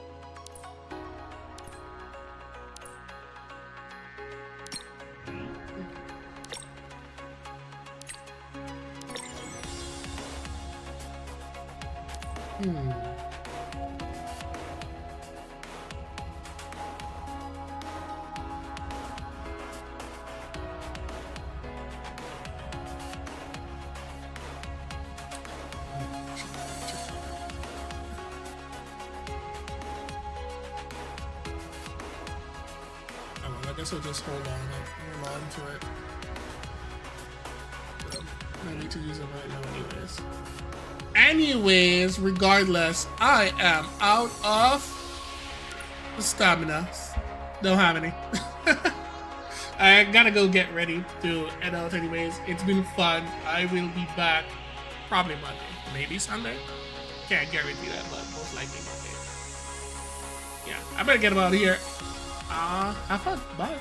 I guess I'll just hold on to it. I need to use it right now anyways. Anyways, regardless, I am out of stamina. Don't have any. I gotta go get ready to head out anyways. It's been fun. I will be back probably Monday. Maybe Sunday. Can't guarantee that, but most likely Monday. Yeah, I better get him out of here. Have fun. Bye.